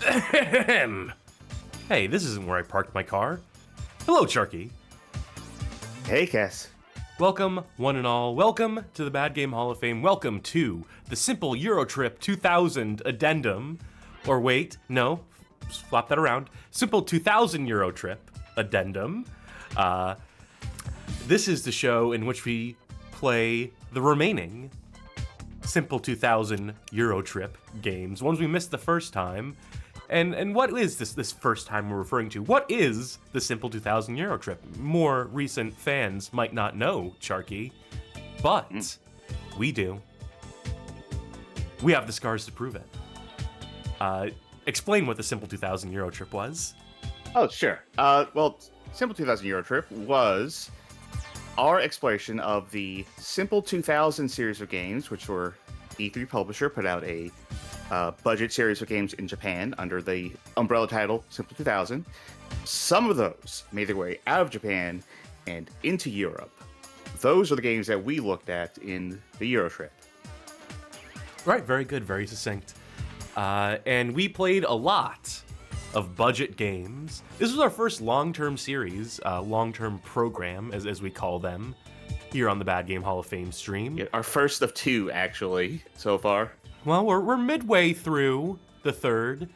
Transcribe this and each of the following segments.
Ahem. Hey, this isn't where I parked my car. Hello, Sharky. Hey, Cass. Welcome, one and all. Welcome to the Bad Game Hall of Fame. Welcome to the Simple EuroTrip 2000 Addendum. Or wait, no, swap that around. Simple 2000 EuroTrip Addendum. This is the show in which we play the remaining Simple 2000 EuroTrip games, ones we missed the first time. And what is this first time we're referring to? What is the Simple 2000 EuroTrip? More recent fans might not know, Sharky, but we do. We have the scars to prove it. Explain what the Simple 2000 EuroTrip was. Oh, sure. Well, Simple 2000 EuroTrip was our exploration of the Simple 2000 series of games, which were E3 publisher put out a budget series of games in Japan under the umbrella title Simple 2000. Some of those made their way out of Japan and into Europe. Those are the games that we looked at in the EuroTrip. Right, very good, very succinct. And we played a lot of budget games. This was our first long-term series, long-term program, as we call them, here on the Bad Game Hall of Fame stream. Yeah, our first of two, actually, so far. Well, we're midway through the third.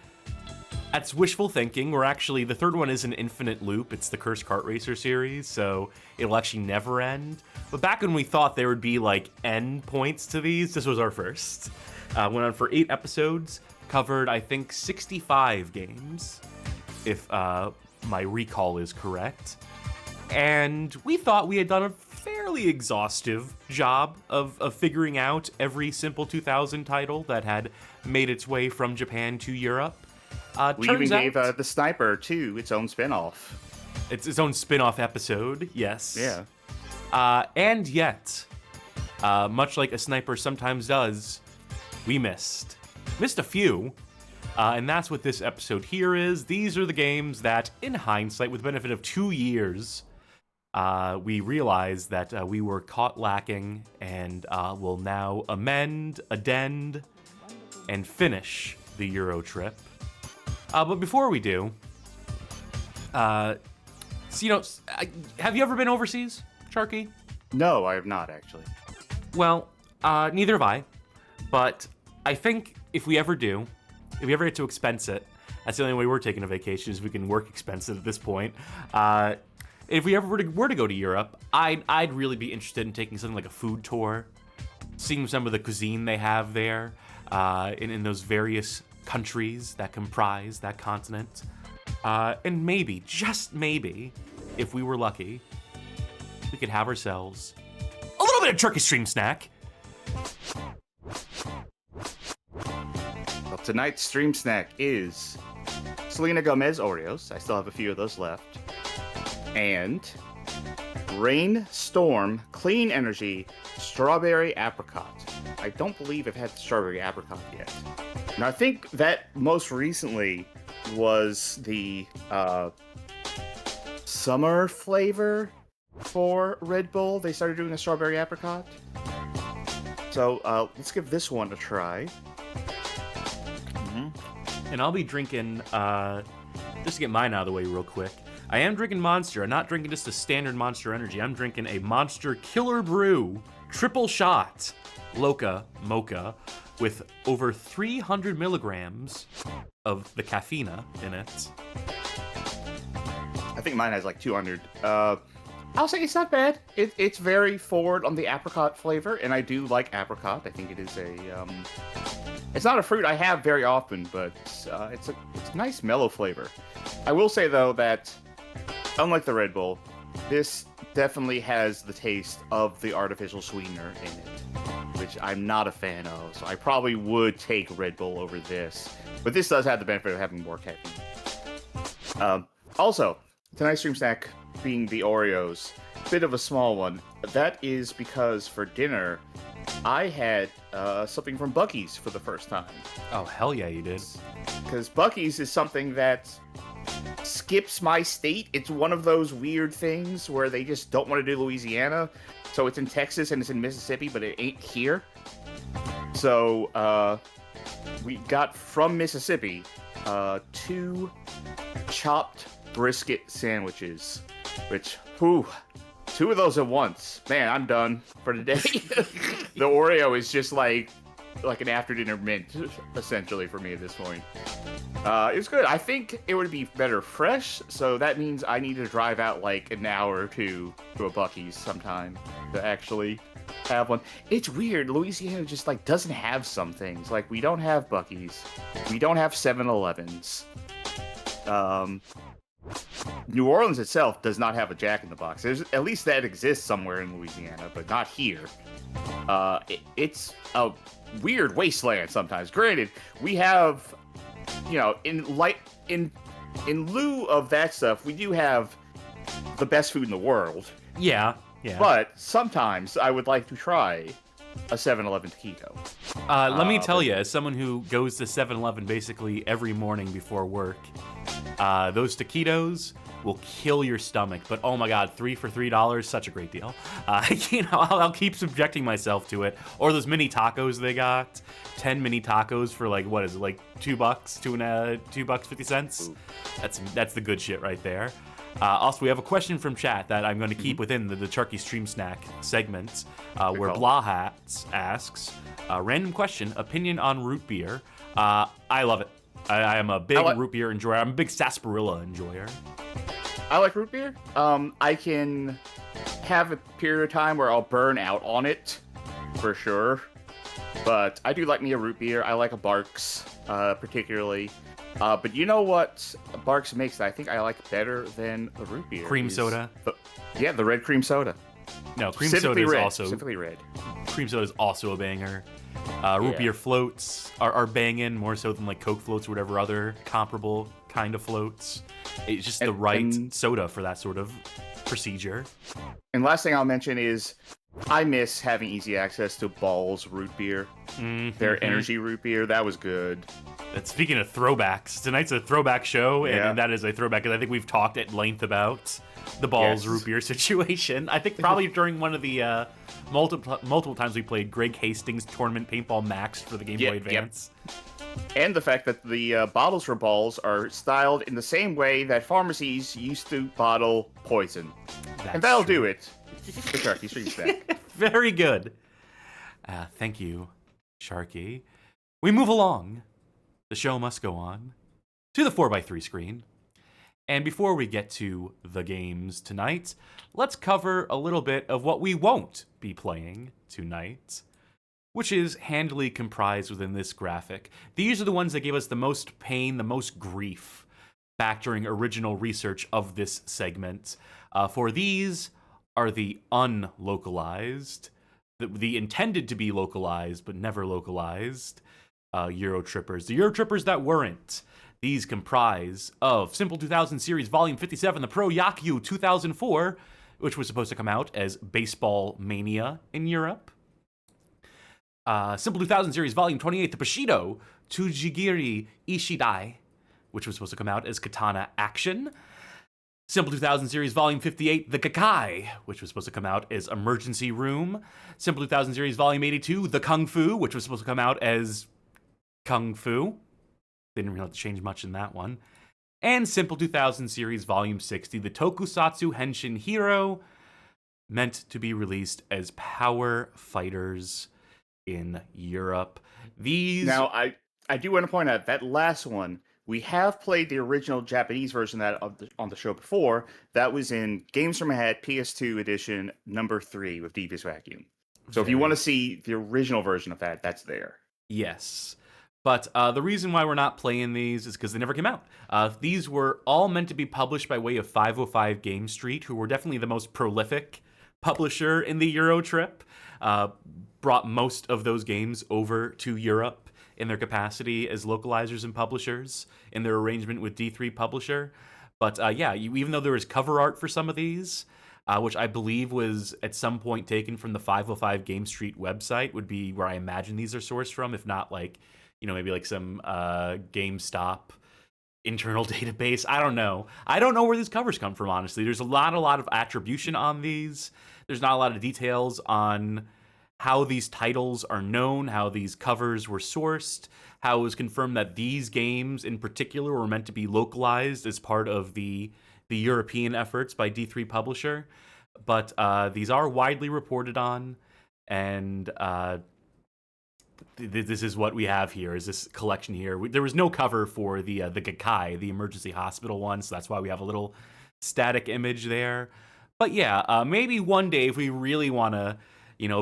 That's wishful thinking. The third one is an infinite loop. It's the Cursed Kart Racer series, so it'll actually never end. But back when we thought there would be, end points to these, this was our first. Went on for 8 episodes, covered, I think, 65 games, if my recall is correct. And we thought we had done a fairly exhaustive job of figuring out every Simple 2000 title that had made its way from Japan to Europe. We even gave The Sniper, too, its own spin-off. It's its own spin-off episode, yes. Yeah. And yet, much like a sniper sometimes does, we missed a few. And that's what this episode here is. These are the games that, in hindsight, with the benefit of 2 years, we realized that we were caught lacking and will now amend, addend, and finish the EuroTrip. But before we do, have you ever been overseas, Sharky? No, I have not, actually. Well, neither have I. But I think if we ever get to expense it, that's the only way we're taking a vacation, is we can work expense it at this point. If we ever were to go to Europe, I'd really be interested in taking something like a food tour, seeing some of the cuisine they have there, in those various countries that comprise that continent. And maybe, just maybe, if we were lucky, we could have ourselves a little bit of turkey stream snack. Well, tonight's stream snack is Selena Gomez Oreos. I still have a few of those left. And Rainstorm Clean Energy Strawberry Apricot. I don't believe I've had the strawberry apricot yet. Now, I think that most recently was the summer flavor for Red Bull. They started doing a strawberry apricot. So let's give this one a try. And I'll be drinking, just to get mine out of the way real quick, I am drinking Monster. I'm not drinking just a standard Monster Energy. I'm drinking a Monster Killer Brew triple shot Loca Mocha with over 300 milligrams of the caffeine in it. I think mine has 200. I'll say it's not bad. It's very forward on the apricot flavor, and I do like apricot. I think it is it's not a fruit I have very often, but it's a nice mellow flavor. I will say, though, that unlike the Red Bull, this definitely has the taste of the artificial sweetener in it, which I'm not a fan of. So I probably would take Red Bull over this. But this does have the benefit of having more caffeine. Also, tonight's stream snack being the Oreos, bit of a small one. That is because for dinner, I had something from Buc-ee's for the first time. Oh, hell yeah, you did. Because Buc-ee's is something that skips my state. It's one of those weird things where they just don't want to do Louisiana. So it's in Texas and it's in Mississippi, but it ain't here. So we got from Mississippi 2 chopped brisket sandwiches, which, whew, 2 of those at once. Man, I'm done for the day. The Oreo is just like an after-dinner mint, essentially, for me at this point. It was good. I think it would be better fresh, so that means I need to drive out like an hour or two to a Buc-ee's sometime to actually have one. It's weird. Louisiana just like doesn't have some things. Like, we don't have Buc-ee's. We don't have 7-Elevens. New Orleans itself does not have a Jack in the Box. There's, at least that exists somewhere in Louisiana, but not here. It's a weird wasteland sometimes. Granted, we have, you know, in lieu of that stuff, we do have the best food in the world. Yeah. But sometimes I would like to try a 7-Eleven taquito. Let me tell you, as someone who goes to 7-Eleven basically every morning before work, those taquitos will kill your stomach. But oh my God, 3 for $3, such a great deal. You know, I'll keep subjecting myself to it. Or those mini tacos they got, 10 mini tacos for like, what is it, like $2, $2.50. That's the good shit right there. Also, we have a question from chat that I'm going to keep within the Charky Stream Snack segment, where Blahats asks, random question, opinion on root beer. I love it. I am a big root beer enjoyer. I'm a big sarsaparilla enjoyer. I like root beer. I can have a period of time where I'll burn out on it, for sure. But I do like me a root beer. I like a Barks, particularly. But you know what Barks makes that I think I like better than the root beer? Cream soda? Yeah, the red cream soda. No, cream soda is also... Specifically red. Cream soda is also a banger. Root beer floats are banging more so than like Coke floats or whatever other comparable kind of floats. It's just the right soda for that sort of procedure. And last thing I'll mention is I miss having easy access to Ball's root beer. Their energy root beer, that was good. And speaking of throwbacks, tonight's a throwback show, and that is a throwback, because I think we've talked at length about the Ball's root beer situation. I think probably during one of the multiple times we played Greg Hastings Tournament Paintball Max for the Game Boy Advance. And the fact that the bottles for Balls are styled in the same way that pharmacies used to bottle poison. And that'll do it. The Sharky Stream Snack. Very good. Thank you, Sharky. We move along. The show must go on to the 4x3 screen. And before we get to the games tonight, let's cover a little bit of what we won't be playing tonight, which is handily comprised within this graphic. These are the ones that gave us the most pain, the most grief, back during original research of this segment. For these are the unlocalized, the intended to be localized but never localized Eurotrippers. The Eurotrippers that weren't. These comprise of Simple 2000 Series Volume 57, the Pro Yakyu 2004, which was supposed to come out as Baseball Mania in Europe. Simple 2000 Series Volume 28, the Bushido Tujigiri Ishidai, which was supposed to come out as Katana Action. Simple 2000 Series Volume 58, the Kakai, which was supposed to come out as Emergency Room. Simple 2000 Series Volume 82, the Kung Fu, which was supposed to come out as Kung Fu. They didn't really have to change much in that one. And Simple 2000 Series Volume 60, the Tokusatsu Henshin Hero, meant to be released as Power Fighters in Europe. These... Now, I do want to point out that last one, we have played the original Japanese version on the show before. That was in Games from Ahead PS2 edition number 3 with Devious Vacuum. So if you want to see the original version of that, that's there. Yes. But the reason why we're not playing these is because they never came out. These were all meant to be published by way of 505 Game Street, who were definitely the most prolific publisher in the Eurotrip. Brought most of those games over to Europe in their capacity as localizers and publishers in their arrangement with D3 Publisher. But even though there was cover art for some of these, which I believe was at some point taken from the 505 Game Street website, would be where I imagine these are sourced from, if not like, maybe like some GameStop internal database. I don't know. I don't know where these covers come from, honestly. There's a lot of attribution on these. There's not a lot of details on how these titles are known, how these covers were sourced, how it was confirmed that these games in particular were meant to be localized as part of the European efforts by D3 Publisher. But these are widely reported on, and this is what we have here, is this collection here. There was no cover for the Gakai, the emergency hospital one, so that's why we have a little static image there. But yeah, maybe one day if we really want to,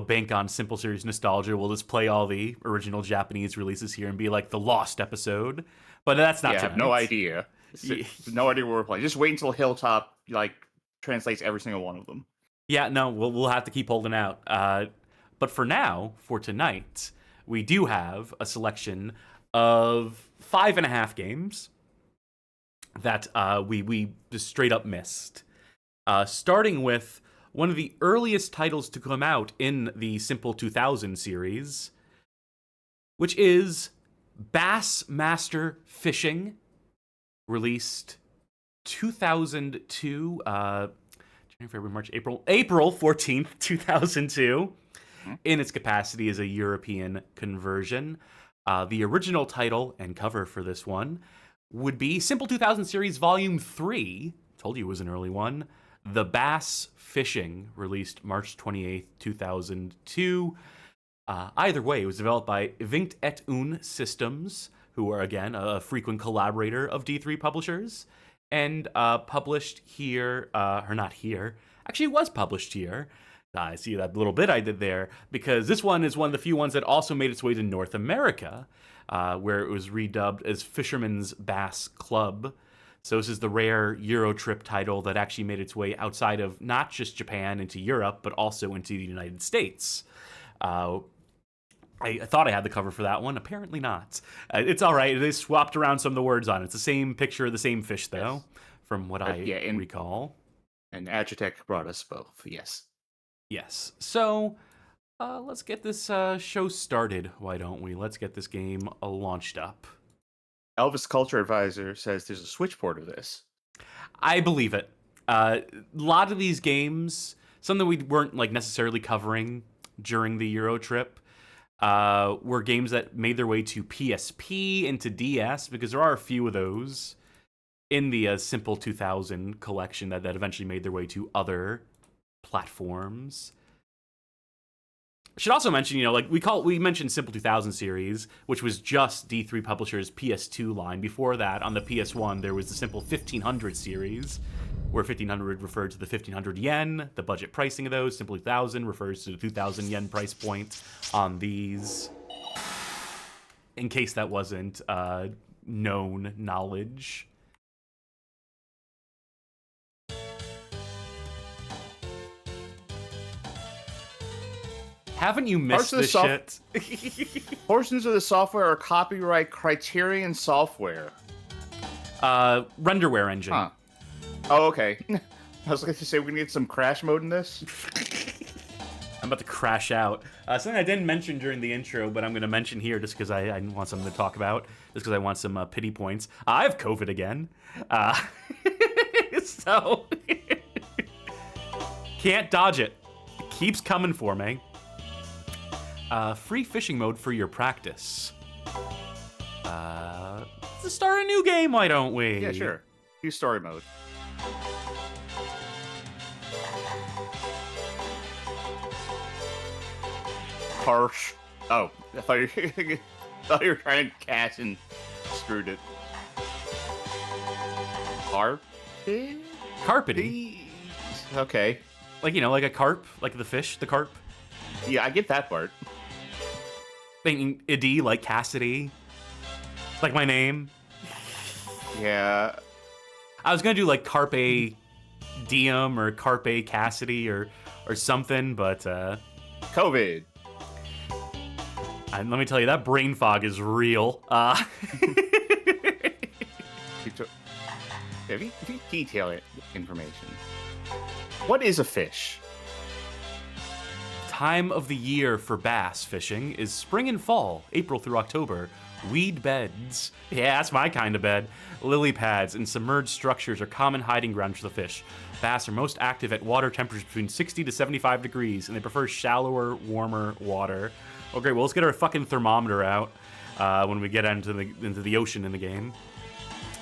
bank on Simple Series nostalgia, we'll just play all the original Japanese releases here and be like the lost episode. But that's not. I have no idea. No idea what we're playing. Just wait until Hilltop translates every single one of them. Yeah, no, we'll have to keep holding out. But for now, for tonight, we do have a selection of 5.5 games that we just straight up missed. Starting with one of the earliest titles to come out in the Simple 2000 series, which is Bassmaster Fishing, released 2002, January, February, March, April 14th, 2002, in its capacity as a European conversion. The original title and cover for this one would be Simple 2000 Series Volume 3, told you it was an early one, The Bass Fishing, released March 28th, 2002. Either way, it was developed by Vingt-et-un Systems, who are, again, a frequent collaborator of D3 Publishers, and published here, or not here, actually it was published here. I see that little bit I did there, because this one is one of the few ones that also made its way to North America, where it was redubbed as Fisherman's Bass Club. So this is the rare EuroTrip title that actually made its way outside of not just Japan into Europe, but also into the United States. I thought I had the cover for that one. Apparently not. It's all right. They swapped around some of the words on it. It's the same picture of the same fish, though, from what I recall. And Agitech brought us both, yes. Yes. So let's get this show started, why don't we? Let's get this game launched up. Elvis Culture Advisor says there's a Switch port of this. I believe it. A lot of these games, something we weren't necessarily covering during the Euro trip, were games that made their way to PSP and to DS, because there are a few of those in the Simple 2000 collection that eventually made their way to other platforms. Should also mention, we mentioned Simple 2000 series, which was just D3 Publishers' PS2 line. Before that, on the PS1, there was the Simple 1500 series, where 1500 referred to the 1500 yen, the budget pricing of those. Simple 2000 refers to the 2000 yen price point on these, in case that wasn't known knowledge. Haven't you missed this shit? Portions of the software are copyright Criterion Software. Renderware engine. Huh. Oh, okay. I was going to say, we're going to get some crash mode in this. I'm about to crash out. Something I didn't mention during the intro, but I'm going to mention here just because I want something to talk about. Just because I want some pity points. I have COVID again. So... can't dodge it. It keeps coming for me. Free fishing mode for your practice. Let's start a new game, why don't we? Yeah, sure. Do story mode. Harsh. Oh, I thought you were trying to catch and screwed it. Carpity? Okay. Like a carp? Like the fish, the carp? Yeah, I get that part. Thinking Idie, like Cassidy. Like my name. Yeah. I was gonna do like Carpe Diem or Carpe Cassidy or something, but COVID. And let me tell you, that brain fog is real. If you detail it, information. What is a fish? time of the year for bass fishing is spring and fall, April through October. Weed beds, yeah, that's my kind of bed. Lily pads and submerged structures are common hiding grounds for the fish. Bass are most active at water temperatures between 60 to 75 degrees, and they prefer shallower, warmer water. Oh, great, well, let's get our fucking thermometer out when we get into the ocean in the game.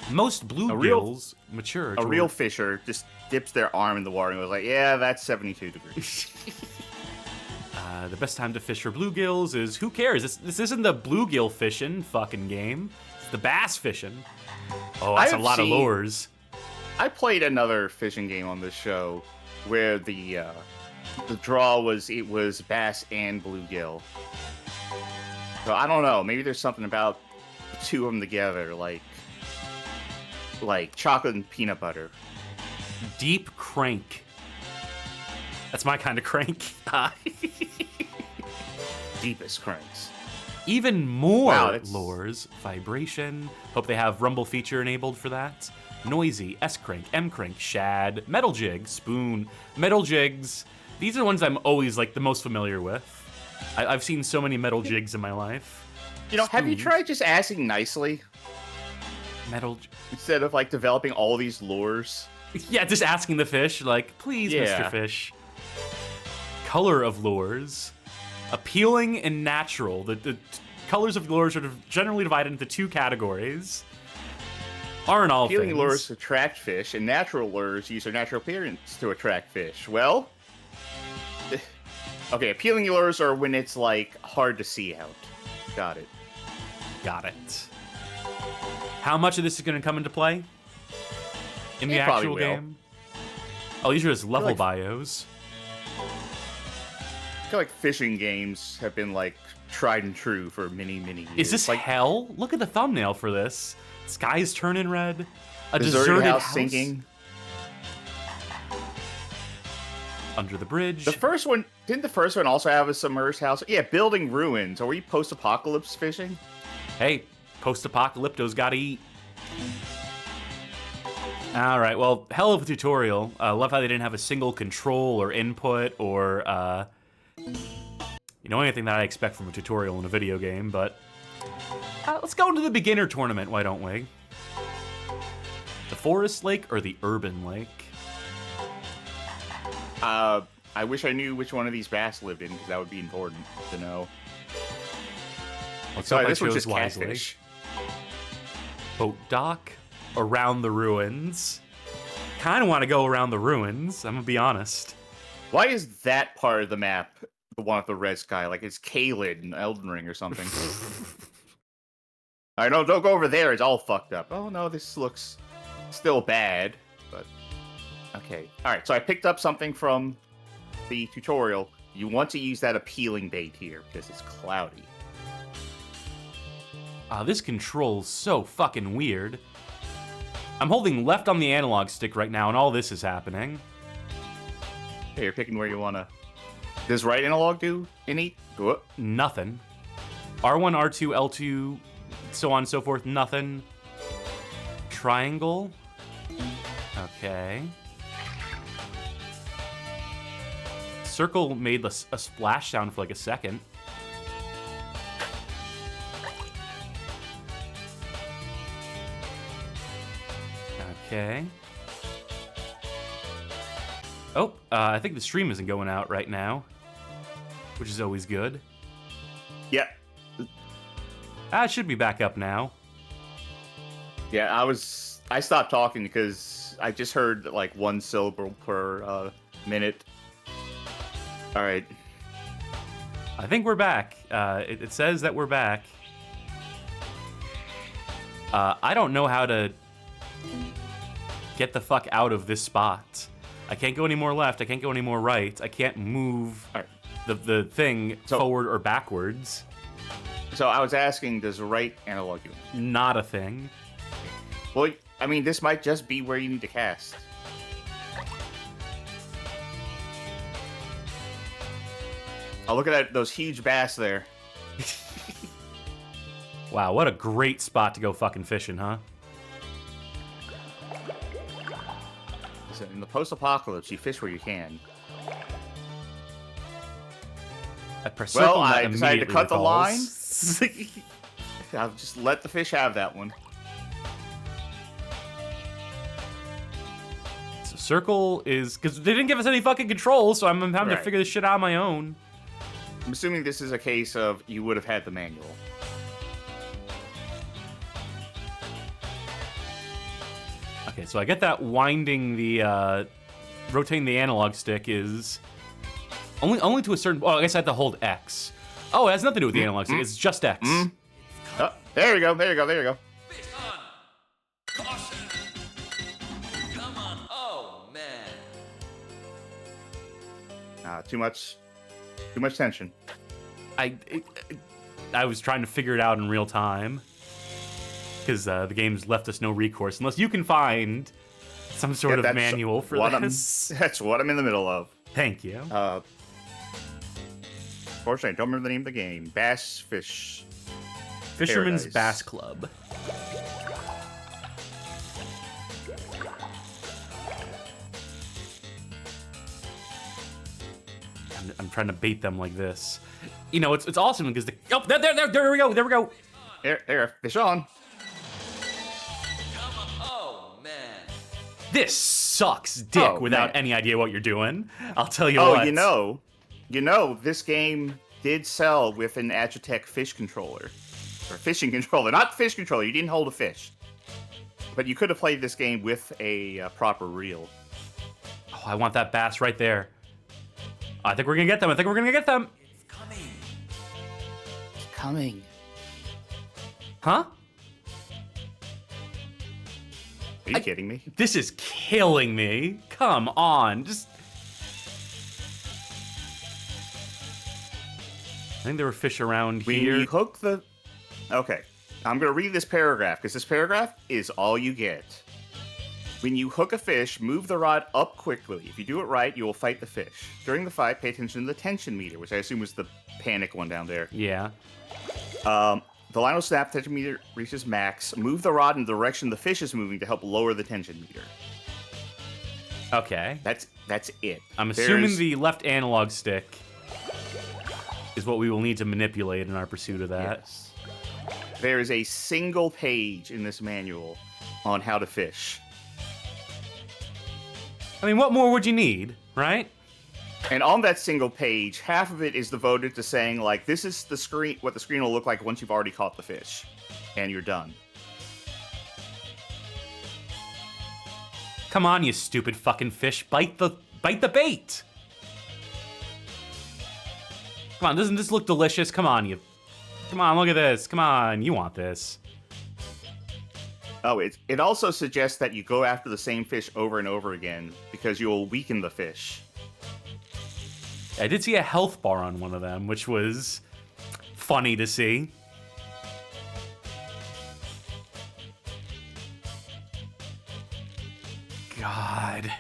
Most bluegills mature. A real fisher just dips their arm in the water and goes like, yeah, that's 72 degrees. The best time to fish for bluegills is, who cares? This isn't the bluegill fishing fucking game. It's the bass fishing. Oh, that's a lot of lures. I played another fishing game on this show where the draw was bass and bluegill. So I don't know. Maybe there's something about the two of them together, like chocolate and peanut butter. Deep crank. That's my kind of crank. Deepest cranks. Even more lures. Vibration. Hope they have rumble feature enabled for that. Noisy, S-crank, M-crank, shad, metal jig, spoon, metal jigs. These are the ones I'm always like the most familiar with. I've seen so many metal jigs in my life. You know, have you tried just asking nicely? Instead of like developing all these lures? Yeah, just asking the fish, like, please, Mr. Fish. Color of lures. Appealing and natural. The colors of lures are generally divided into two categories. Aren't all appealing things. Lures attract fish, and natural lures use their natural appearance to attract fish. Well, okay, appealing lures are when it's like hard to see out. Got it. Got it. How much of this is going to come into play in the actual game? Oh, these are just level bios. I feel like fishing games have been like tried and true for many, many years. Is this like hell? Look at the thumbnail for this. Sky's turning red. A deserted house sinking. Under the bridge. The first one, didn't the first one also have a submerged house? Yeah, building ruins. Are we post-apocalypse fishing? Hey, post-apocalyptos gotta eat. All right, well, hell of a tutorial. Love how they didn't have a single control or input or, anything that I expect from a tutorial in a video game, but let's go into the beginner tournament, why don't we? The forest lake or the urban lake? I wish I knew which one of these bass lived in, because that would be important to know. Sorry, this was just catfish. Boat dock, around the ruins. Kind of want to go around the ruins, I'm gonna be honest. Why is that part of the map the one with the red sky? Like it's Caelid in Elden Ring or something. I know, don't go over there, it's all fucked up. Oh no, this looks still bad, but okay. Alright, so I picked up something from the tutorial. You want to use that appealing bait here, because it's cloudy. This control's so fucking weird. I'm holding left on the analog stick right now, and all this is happening. Hey, you're picking where you wanna... Does right analog do any? Nothing. R1, R2, L2, so on and so forth, nothing. Triangle. Okay. Circle made a splash sound for like a second. Okay. Oh, I think the stream isn't going out right now, which is always good. Yeah. It should be back up now. Yeah, I stopped talking because I just heard like one syllable per minute. All right. I think we're back. It says that we're back. I don't know how to get the fuck out of this spot. I can't go any more left. I can't go any more right. I can't move the thing forward or backwards. So I was asking, does right analog do? Not a thing. Well, I mean, this might just be where you need to cast. Oh, look at those huge bass there. Wow, what a great spot to go fucking fishing, huh? In the post-apocalypse, you fish where you can. I press circle. Well, and I that decided to immediately cut the line. recalls. I'll just let the fish have that one. So circle is because they didn't give us any fucking control, so I'm having to Right. figure this shit out on my own. I'm assuming this is a case of you would have had the manual. Okay, so I get that winding the rotating the analog stick is only to a certain. Oh, I guess I have to hold X. Oh, it has nothing to do with the analog stick. It's just X. Oh, there you go. There you go. There you go. Fish on! Caution! Come on! Oh, man. Too much tension. I was trying to figure it out in real time because the game's left us no recourse unless you can find some sort of that's manual for what this. That's what I'm in the middle of. Thank you. Fortunately, I don't remember the name of the game. Bass Fish. Fisherman's Paradise. Bass Club. I'm trying to bait them like this. You know, it's awesome because the there we go. There, fish on. Come on! Oh, man. This sucks dick Oh, without man. any idea what you're doing. I'll tell you Oh, what. you know, this game did sell with an Agitech fish controller. Or fishing controller. Not fish controller, you didn't hold a fish. But you could have played this game with a proper reel. Oh, I want that bass right there. I think we're gonna get them. It's coming. Coming. Huh? Are you kidding me? This is killing me. Come on. Just. I think there were fish around When here. you hook the... Okay, I'm going to read this paragraph, because this paragraph is all you get. When you hook a fish, move the rod up quickly. If you do it right, you will fight the fish. During the fight, pay attention to the tension meter, which I assume was the panic one down there. Yeah. The line will snap, tension meter reaches max. Move the rod in the direction the fish is moving to help lower the tension meter. Okay. That's it. I'm assuming There's- the left analog stick is what we will need to manipulate in our pursuit of that. Yes. There is a single page in this manual on how to fish. I mean, what more would you need, right? And on that single page, half of it is devoted to saying, like, this is the screen, what the screen will look like once you've already caught the fish. And you're done. Come on, you stupid fucking fish. Bite the bait. Come on, doesn't this look delicious? Come on, look at this. Come on, you want this. Oh, it also suggests that you go after the same fish over and over again, because you'll weaken the fish. I did see a health bar on one of them, which was funny to see. God.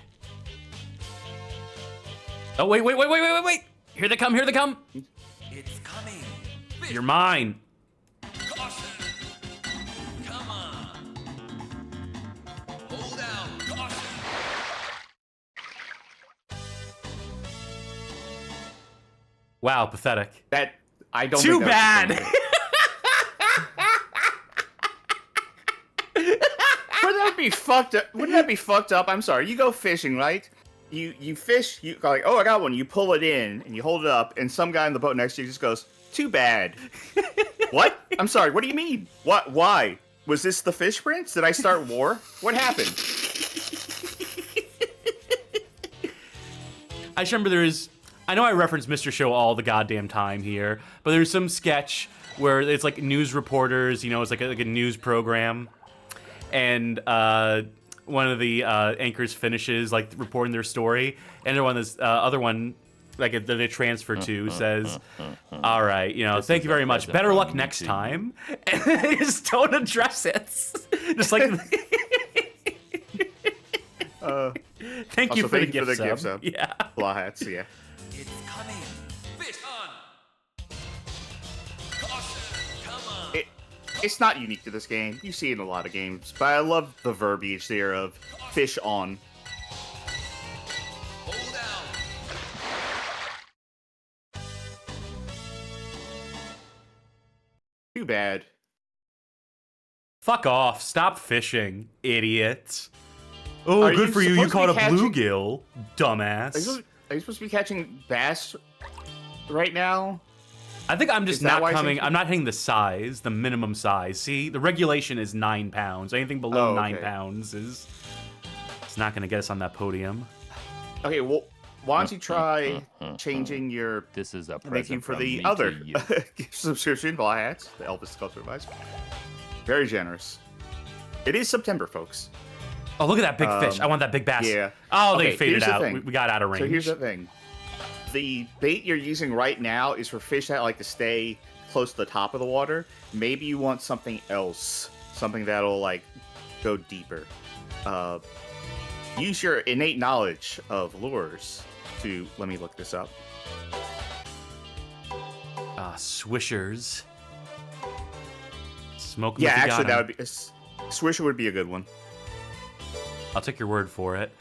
Oh, wait. Here they come. It's coming. Fish You're mine. caution. Come on. Hold out. Caution. Wow, pathetic. That, I don't Too think that was the bad. same thing. Wouldn't that be fucked up? I'm sorry. You go fishing, right? You fish, you go like, oh, I got one. You pull it in and you hold it up, and some guy in the boat next to you just goes, too bad. What? I'm sorry. What do you mean? What? Why? Was this the Fish Prince? Did I start war? What happened? I just remember I know I reference Mr. Show all the goddamn time here, but there's some sketch where it's like news reporters, it's like a news program, and one of the anchors finishes like reporting their story, and this other one, like that they transfer to, says, "All right, thank you very much. Better luck next time," and they just don't address it. Just like. Thank you Also, for the thank you gift for the sub. gift sub. Yeah. Blah hats, yeah. It's coming. Fish on. Caution. Come on. It's not unique to this game. You see it in a lot of games, but I love the verbiage there of fish on. Hold out. Too bad. Fuck off. Stop fishing, idiot. Oh, Are good you for you. You supposed to caught a be catching- bluegill, dumbass. Are you supposed to be catching bass right now? I think I'm just Is that not why it's coming. in- I'm not hitting the size, the minimum size. See, the regulation is 9 pounds. Anything below Oh, 9 okay. pounds is. It's not going to get us on that podium. Okay, well, why don't you try changing your This is a thank you present for from the me other to you. gift subscription, Ball Hats, the Elvis Culture Advice. Very generous. It is September, folks. Oh, look at that big fish. I want that big bass. Yeah. Oh, Okay, they faded here's the out. thing. We got out of range. So here's the thing. The bait you're using right now is for fish that like to stay close to the top of the water. Maybe you want something else. Something that'll like go deeper. Use your innate knowledge of lures to let me look this up. Swishers. Smoke 'em Yeah, if you actually got that 'em. would be Swisher would be a good one. I'll take your word for it.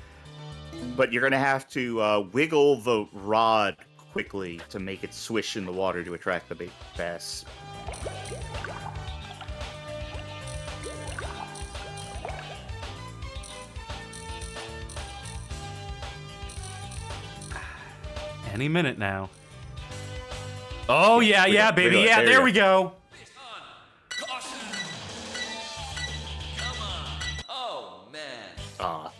But you're gonna have to wiggle the rod quickly to make it swish in the water to attract the bait bass. Any minute now. Oh, yeah, yeah, baby. wiggle it. Yeah, There you there go. we go. Fish on. Caution. Come on. Oh, man.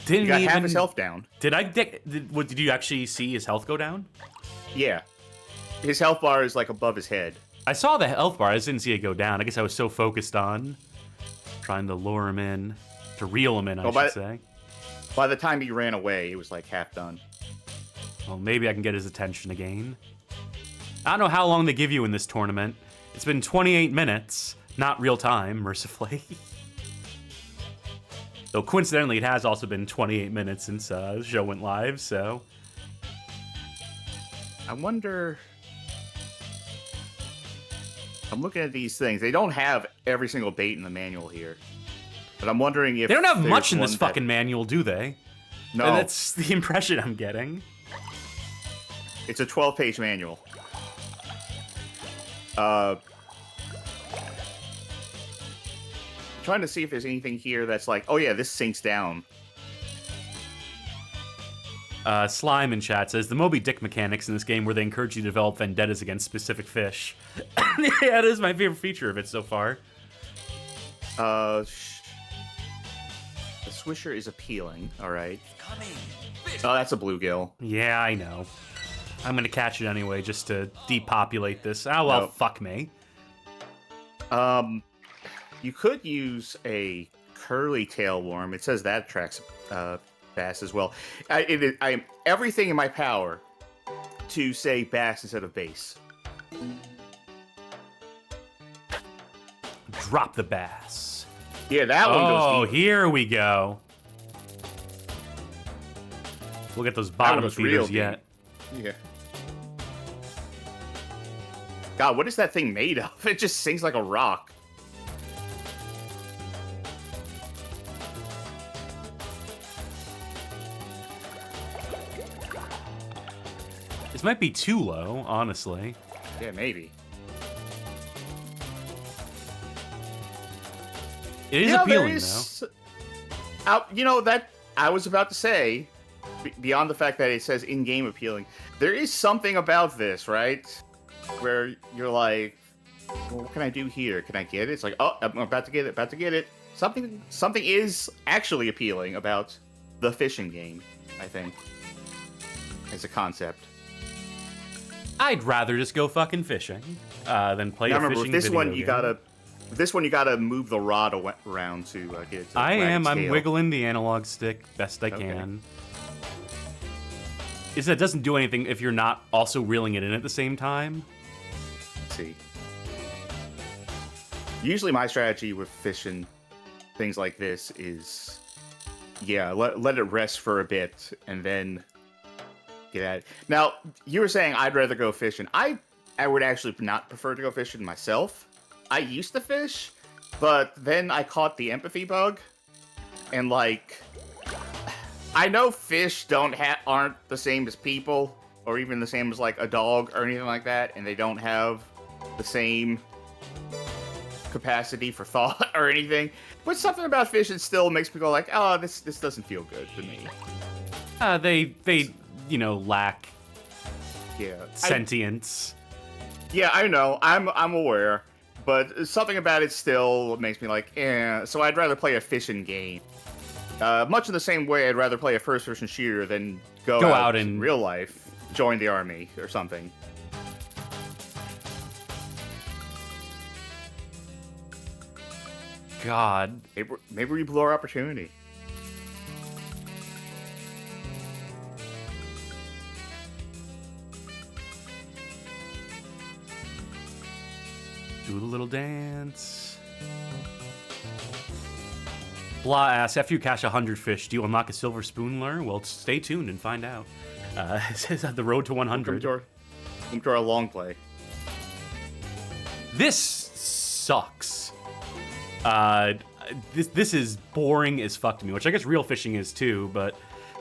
Didn't You got even... half his health down. Did you actually see his health go down? Yeah. His health bar is like above his head. I saw the health bar. I just didn't see it go down. I guess I was so focused on trying to lure him in, to reel him in, I should say. By the time he ran away, it was like half done. Well, maybe I can get his attention again. I don't know how long they give you in this tournament. It's been 28 minutes, not real time, mercifully. Though coincidentally, it has also been 28 minutes since the show went live, so... I wonder... I'm looking at these things. They don't have every single bait in the manual here. But I'm wondering if They don't have there's much in this one that- fucking manual, do they? No, And that's the impression I'm getting. it's a 12-page manual. I'm trying to see if there's anything here that's like, oh yeah, this sinks down. Slime in chat says, the Moby Dick mechanics in this game where they encourage you to develop vendettas against specific fish. Yeah, it is my favorite feature of it so far. The Swisher is appealing, alright. Coming. Fish. Oh, that's a bluegill. Yeah, I know. I'm gonna catch it anyway just to depopulate this. Oh, well, No. fuck me. You could use a curly tail worm. It says that attracts bass as well. I am everything in my power to say bass instead of bass. Drop the bass. Yeah, that one Oh, goes deep. here we go. We'll get those That bottom one goes real feeders deep. yet. Yeah. God, what is that thing made of? It just sinks like a rock. This might be too low, honestly. Yeah, maybe. It is You know, there appealing, is- you know, that I was about to say, beyond the fact that it says in-game appealing, there is something about this, right? Where you're like, well, what can I do here? Can I get it? It's like, oh, I'm about to get it, about to get it. Something is actually appealing about the fishing game, I think, as a concept. though. I'd rather just go fucking fishing than play Now a remember, fishing with this video one you game. gotta move the rod around to get it to I wag am. its I'm tail. wiggling the analog stick best I Okay. can. It doesn't do anything if you're not also reeling it in at the same time. Let's see. Usually my strategy with fishing things like this is, yeah, let it rest for a bit and then get at it. Now, you were saying I'd rather go fishing. I would actually not prefer to go fishing myself. I used to fish, but then I caught the empathy bug, and like, I know fish aren't the same as people, or even the same as like a dog or anything like that, and they don't have the same capacity for thought or anything, but something about fishing still makes me go like, oh, this doesn't feel good to me. They lack Yeah. sentience. I know. I'm aware, but something about it still makes me like, eh. So I'd rather play a fishing game. Much in the same way I'd rather play a first-person shooter than go out in real life, join the army or something. God. Maybe we blew our opportunity. Do the little dance. Blah asks, after you catch 100 fish, do you unlock a silver spoon lure? Well, stay tuned and find out. It says the road to 100. Welcome to our long play. This sucks. This is boring as fuck to me, which I guess real fishing is too, but,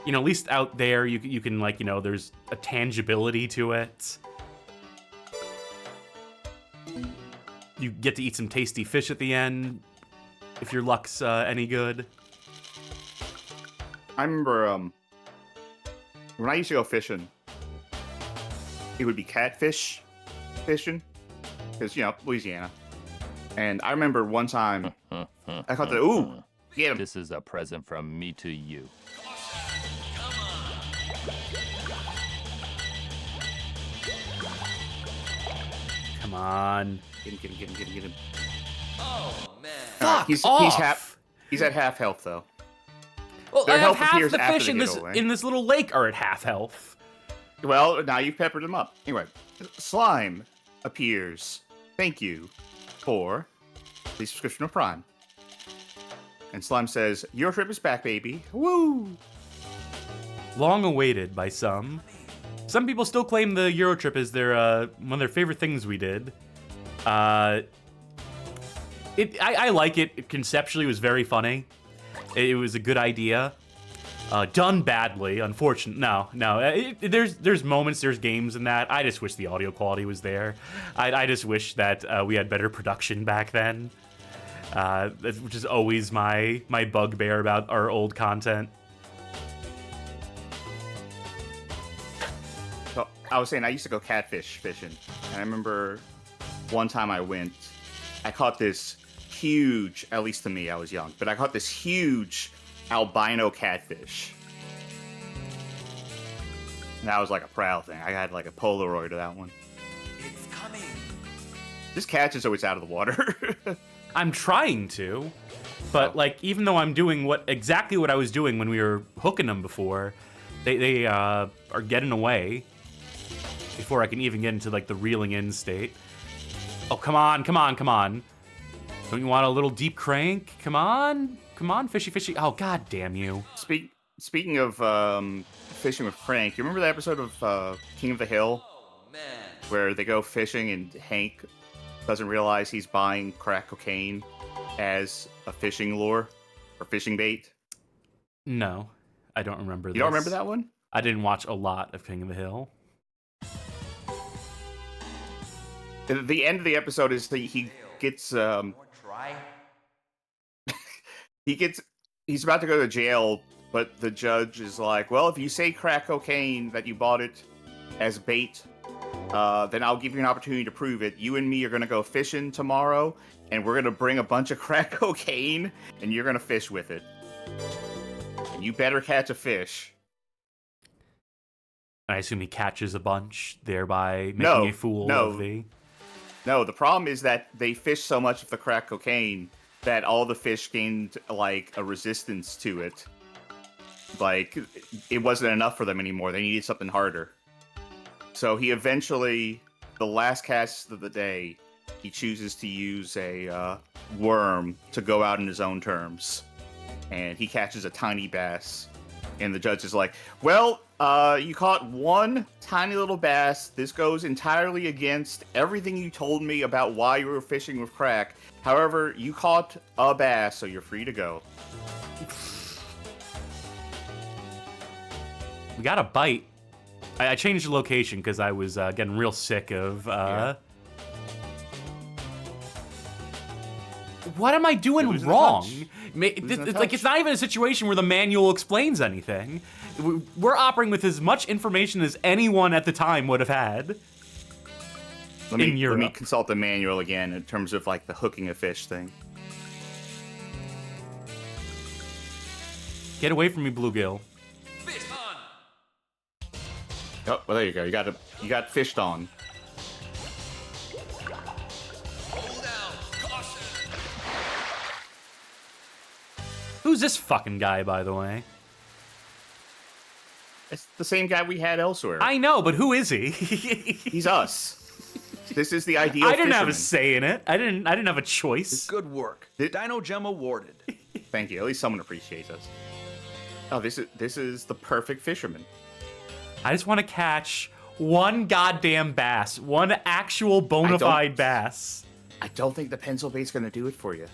at least out there you can there's a tangibility to it. You get to eat some tasty fish at the end, if your luck's any good. I remember when I used to go fishing, it would be catfish fishing, because, Louisiana. And I remember one time, I caught get him. This is a present from me to you. Come on. Get him. Oh, man. Fuck He's at half health, though. Well, Their health half appears the after fish they in get away. this little lake are at half health. Well, now you've peppered him up. Anyway, Slime appears. Thank you for the subscription of Prime. And Slime says, EuroTrip is back, baby. Woo! Long awaited by some. Some people still claim the EuroTrip is their one of their favorite things we did. I like it. It conceptually was very funny. It was a good idea. Done badly, unfortunately. No. There's moments, there's games in that. I just wish the audio quality was there. I just wish that we had better production back then. Which is always my bugbear about our old content. So I was saying I used to go catfish fishing, and I remember one time I caught this huge, at least to me, I was young, but I caught this huge albino catfish. And that was like a proud thing. I had like a Polaroid of that one. It's coming. This catch is always out of the water. I'm trying to, but even though I'm doing exactly what I was doing when we were hooking them before, they are getting away before I can even get into the reeling in state. Oh, come on. Don't you want a little deep crank? Come on, fishy. Oh, god damn you. Speaking of fishing with Frank, you remember that episode of King of the Hill? Oh, man. Where they go fishing and Hank doesn't realize he's buying crack cocaine as a fishing lure or fishing bait? No, I don't remember this. You don't remember that one? I didn't watch a lot of King of the Hill. The end of the episode is he gets Try. he's about to go to jail, but the judge is like, well, if you say crack cocaine that you bought it as bait, then I'll give you an opportunity to prove it. You and me are going to go fishing tomorrow, and we're going to bring a bunch of crack cocaine, and you're going to fish with it. And you better catch a fish. I assume he catches a bunch, thereby making a fool of the... No, the problem is that they fished so much of the crack cocaine that all the fish gained, a resistance to it. It wasn't enough for them anymore. They needed something harder. So he eventually, the last cast of the day, he chooses to use a worm to go out in his own terms. And he catches a tiny bass. And the judge is like, well, you caught one tiny little bass. This goes entirely against everything you told me about why you were fishing with crack. However, you caught a bass, so you're free to go. We got a bite. I changed the location because I was getting real sick of... What am I doing Losing the wrong? touch. It's not even a situation where the manual explains anything. We're operating with as much information as anyone at the time would have had. Let me Europe. consult the manual again in terms of like the hooking a fish thing. Get away from me, bluegill. Fish on. Oh, well there you go. You got fished on. Hold out. Caution. Who's this fucking guy, by the way? It's the same guy we had elsewhere. I know, but who is he? He's us. This is the ideal. I didn't have a fisherman. say in it. I didn't have a choice. Good work. Dino Gem awarded. Thank you. At least someone appreciates us. Oh, this is the perfect fisherman. I just want to catch one goddamn bass, one actual bona fide bass. I don't think the pencil bait's gonna do it for you.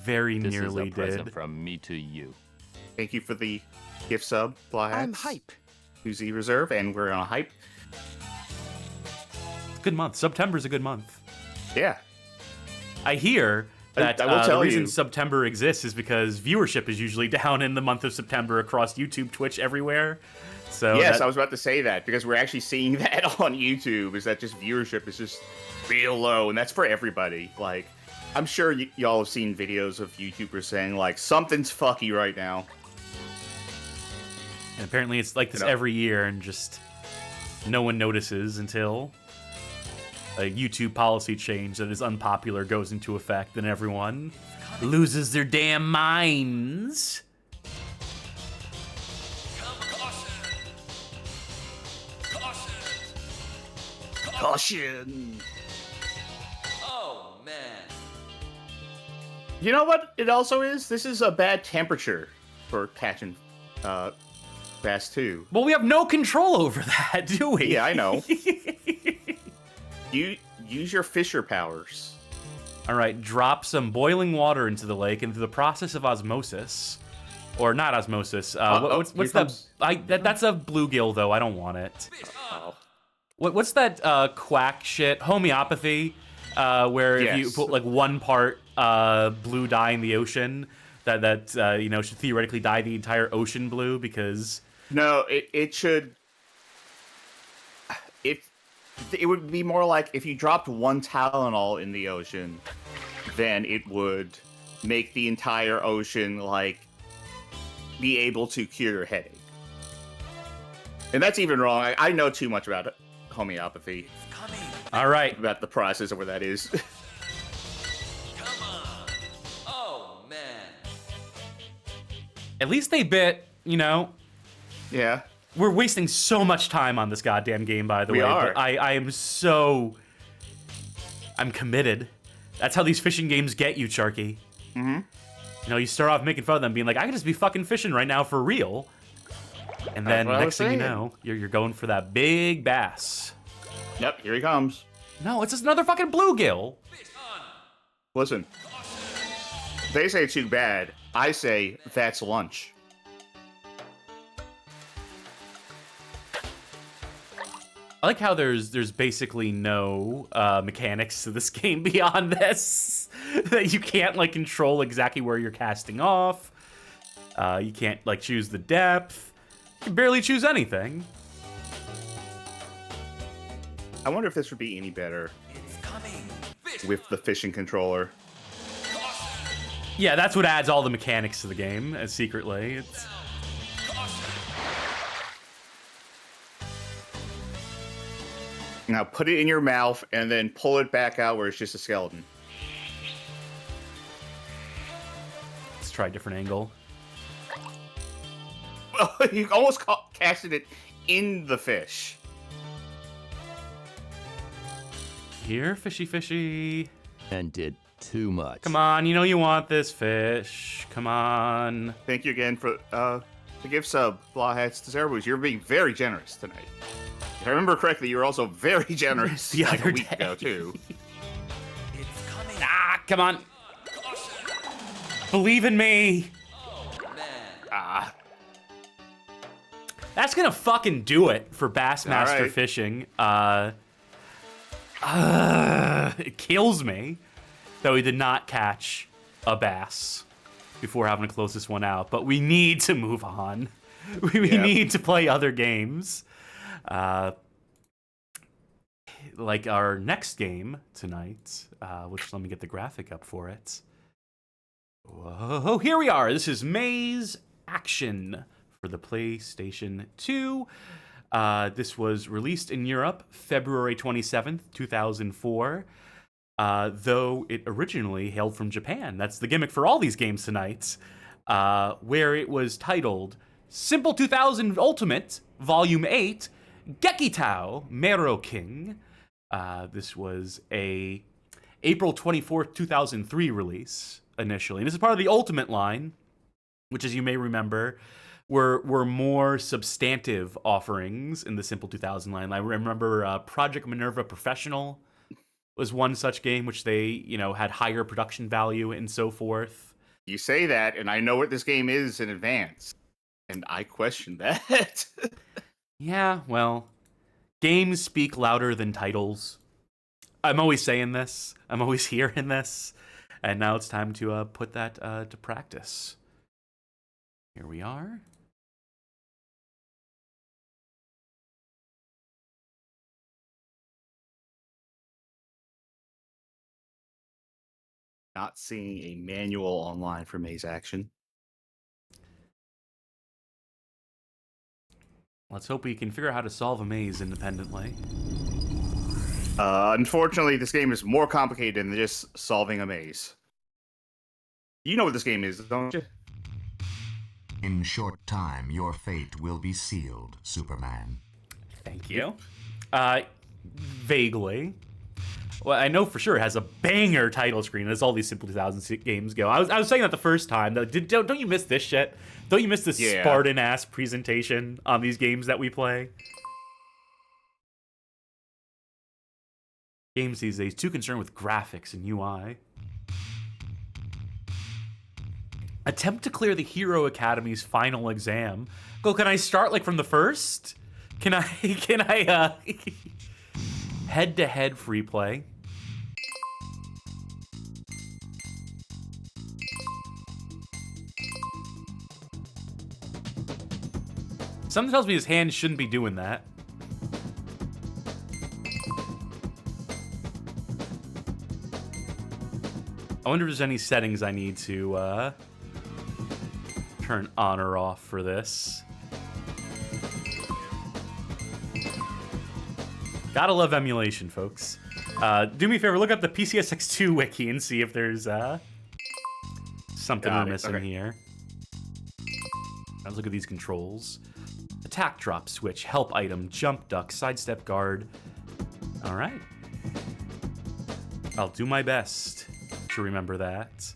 Very This nearly is a present did. from me to you. Thank you for the gift sub, Blahats. I'm hype. To Z Reserve, and we're on a hype. Good month. September's a good month. Yeah. I hear that I will the tell reason you. September exists is because viewership is usually down in the month of September across YouTube, Twitch, everywhere. So Yes, I was about to say that because we're actually seeing that on YouTube. Is that just viewership is just real low, and that's for everybody. Like, I'm sure y'all have seen videos of YouTubers saying like something's fucky right now. and apparently it's like this You know. every year, and just no one notices until a YouTube policy change that is unpopular goes into effect, and everyone loses their damn minds. Caution. Oh, man. You know what it also is? This is a bad temperature for catching bass too. Well, we have no control over that, do we? Yeah, I know. You use your fisher powers. All right, drop some boiling water into the lake, and through the process of osmosis, or not osmosis. What's here that? comes- That's a bluegill, though. I don't want it. Oh. What's that quack shit? Homeopathy, where if you Yes. put like 1 part blue dye in the ocean, that should theoretically dye the entire ocean blue because. No, it should. It would be more like if you dropped 1 Tylenol in the ocean, then it would make the entire ocean like be able to cure your headache. And that's even wrong. I know too much about homeopathy, Coming. All right, about the process of where that is. Come on. Oh, man. at least they bit. Yeah. We're wasting so much time on this goddamn game, by the We way. are. But I'm committed. That's how these fishing games get you, Sharky. Mm-hmm. You start off making fun of them, being like, I could just be fucking fishing right now for real. And then what I next was thing you saying. know, you're going for that big bass. Yep, here he comes. No, it's just another fucking bluegill. Fish on. Listen. They say too bad. I say that's lunch. I like how there's basically no mechanics to this game beyond this. That you can't like control exactly where you're casting off. You can't like choose the depth. You can barely choose anything. I wonder if this would be any better It's coming. Fish with the fishing controller. Yeah, that's what adds all the mechanics to the game. Secretly, it's. Now put it in your mouth and then pull it back out where it's just a skeleton. Let's try a different angle. You almost casted it in the fish. Here, fishy, fishy. And did too much. Come on, you know you want this fish. Come on. Thank you again for the gift sub, Blahats to Zerboos. You're being very generous tonight. If I remember correctly, you were also very generous The like other a week day. ago, too. It's coming. Ah, come on. Believe in me. Man. Ah, That's gonna fucking do it for Bassmaster All right. Fishing. It kills me that we did not catch a bass before having to close this one out. But we need to move on. We need to play other games. Like our next game tonight, which let me get the graphic up for it. Whoa, here we are. This is Maze Action for the PlayStation 2. This was released in Europe February 27th, 2004, though it originally hailed from Japan. That's the gimmick for all these games tonight, where it was titled Simple 2000 Ultimate, Volume 8, Gekitao Mero King. This was a April 24th, 2003 release initially. And this is part of the Ultimate line, which, as you may remember, were more substantive offerings in the Simple 2000 line. I remember Project Minerva Professional was one such game, which they, had higher production value and so forth. You say that, and I know what this game is in advance, and I question that. Yeah, well, games speak louder than titles. I'm always saying this. I'm always hearing this. And now it's time to put that to practice. Here we are. Not seeing a manual online for Maze Action. Let's hope we can figure out how to solve a maze independently. Unfortunately, this game is more complicated than just solving a maze. You know what this game is, don't you? In short time, your fate will be sealed, Superman. Thank you. Vaguely. Well, I know for sure it has a banger title screen, as all these Simple 2000 games go. I was saying that the first time. Don't you miss this shit? Don't you miss this Spartan-ass presentation on these games that we play? Games these days too concerned with graphics and UI. Attempt to clear the Hero Academy's final exam. Can I start from the first? Can I head-to-head free play? Something tells me his hand shouldn't be doing that. I wonder if there's any settings I need to turn on or off for this. Gotta love emulation, folks. Do me a favor, look up the PCSX2 wiki and see if there's something we're missing here. Let's look at these controls. Attack, drop, switch, help item, jump, duck, sidestep, guard. All right. I'll do my best to remember that.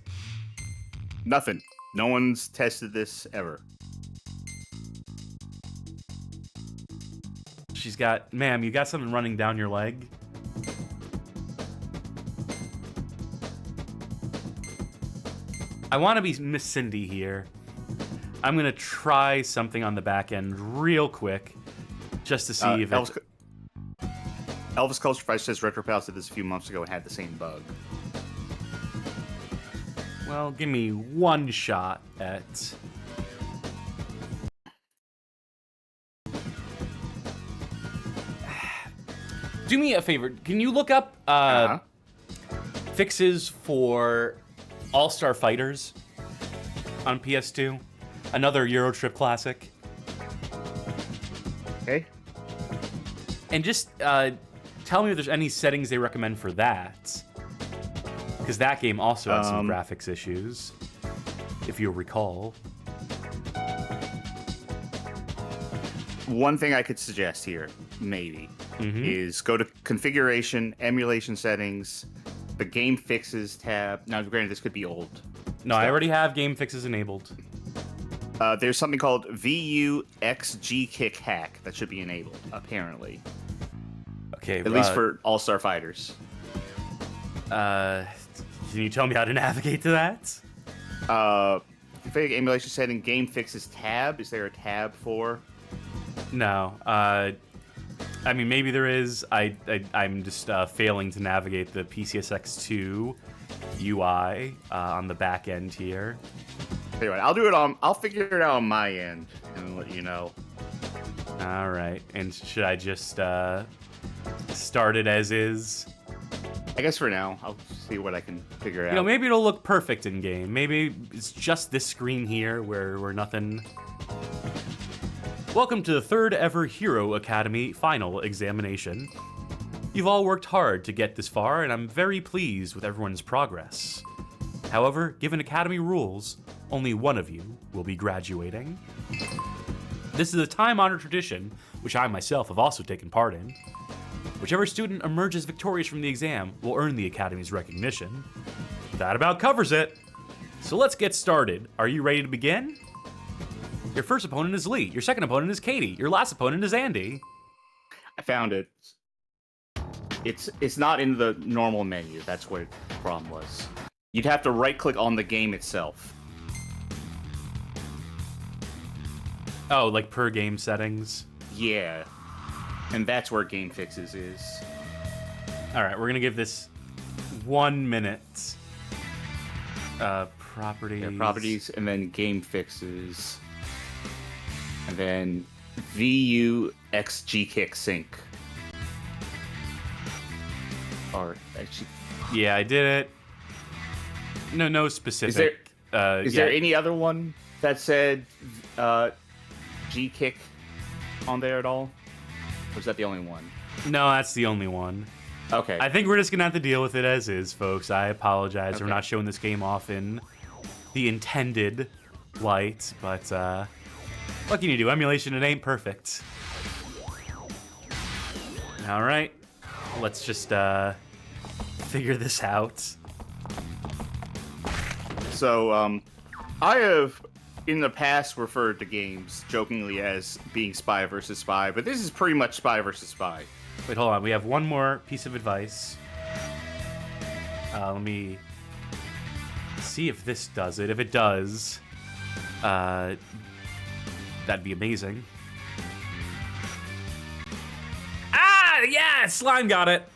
Nothing. No one's tested this ever. She's got, ma'am, you got something running down your leg? I want to be Miss Cindy here. I'm going to try something on the back end real quick, just to see if Elvis Culture Price says RetroPal did this a few months ago and had the same bug. Well, give me one shot at... Do me a favor. Can you look up fixes for All-Star Fighters on PS2? Another EuroTrip classic. Okay. And just tell me if there's any settings they recommend for that. Because that game also had some graphics issues, if you'll recall. One thing I could suggest here, maybe, is go to Configuration, Emulation Settings, the Game Fixes tab. Now, granted, this could be old. No, I already have game fixes enabled. There's something called VUXG Kick Hack that should be enabled, apparently. Okay, At least for All-Star Fighters. Can you tell me how to navigate to that? Config Emulation Setting, Game Fixes tab. Is there a tab for? No. I I mean, maybe there is. I'm just failing to navigate the PCSX2 UI on the back end here. Anyway, I'll figure it out on my end and let you know. All right. And should I just start it as is? I guess for now, I'll see what I can figure out. You know, maybe it'll look perfect in game. Maybe it's just this screen here where nothing. Welcome to the third ever Hero Academy final examination. You've all worked hard to get this far, and I'm very pleased with everyone's progress. However, given Academy rules, only one of you will be graduating. This is a time-honored tradition, which I myself have also taken part in. Whichever student emerges victorious from the exam will earn the Academy's recognition. That about covers it. So let's get started. Are you ready to begin? Your first opponent is Lee. Your second opponent is Katie. Your last opponent is Andy. I found it. It's not in the normal menu. That's what the problem was. You'd have to right-click on the game itself. Oh, like per game settings? Yeah. And that's where Game Fixes is. All right, we're gonna give this 1 minute. Properties. Yeah, properties, and then Game Fixes. And then VUXGKick sync. Or actually, Yeah, I did it. No specific. is there any other one that said G-Kick on there at all? Or is that the only one? No, that's the only one. Okay. I think we're just gonna have to deal with it as is, folks. I apologize. Okay. We're not showing this game off in the intended light, but what can you do? Emulation, it ain't perfect. All right, let's just figure this out. So, I have in the past referred to games jokingly as being spy versus spy, but this is pretty much spy versus spy. Wait, hold on. We have one more piece of advice. Let me see if this does it. If it does, that'd be amazing. Ah, yeah, Slime got it.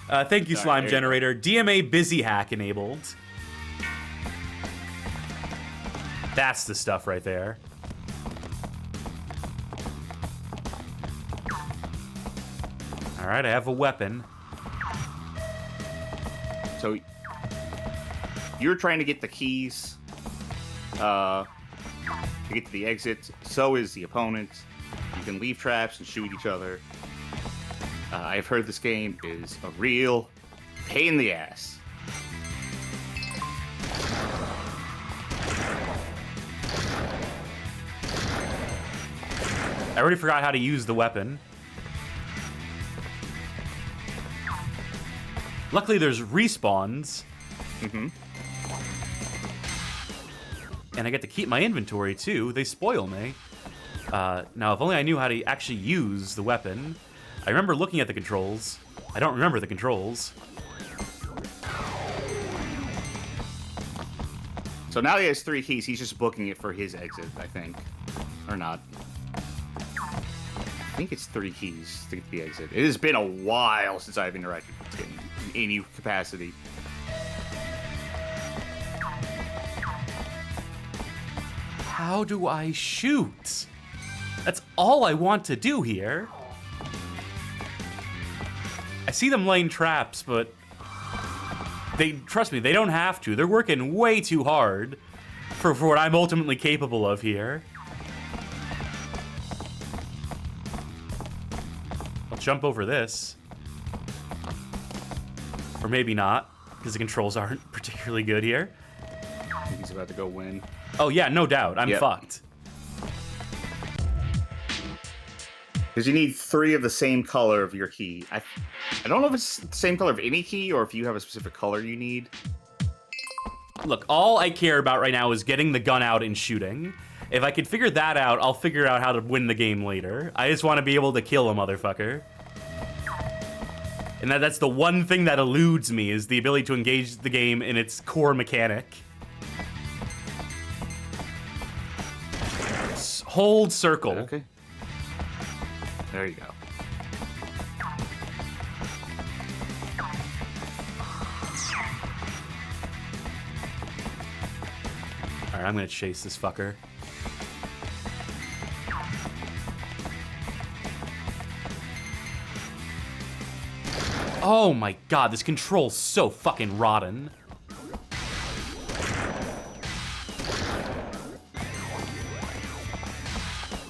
Thank you, Slime Generator. DMA Busy Hack enabled. That's the stuff right there. All right, I have a weapon. So, you're trying to get the keys to get to the exit. So is the opponent. You can leave traps and shoot each other. I've heard this game is a real pain in the ass. I already forgot how to use the weapon. Luckily, there's respawns. Mm-hmm. And I get to keep my inventory, too. They spoil me. Now, if only I knew how to actually use the weapon. I remember looking at the controls. I don't remember the controls. So now he has 3 keys. He's just booking it for his exit, I think. Or not. I think it's 3 keys to get to the exit. It has been a while since I've interacted with this game in any capacity. How do I shoot? That's all I want to do here. I see them laying traps, but trust me, they don't have to. They're working way too hard for what I'm ultimately capable of here. I'll jump over this. Or maybe not, because the controls aren't particularly good here. I think he's about to go win. Oh yeah, no doubt. I'm fucked. Because you need 3 of the same color of your key. I don't know if it's the same color of any key or if you have a specific color you need. Look, all I care about right now is getting the gun out and shooting. If I could figure that out, I'll figure out how to win the game later. I just want to be able to kill a motherfucker. And that's the one thing that eludes me, is the ability to engage the game in its core mechanic. Hold circle. Okay. There you go. Alright, I'm gonna chase this fucker. Oh my god, this control's so fucking rotten.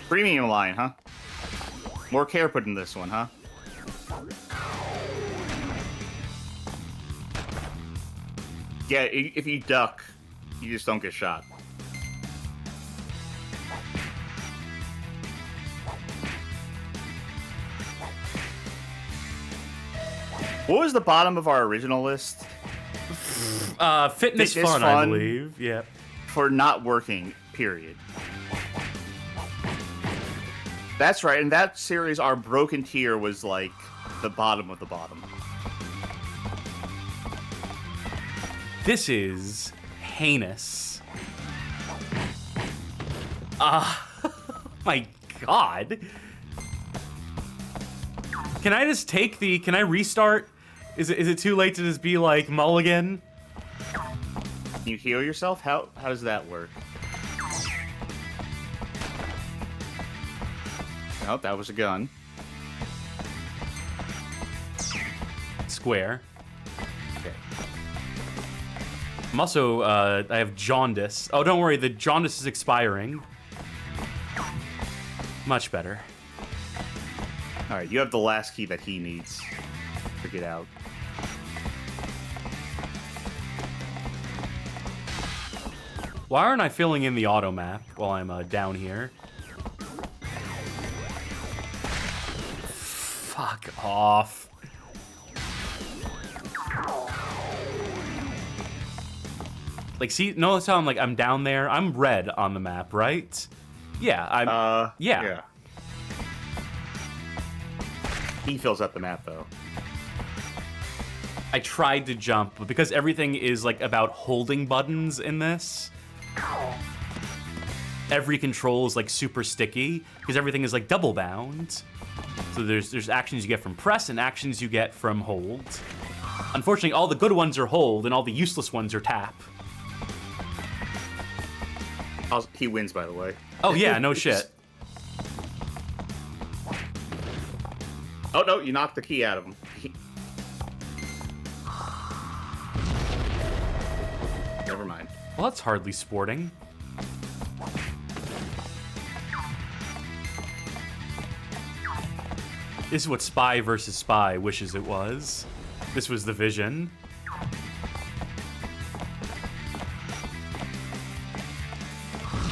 Premium line, huh? More care put in this one, huh? Yeah, if you duck, you just don't get shot. What was the bottom of our original list? Fitness fun, I believe. Yeah. For not working, period. That's right, in that series, our broken tier was like the bottom of the bottom. This is heinous. My god. Can I just take the... Can I restart? Is it too late to just be like mulligan? Can you heal yourself? How does that work? Oh, that was a gun. Square. Okay. I'm also, I have jaundice. Oh, don't worry, the jaundice is expiring. Much better. Alright, you have the last key that he needs to get out. Why aren't I filling in the auto map while I'm down here? Fuck off. Like, see, notice how I'm down there? I'm red on the map, right? Yeah, I'm... yeah. He fills up the map, though. I tried to jump, but because everything is, like, about holding buttons in this, every control is, like, super sticky, because everything is, like, double bound. So there's actions you get from press and actions you get from hold. Unfortunately, all the good ones are hold, and all the useless ones are tap. He wins, by the way. Oh, yeah, no shit. Oh, no, you knocked the key out of him. Never mind. Well, that's hardly sporting. This is what Spy versus Spy wishes it was. This was the vision.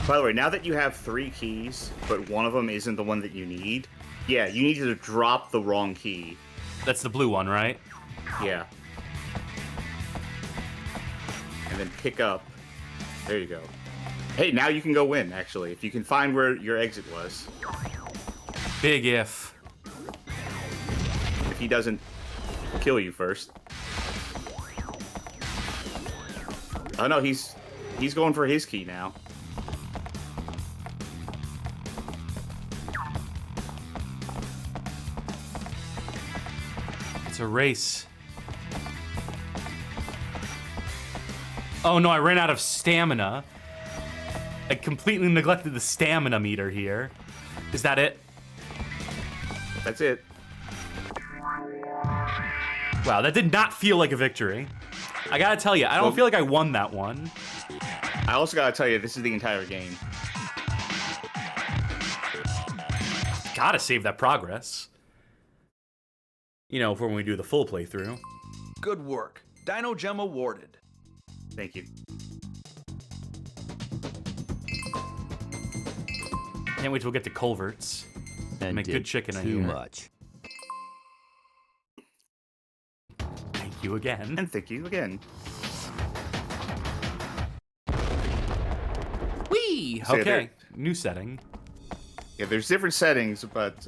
By the way, now that you have 3 keys, but one of them isn't the one that you need, yeah, you need to drop the wrong key. That's the blue one, right? Yeah. And then pick up. There you go. Hey, now you can go win, actually, if you can find where your exit was. Big if. If he doesn't kill you first. Oh no, he's going for his key now. It's a race. Oh no, I ran out of stamina. I completely neglected the stamina meter here. Is that it? That's it. Wow, that did not feel like a victory. I gotta tell you, I don't feel like I won that one. I also gotta tell you, this is the entire game. Gotta save that progress. You know, for when we do the full playthrough. Good work. Dino Gem awarded. Thank you. Can't wait till we get to culverts. And Make did good chicken in too here. much. Thank you again. And thank you again. Whee! So Okay, new setting. Yeah, there's different settings, but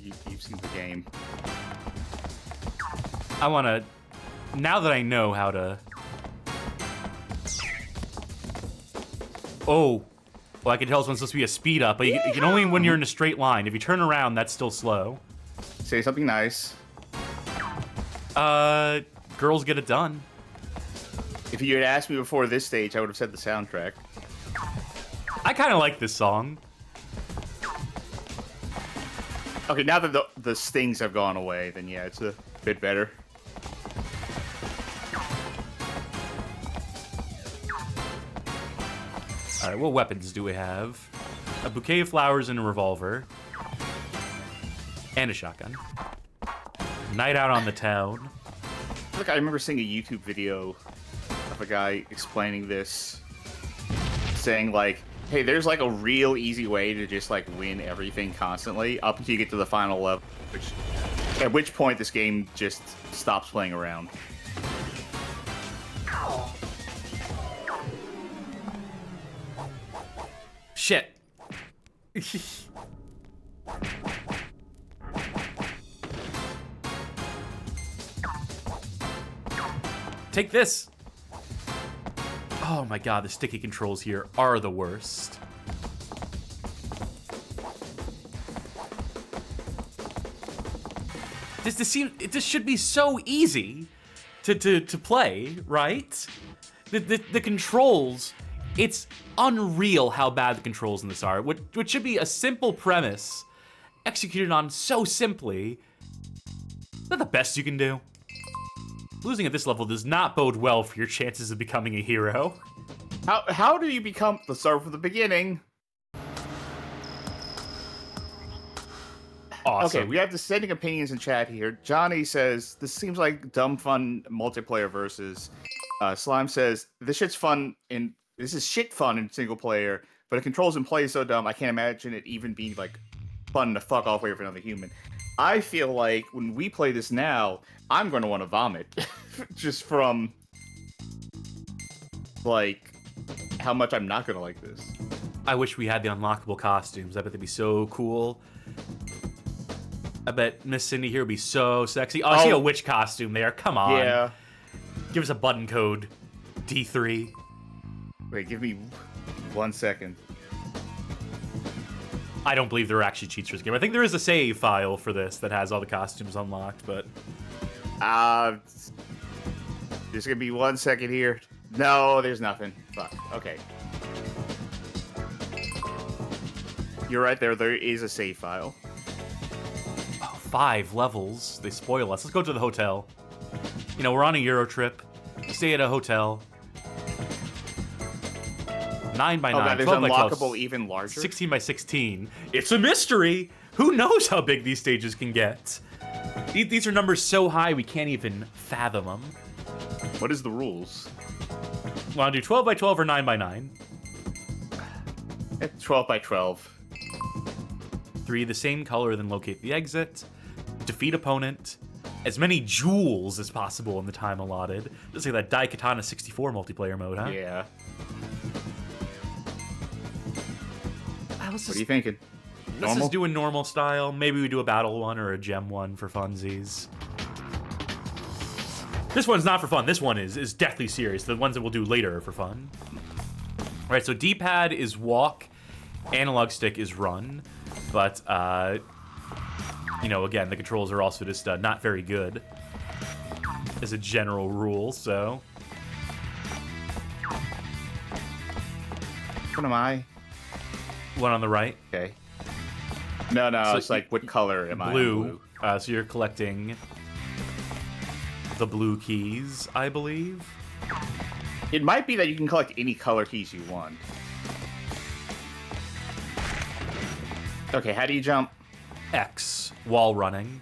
you've seen the game. I wanna... Now that I know how to... Oh. Well, I can tell this one's supposed to be a speed up, but you can only when you're in a straight line. If you turn around, that's still slow. Say something nice. Girls get it done. If you had asked me before this stage, I would have said the soundtrack. I kind of like this song. Okay, now that the stings have gone away, then yeah, it's a bit better. All right, what weapons do we have? A bouquet of flowers and a revolver. And a shotgun. Night out on the town. Look, I remember seeing a YouTube video of a guy explaining this, saying like, hey, there's like a real easy way to just like win everything constantly up until you get to the final level, at which point this game just stops playing around. Shit. Take this. Oh my god, the sticky controls here are the worst. This should be so easy to play, right? The controls, it's unreal how bad the controls in this are. Which should be a simple premise executed on so simply. Is that the best you can do? Losing at this level does not bode well for your chances of becoming a hero. How do you become... Let's start from the beginning. Awesome. Okay, we have dissenting opinions in chat here. Johnny says, this seems like dumb fun multiplayer versus. Slime says, this is shit fun in single player, but it controls and plays so dumb, I can't imagine it even being like fun to fuck off away from another human. I feel like when we play this now, I'm going to want to vomit. Just from, like, how much I'm not going to like this. I wish we had the unlockable costumes. I bet they'd be so cool. I bet Miss Cindy here would be so sexy. Oh, I see a witch costume there. Come on. Yeah. Give us a button code. D3. Wait, give me 1 second. I don't believe there are actually cheats for this game. I think there is a save file for this that has all the costumes unlocked, but... There's gonna be 1 second here. No, there's nothing. Fuck. Okay. You're right there. There is a save file. Oh, 5 levels. They spoil us. Let's go to the hotel. You know, we're on a Euro trip. Stay at a hotel. 9 by 9. Oh god, there's 12 by 12, unlockable even larger? 16 by 16. It's a mystery! Who knows how big these stages can get? These are numbers so high we can't even fathom them. What is the rules? Want to do 12 by 12 or 9 by 9? 12 by 12. 3 the same color, then locate the exit. Defeat opponent. As many jewels as possible in the time allotted. Just like that Daikatana 64 multiplayer mode, huh? Yeah. What are you thinking? Let's just do a normal style. Maybe we do a battle one or a gem one for funsies. This one's not for fun. This one is deathly serious. The ones that we'll do later are for fun. All right, so D-pad is walk, analog stick is run, but you know, again, the controls are also just not very good as a general rule. So, what am I? One on the right. Okay. No, So it's like, what color am I? Blue. So you're collecting the blue keys, I believe. It might be that you can collect any color keys you want. Okay, how do you jump? X while running.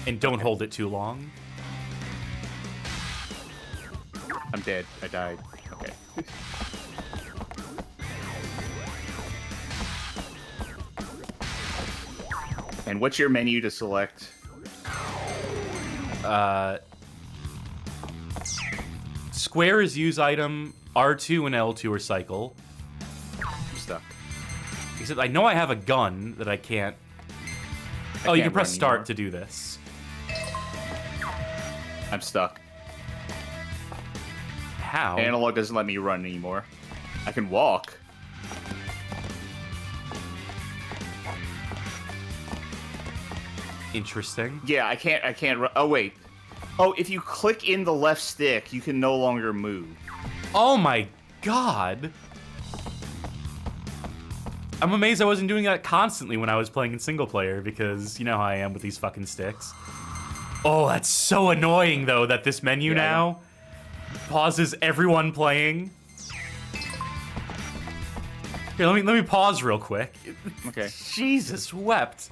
And don't hold it too long. I'm dead. I died. Okay. And what's your menu to select? Square is use item, R2 and L2 are cycle. I'm stuck. Except I know I have a gun that I can't... Oh, you can press start to do this. I'm stuck. How? Analog doesn't let me run anymore. I can walk. Interesting. Yeah, I can't run. Oh, wait. Oh, if you click in the left stick, you can no longer move. Oh my god. I'm amazed I wasn't doing that constantly when I was playing in single player, because you know how I am with these fucking sticks. Oh, that's so annoying though that this menu now pauses everyone playing. Here, let me pause real quick. Okay. Jesus wept.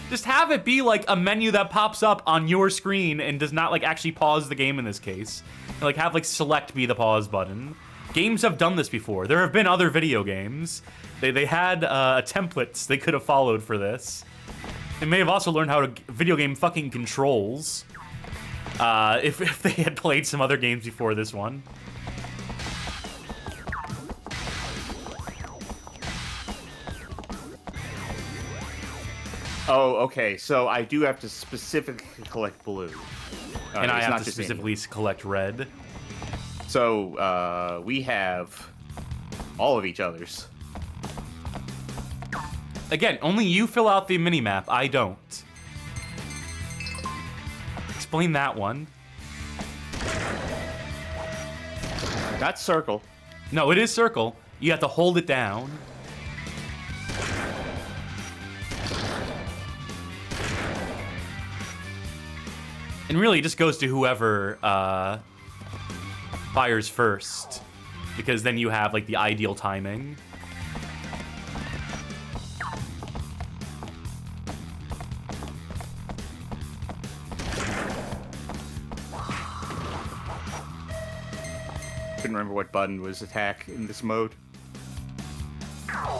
Just have it be like a menu that pops up on your screen and does not like actually pause the game in this case. And, like have like select be the pause button. Games have done this before. There have been other video games. They had templates they could have followed for this. They may have also learned how to video game fucking controls. If they had played some other games before this one. Oh, okay. So I do have to specifically collect blue. And I it's have not to just specifically collect red. So we have all of each other's. Again, only you fill out the minimap. I don't. Explain that one. That's circle. No, it is circle. You have to hold it down. And really, it just goes to whoever fires first, because then you have like the ideal timing. Couldn't remember what button was attack in this mode.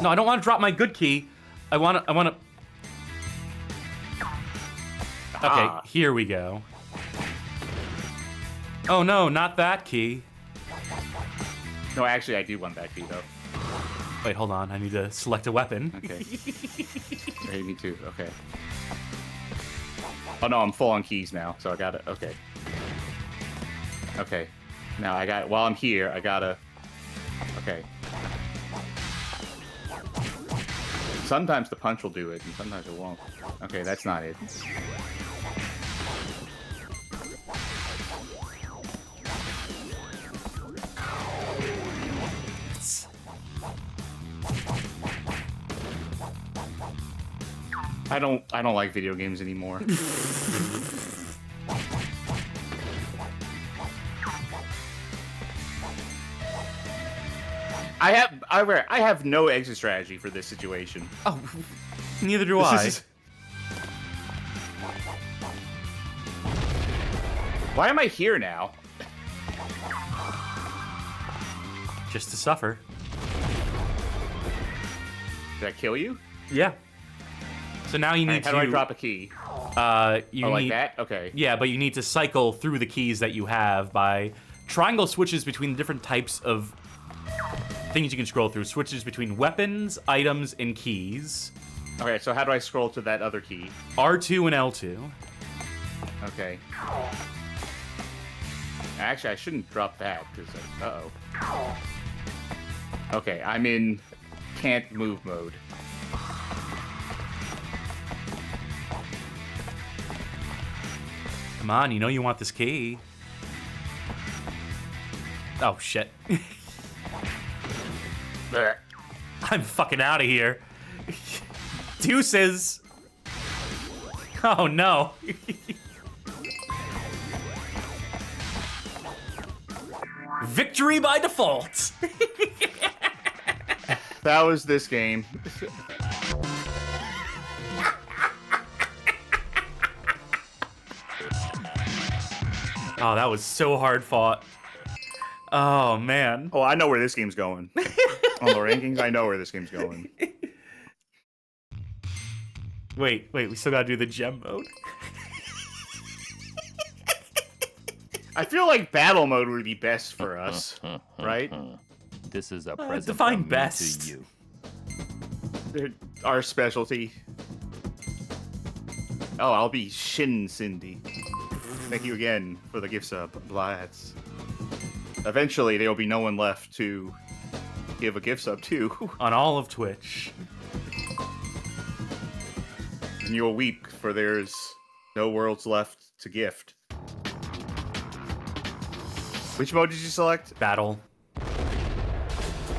No, I don't want to drop my good key. I want to. Okay, here we go. Oh no, not that key. No, actually, I do want that key though. Wait, hold on. I need to select a weapon. Okay. Hey, me too. Okay. Oh no, I'm full on keys now, so I got it. Okay. Okay. Now I got. While I'm here, I gotta. Okay. Sometimes the punch will do it, and sometimes it won't. Okay, that's not it. I don't like video games anymore. I have no exit strategy for this situation. Oh, neither do I. Why am I here now? Just to suffer. Did I kill you? Yeah. So now you need How to. do I drop a key? You like need, that? Okay. Yeah, but you need to cycle through the keys that you have by triangle switches between the different types of things you can scroll through. Switches between weapons, items, and keys. Okay, so how do I scroll to that other key? R2 and L2. Okay. Actually, I shouldn't drop that, because... Uh-oh. Okay, I'm in can't move mode. Come on, you know you want this key. Oh, shit. I'm fucking out of here. Deuces. Oh, no. Victory by default. That was this game. Oh, that was so hard fought. Oh, man. Oh, I know where this game's going. On the rankings, I know where this game's going. Wait, we still gotta do the gem mode. I feel like battle mode would be best for us, right? This is a present define from me best. to you. They're our specialty. Oh, I'll be Shin Cindy. Thank you again for the gift sub, Blats. Eventually, there will be no one left to give a gift sub to. On all of Twitch. And you'll weep, for there's no worlds left to gift. Which mode did you select? Battle.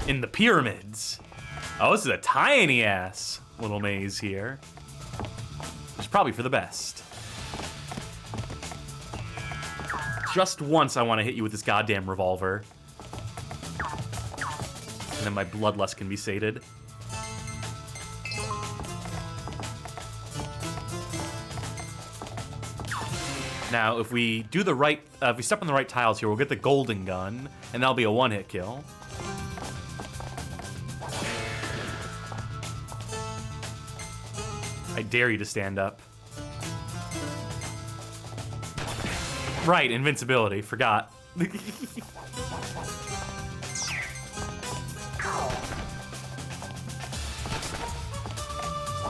In the pyramids. Oh, this is a tiny-ass little maze here. It's probably for the best. Just once I want to hit you with this goddamn revolver. And then my bloodlust can be sated. Now, if we do the right, if we step on the right tiles here, we'll get the golden gun, and that'll be a one-hit kill. I dare you to stand up. Right, invincibility. Forgot.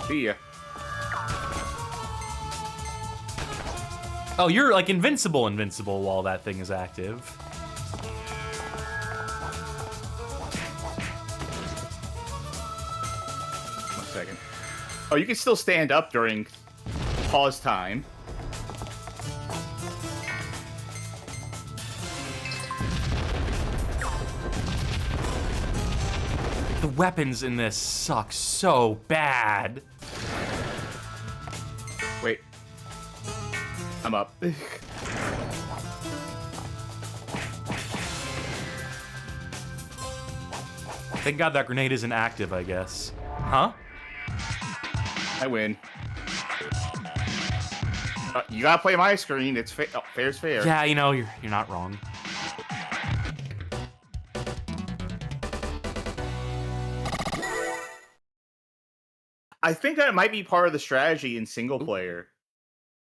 See ya. Oh, you're like invincible while that thing is active. One second. Oh, you can still stand up during pause time. The weapons in this suck so bad. Wait. I'm up. Thank God that grenade isn't active, I guess. Huh? I win. You gotta play my screen. It's fair's fair. Yeah, you know, you're not wrong. I think that might be part of the strategy in single player.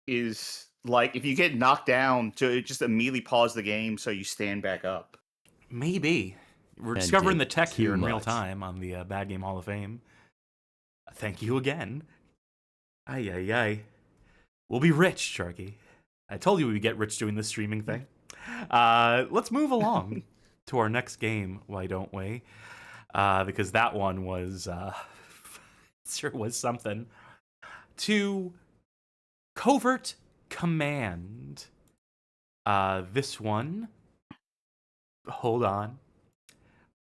Is like if you get knocked down, to just immediately pause the game so you stand back up. Maybe. We're And discovering did the tech here too in real much. time on the Bad Game Hall of Fame. Thank you again. Ay, ay, ay. We'll be rich, Sharky. I told you we'd get rich doing this streaming thing. Let's move along to our next game, why don't we? Because that one was, sure was something. To Covert Command. This one, hold on.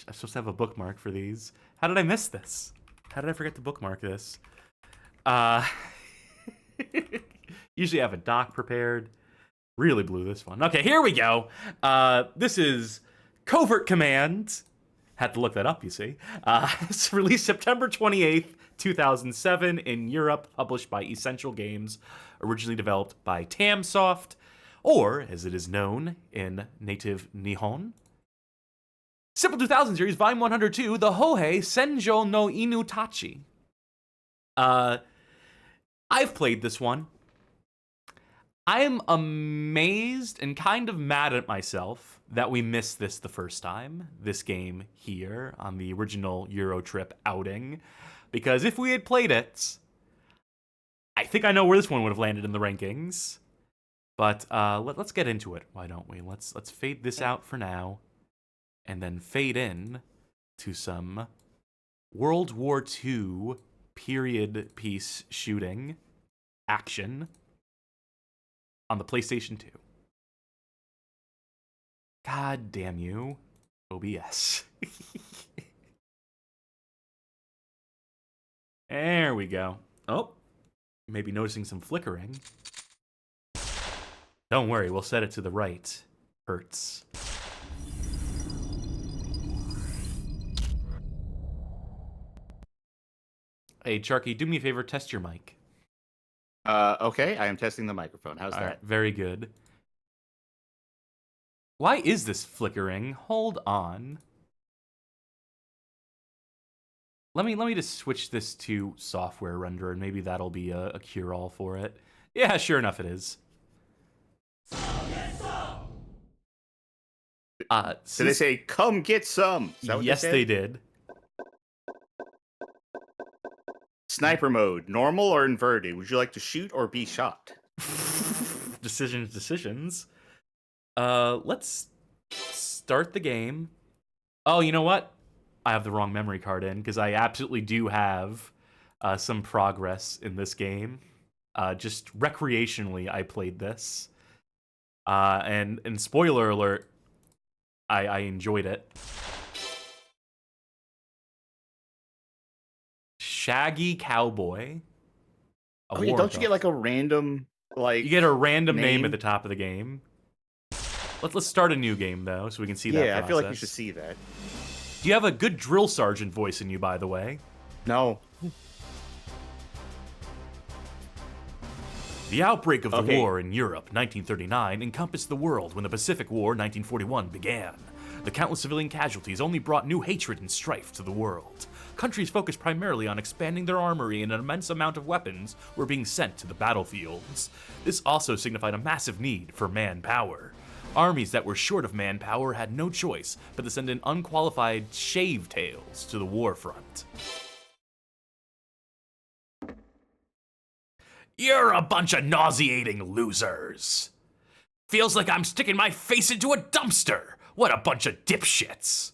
I'm supposed to have a bookmark for these. How did I miss this? How did I forget to bookmark this? Usually I have a doc prepared. Really blew this one. Okay, here we go. This is Covert Command. Had to look that up, you see. It's released September 28th, 2007 in Europe, published by Essential Games, originally developed by Tamsoft, or, as it is known in native Nihon, Simple 2000 series, Volume 102, the Hohei Senjo no Inu Tachi. I've played this one. I am amazed and kind of mad at myself that we missed this the first time, this game here on the original EuroTrip outing. Because if we had played it, I think I know where this one would have landed in the rankings. But let's get into it, why don't we? Let's fade this out for now, and then fade in to some World War II period piece shooting action on the PlayStation 2. God damn you, OBS. There we go. Oh, maybe noticing some flickering. Don't worry, we'll set it to the right. Hertz. Hey, Charky, do me a favor, test your mic. Okay, I am testing the microphone. How's All that? right, very good. Why is this flickering? Hold on. Let me just switch this to software render, and maybe that'll be a cure-all for it. Yeah, sure enough, it is. So they say, "Come get some." Is that what yes, they they said? did. Sniper mode, normal or inverted? Would you like to shoot or be shot? Decisions. Let's start the game. Oh, you know what? I have the wrong memory card in, because I absolutely do have some progress in this game. Just recreationally, I played this. And spoiler alert, I enjoyed it. Shaggy Cowboy. Oh, yeah, don't you get like a random You get a random name name at the top of the game. Let's start a new game though, so we can see that. Yeah, I feel like you process. should see that. Do you have a good drill sergeant voice in you, by the way? No. The outbreak of the Okay. war in Europe, 1939, encompassed the world when the Pacific War, 1941, began. The countless civilian casualties only brought new hatred and strife to the world. Countries focused primarily on expanding their armory, and an immense amount of weapons were being sent to the battlefields. This also signified a massive need for manpower. Armies that were short of manpower had no choice but to send in unqualified shave tails to the war front. You're a bunch of nauseating losers. Feels like I'm sticking my face into a dumpster. What a bunch of dipshits.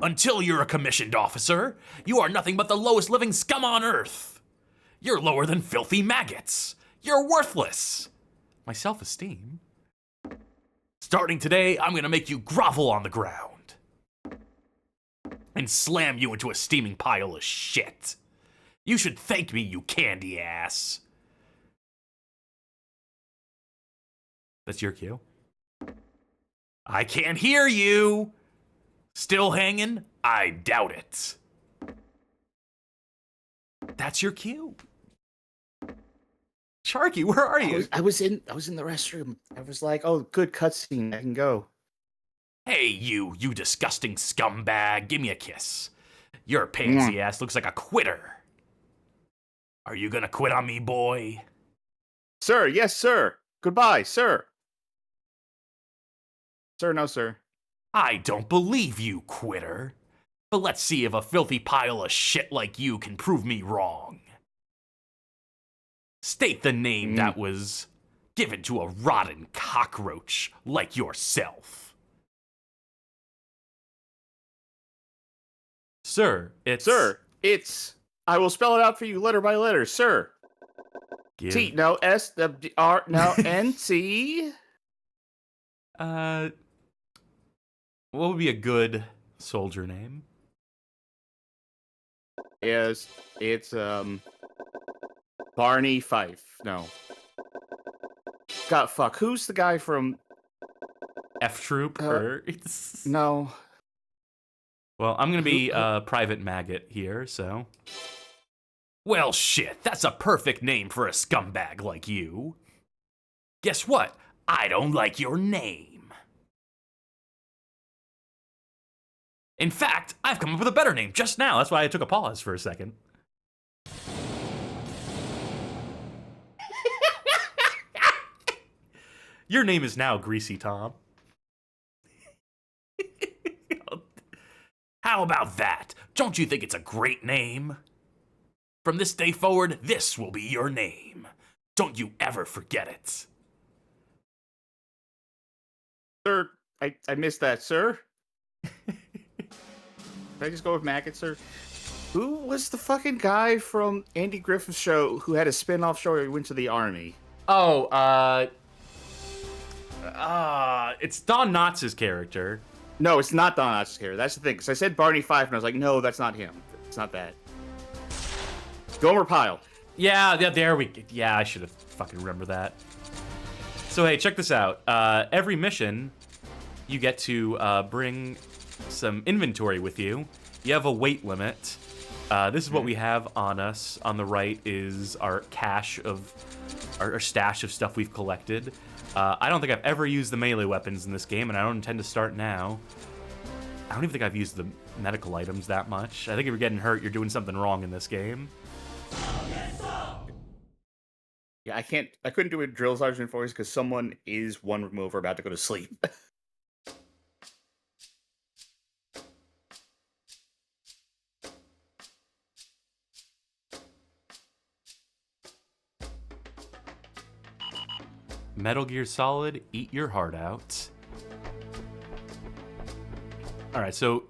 Until you're a commissioned officer, you are nothing but the lowest living scum on earth. You're lower than filthy maggots. You're worthless. My self-esteem? Starting today, I'm gonna make you grovel on the ground and slam you into a steaming pile of shit. You should thank me, you candy ass. That's your cue. I can't hear you. Still hanging? I doubt it. That's your cue. Sharky, where are you? I was in the restroom. I was like, oh, good cutscene. I can go. Hey, you disgusting scumbag. Give me a kiss. Your pansy ass looks like a quitter. Are you gonna quit on me, boy? Sir, yes, sir. Goodbye, sir. Sir, no, sir. I don't believe you, quitter. But let's see if a filthy pile of shit like you can prove me wrong. State the name that was given to a rotten cockroach like yourself. Sir, it's... Sir, it's... I will spell it out for you letter by letter, sir. Give- T, no, S, W, R, no, N, C. What would be a good soldier name? It's Barney Fife. No. God, fuck. Who's the guy from... F-Troop? Or... No. Well, I'm gonna be Private Maggot here, so... Well, shit, that's a perfect name for a scumbag like you. Guess what? I don't like your name. In fact, I've come up with a better name just now. That's why I took a pause for a second. Your name is now Greasy Tom. How about that? Don't you think it's a great name? From this day forward, this will be your name. Don't you ever forget it. Sir, I missed that, sir. Can I just go with Maggot, sir? Who was the fucking guy from Andy Griffith's show who had a spin-off show where he went to the army? Oh, it's Don Knotts' character. No, it's not Don Knotts' character. That's the thing. Because I said Barney Fife, and I was like, no, that's not him. It's not that. Gomer Pyle. Yeah, there we go. Yeah, I should have fucking remembered that. So, hey, check this out. Every mission, you get to bring some inventory with you. You have a weight limit. This is what we have on us. On the right is our cache of... our stash of stuff we've collected. I don't think I've ever used the melee weapons in this game, and I don't intend to start now. I don't even think I've used the medical items that much. I think if you're getting hurt, you're doing something wrong in this game. Yeah, I couldn't do a drill sergeant voice because someone is one room over about to go to sleep. Metal Gear Solid, eat your heart out. Alright, so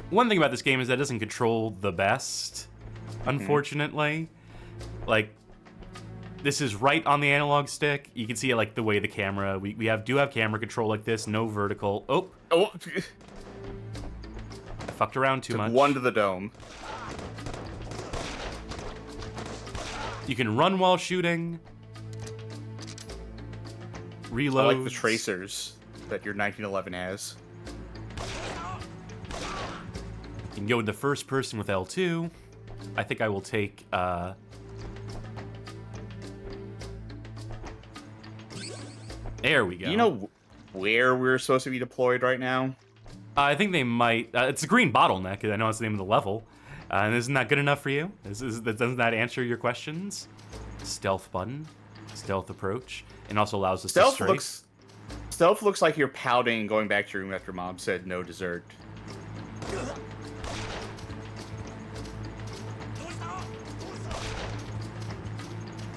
one thing about this game is that it doesn't control the best, unfortunately. Like, this is right on the analog stick. You can see like the way the camera, we do have camera control like this, no vertical. Oh, Oh, fucked around too much. One to the dome. You can run while shooting. Reload. I like the tracers that your 1911 has. You can go into first person with L2. I think I will take, there we go. Do you know where we're supposed to be deployed right now? I think they might, it's a green bottleneck. I know it's the name of the level. And isn't that good enough for you? Doesn't that answer your questions? Stealth button, stealth approach, and also allows us to strafe. Stealth looks like you're pouting and going back to your room after mom said no dessert.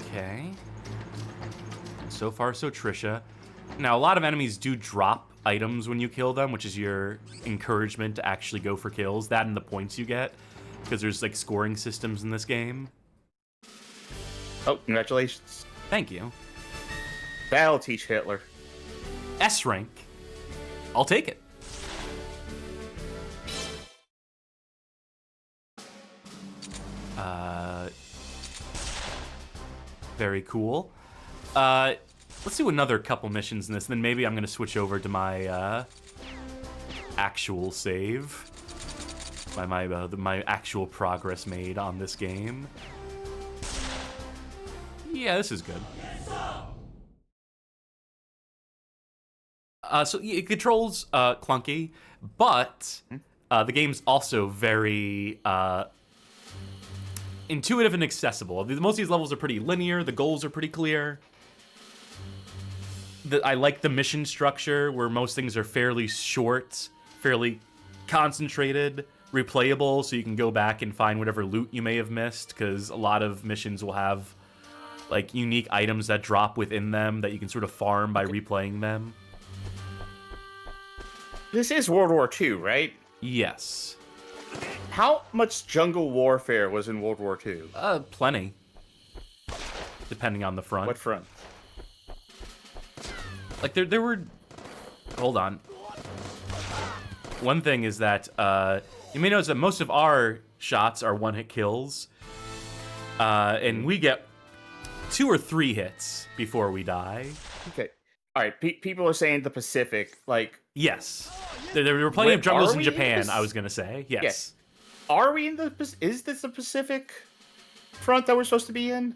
Okay. So far, so Trisha. Now, a lot of enemies do drop items when you kill them, which is your encouragement to actually go for kills. That and the points you get, because there's like scoring systems in this game. Oh, congratulations. Thank you. That'll teach Hitler. S rank. I'll take it. Very cool. Let's do another couple missions in this, then maybe I'm going to switch over to my actual save. My actual progress made on this game. Yeah, this is good. So it controls clunky, but the game's also very intuitive and accessible. Most of these levels are pretty linear. The goals are pretty clear. I like the mission structure, where most things are fairly short, fairly concentrated, replayable, so you can go back and find whatever loot you may have missed, because a lot of missions will have like unique items that drop within them that you can sort of farm by replaying them. This is World War II, right? Yes. How much jungle warfare was in World War II? Plenty. Depending on the front. What front? Like, there were... Hold on. One thing is that, you may notice that most of our shots are one-hit kills. And we get 2 or 3 hits before we die. Okay. Alright, people are saying the Pacific, like... Yes. There were plenty of jungles in Japan, in I was going to say. Yes. Yes. Are we in the... Is this the Pacific front that we're supposed to be in?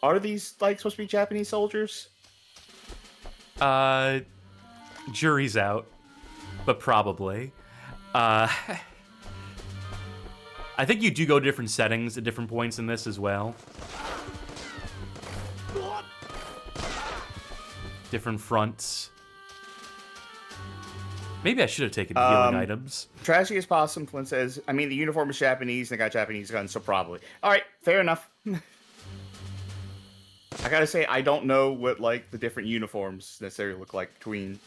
Are these, like, supposed to be Japanese soldiers? Jury's out. But probably. I think you do go to different settings at different points in this as well. Different fronts. Maybe I should have taken healing items. Trashy as Possum, Flynn says, I mean, the uniform is Japanese, and they got Japanese guns, so probably. Alright, fair enough. I gotta say, I don't know what, like, the different uniforms necessarily look like between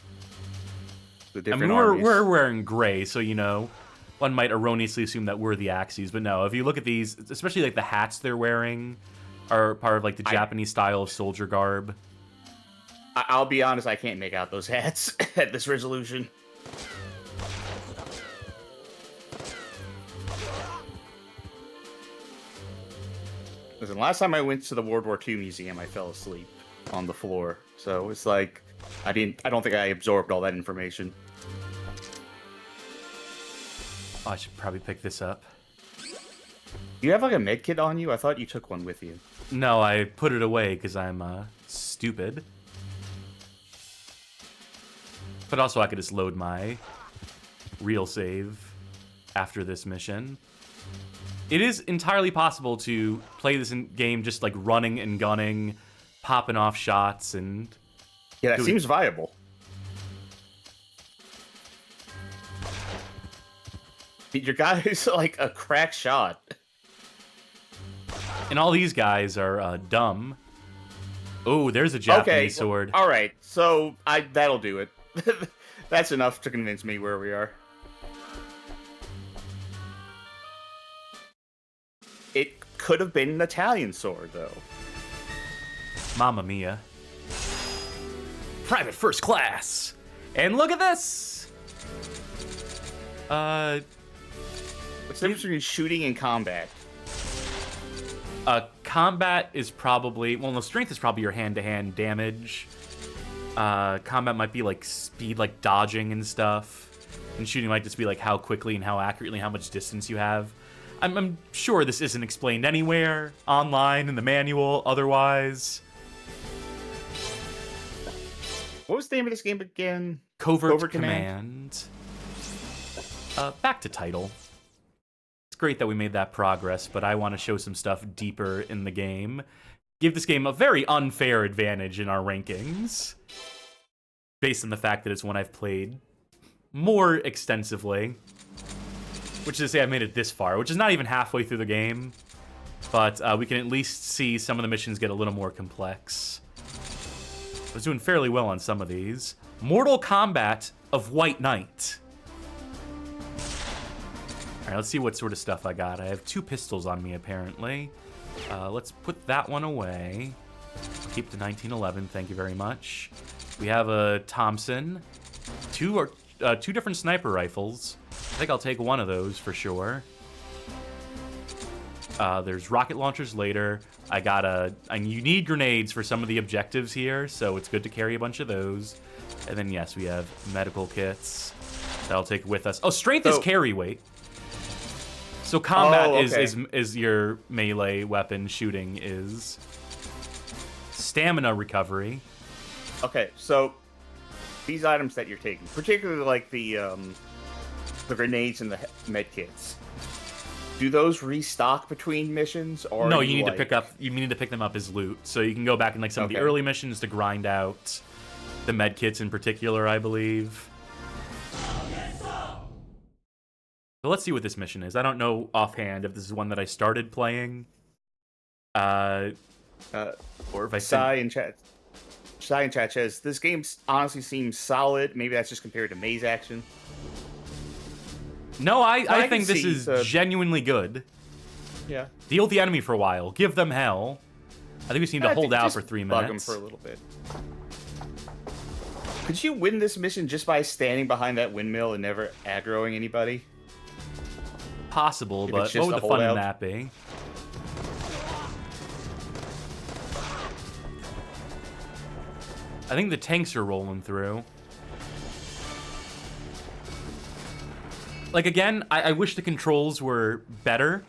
the different armies. We're wearing gray, so, you know, one might erroneously assume that we're the Axis, but no, if you look at these, especially, like, the hats they're wearing are part of, like, the Japanese style of soldier garb. I'll be honest, I can't make out those hats at this resolution. Listen, last time I went to the World War II museum, I fell asleep on the floor. So it's like, I don't think I absorbed all that information. Oh, I should probably pick this up. Do you have like a med kit on you? I thought you took one with you. No, I put it away because I'm stupid. But also I could just load my real save after this mission. It is entirely possible to play this game just like running and gunning, popping off shots, and... Yeah, that seems viable. Your guy is like a crack shot. And all these guys are dumb. Oh, there's a Japanese sword. All right, so that'll do it. That's enough to convince me where we are. It could have been an Italian sword, though. Mamma mia. Private first class. And look at this! What's the difference between shooting and combat? Combat is probably... Well, no, strength is probably your hand-to-hand damage. Combat might be, like, speed, like dodging and stuff. And shooting might just be, like, how quickly and how accurately, how much distance you have. I'm sure this isn't explained anywhere, online, in the manual, otherwise. What was the name of this game again? Covert Command. Back to title. It's great that we made that progress, but I want to show some stuff deeper in the game. Give this game a very unfair advantage in our rankings, based on the fact that it's one I've played more extensively. Which is to say I've made it this far, which is not even halfway through the game. But we can at least see some of the missions get a little more complex. I was doing fairly well on some of these. Mortal Kombat of White Knight. Alright, let's see what sort of stuff I got. I have 2 pistols on me, apparently. Let's put that one away. Keep the 1911, thank you very much. We have a Thompson. 2 different sniper rifles. I think I'll take one of those for sure. There's rocket launchers later. You need grenades for some of the objectives here, so it's good to carry a bunch of those. And then, yes, we have medical kits that I'll take with us. Oh, strength is carry weight. So combat is your melee weapon, shooting is stamina recovery. Okay, so these items that you're taking, particularly like the grenades and the med kits, do those restock between missions, or no? You need to pick up. You need to pick them up as loot, so you can go back in like some of the early missions to grind out the med kits in particular, I believe. So let's see what this mission is. I don't know offhand if this is one that I started playing, or if I Sai in chat says this game honestly seems solid. Maybe that's just compared to Maze Action. No, I think this is genuinely good. Yeah. Deal with the enemy for a while. Give them hell. I think we just need to hold out for 3 minutes. Bug them for a little bit. Could you win this mission just by standing behind that windmill and never aggroing anybody? Possible, but what would the fun in that be? I think the tanks are rolling through. Like, again, I wish the controls were better.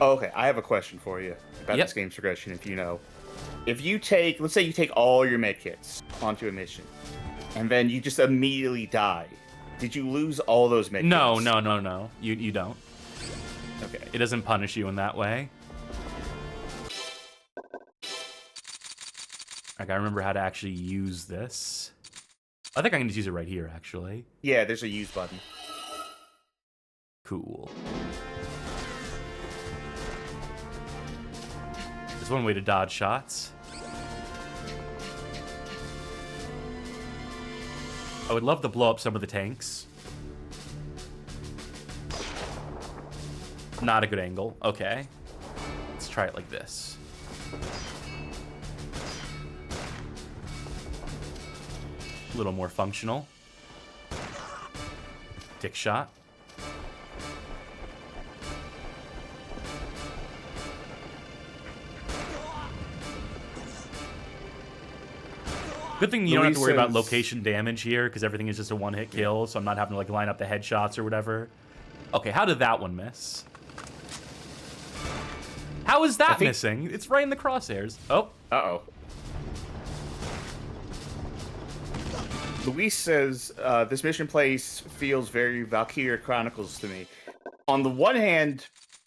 Oh, okay, I have a question for you about this game's progression, if you know. If you take, let's say you take all your medkits onto a mission, and then you just immediately die, did you lose all those medkits? No. You don't. Okay. It doesn't punish you in that way. I gotta remember how to actually use this. I think I can just use it right here, actually. Yeah, there's a use button. Cool. There's one way to dodge shots. I would love to blow up some of the tanks. Not a good angle. Okay. Let's try it like this. A little more functional. Dick shot. Good thing you don't have to worry about location damage here, because everything is just a one-hit kill, so I'm not having to like line up the headshots or whatever. Okay, how did that one miss? How is that missing? It's right in the crosshairs. Oh. Uh-oh. Luis says, this mission place feels very Valkyria Chronicles to me. On the one hand,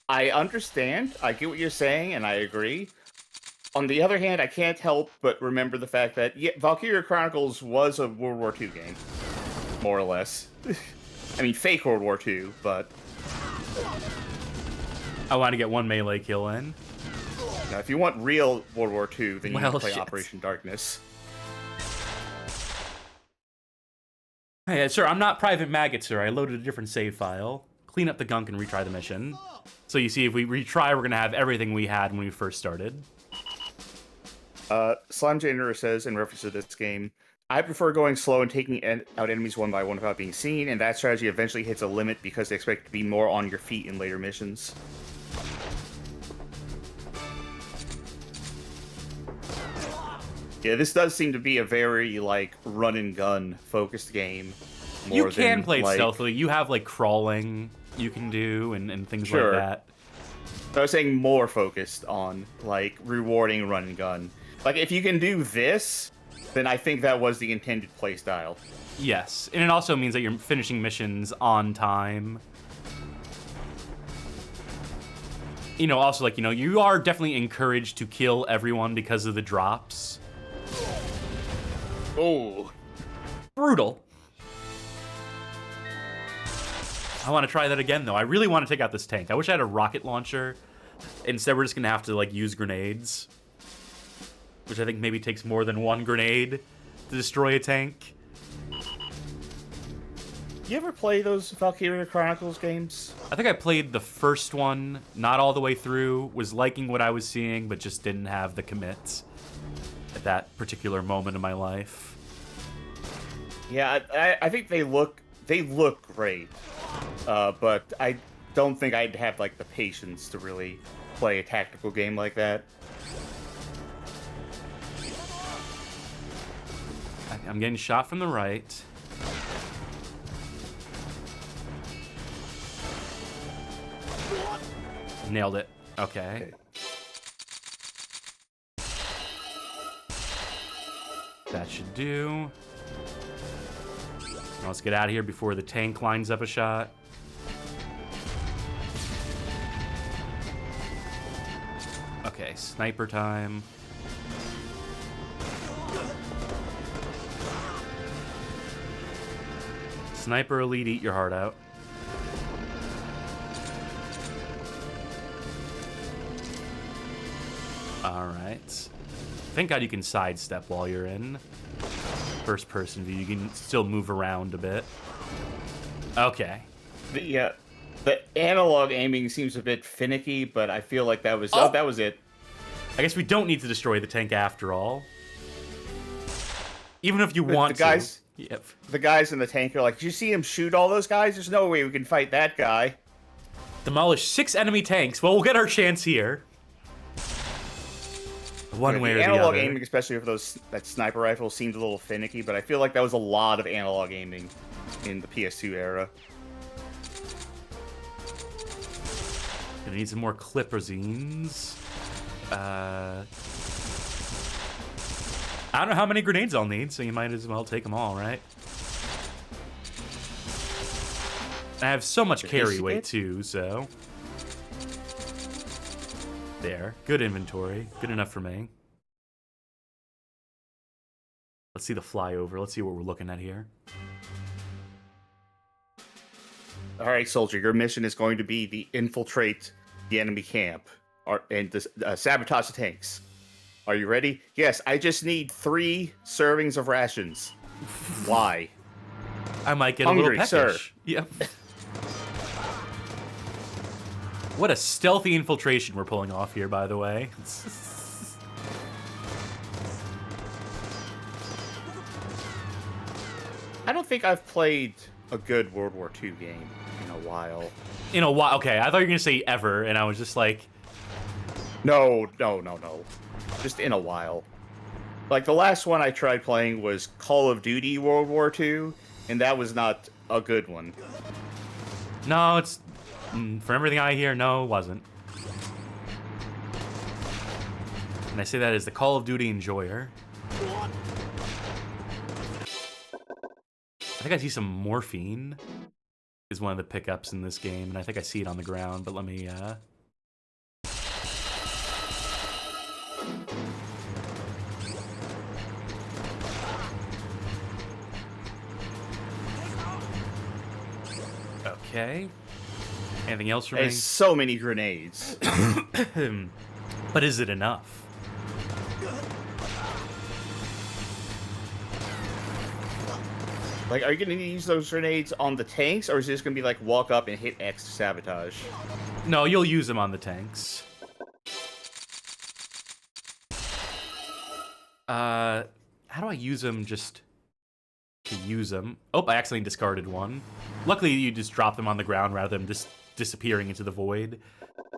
I understand. I get what you're saying, and I agree. On the other hand, I can't help but remember the fact that Valkyria Chronicles was a World War II game, more or less. I mean, fake World War II, but... I want to get one melee kill in. Now, if you want real World War II, then you need to play Operation Darkness. Hey, sir, I'm not Private Maggot, sir. I loaded a different save file. Clean up the gunk and retry the mission. So you see, if we retry, we're going to have everything we had when we first started. Slime Janitor says, in reference to this game, I prefer going slow and taking out enemies one by one without being seen, and that strategy eventually hits a limit because they expect to be more on your feet in later missions. Yeah, this does seem to be a very, like, run-and-gun focused game. You can play it stealthily. You have, like, crawling you can do and things like that. I was saying more focused on, like, rewarding run-and-gun. Like, if you can do this, then I think that was the intended playstyle. Yes, and it also means that you're finishing missions on time. You know, also, like, you know, you are definitely encouraged to kill everyone because of the drops. Oh. Brutal. I want to try that again, though. I really want to take out this tank. I wish I had a rocket launcher. Instead, we're just going to have to, like, use grenades. Which I think maybe takes more than one grenade to destroy a tank. You ever play those Valkyria Chronicles games? I think I played the first one, not all the way through, was liking what I was seeing, but just didn't have the commit at that particular moment in my life. Yeah, I think they look great, but I don't think I'd have, like, the patience to really play a tactical game like that. I'm getting shot from the right. Nailed it. Okay. That should do. Now let's get out of here before the tank lines up a shot. Okay, sniper time. Sniper Elite, eat your heart out. Alright. Thank God you can sidestep while you're in first person view. You can still move around a bit. Okay. The analog aiming seems a bit finicky, but I feel like that was that was it. I guess we don't need to destroy the tank after all. Even if you want to. Yep. The guys in the tank are like, did you see him shoot all those guys? There's no way we can fight that guy. Demolish 6 enemy tanks. Well, we'll get our chance here. One way or the other. Analog aiming, especially for that sniper rifle, seemed a little finicky, but I feel like that was a lot of analog aiming in the PS2 era. Gonna need some more cliprazines. I don't know how many grenades I'll need, so you might as well take them all, right? I have so much carry weight, too, so... There. Good inventory. Good enough for me. Let's see the flyover. Let's see what we're looking at here. Alright, soldier, your mission is going to be to infiltrate the enemy camp and sabotage the tanks. Are you ready? Yes, I just need 3 servings of rations. Why? I might get Hungry, a little peckish. sir. Yep. What a stealthy infiltration we're pulling off here, by the way. I don't think I've played a good World War II game in a while. In a while. Okay, I thought you were going to say ever, and I was just like... No. Just in a while. Like, the last one I tried playing was Call of Duty World War II, and that was not a good one. No, it's... from everything I hear, no, it wasn't. And I say that as the Call of Duty enjoyer. I think I see some morphine is one of the pickups in this game, and I think I see it on the ground, but let me, Okay. Anything else for me? There's so many grenades. But is it enough? Like, are you going to use those grenades on the tanks, or is it just going to be like walk up and hit X to sabotage? No, you'll use them on the tanks. How do I use them just to use them. Oh, I accidentally discarded one. Luckily, you just drop them on the ground rather than just disappearing into the void.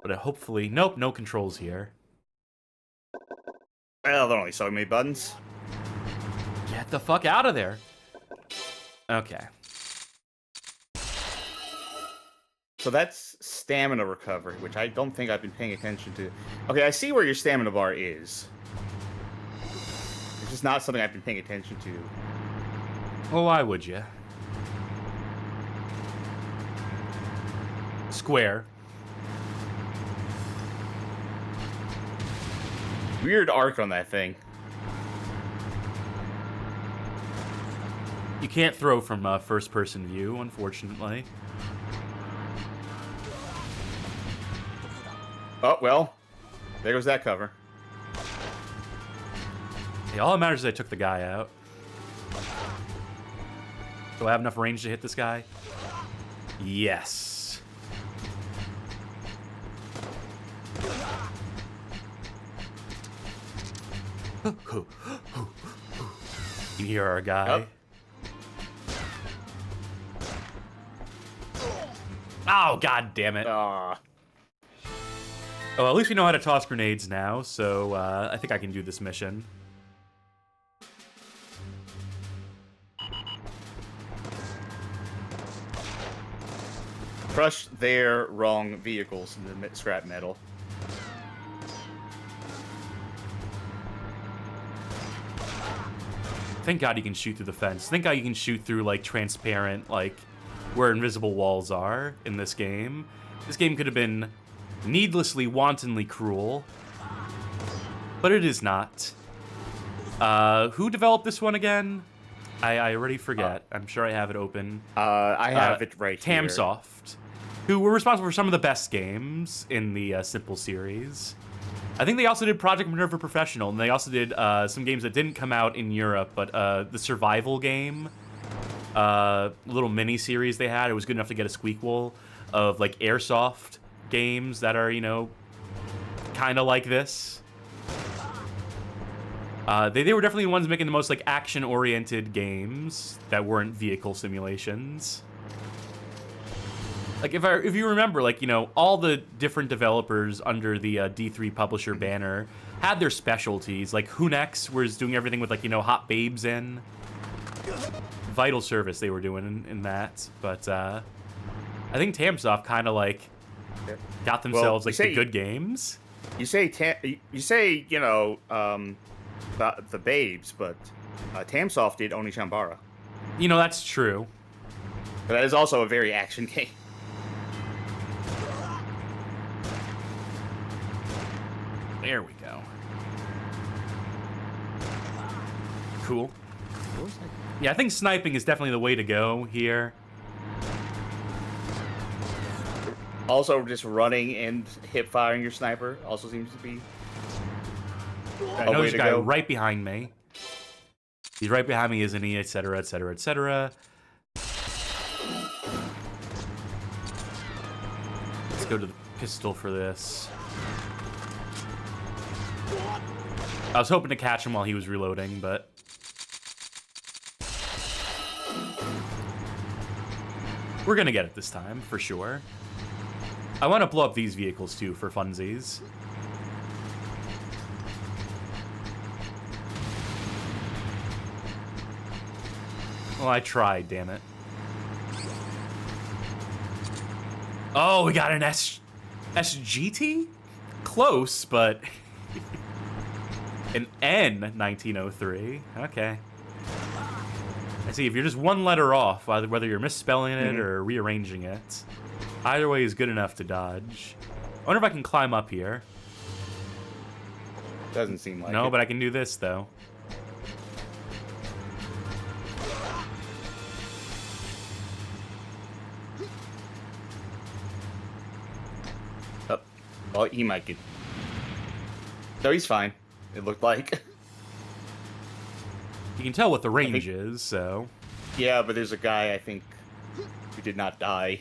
But hopefully... Nope, no controls here. Well, there are only so many buttons. Get the fuck out of there. Okay. So that's stamina recovery, which I don't think I've been paying attention to. Okay, I see where your stamina bar is. It's just not something I've been paying attention to. Well, why would you? Square. Weird arc on that thing. You can't throw from first-person view, unfortunately. Oh, well. There goes that cover. Yeah, all that matters is I took the guy out. Do I have enough range to hit this guy? Yes. You hear our guy? Oh, god damn it. Oh, at least we know how to toss grenades now, so I think I can do this mission. Crush their wrong vehicles in the scrap metal. Thank God you can shoot through the fence. Thank God you can shoot through, like, transparent, like, where invisible walls are in this game. This game could have been needlessly, wantonly cruel. But it is not. Who developed this one again? I already forget. I'm sure I have it open. I have it right here. Tamsoft, who were responsible for some of the best games in the Simple series. I think they also did Project Minerva Professional, and they also did some games that didn't come out in Europe, but the survival game, little mini-series they had, it was good enough to get a squeakquel of, like, Airsoft games that are, you know, kind of like this. They were definitely the ones making the most, like, action-oriented games that weren't vehicle simulations. Like, if you remember, like, you know, all the different developers under the D3 publisher banner had their specialties. Like, Hunex was doing everything with, like, you know, hot babes in. Vital Service they were doing in that. But I think Tamsoft kind of, like, got themselves, like, the good games. You say, you know, the babes, but Tamsoft did Oni Shambara. You know, that's true. But that is also a very action game. There we go. Cool. Yeah, I think sniping is definitely the way to go here. Also, just running and hip-firing your sniper also seems to be I know there's a guy right behind me. He's right behind me, isn't he? Etc., etc., etc. Let's go to the pistol for this. I was hoping to catch him while he was reloading, but... we're gonna get it this time, for sure. I want to blow up these vehicles, too, for funsies. Well, I tried, damn it. Oh, we got an SGT? Close, but... an N1903. Okay. I see, if you're just one letter off, whether you're misspelling it or rearranging it, either way is good enough to dodge. I wonder if I can climb up here. Doesn't seem like it. No, but I can do this, though. Oh, well, he might get... No, he's fine. It looked like. You can tell what the range is, so... Yeah, but there's a guy, I think, who did not die.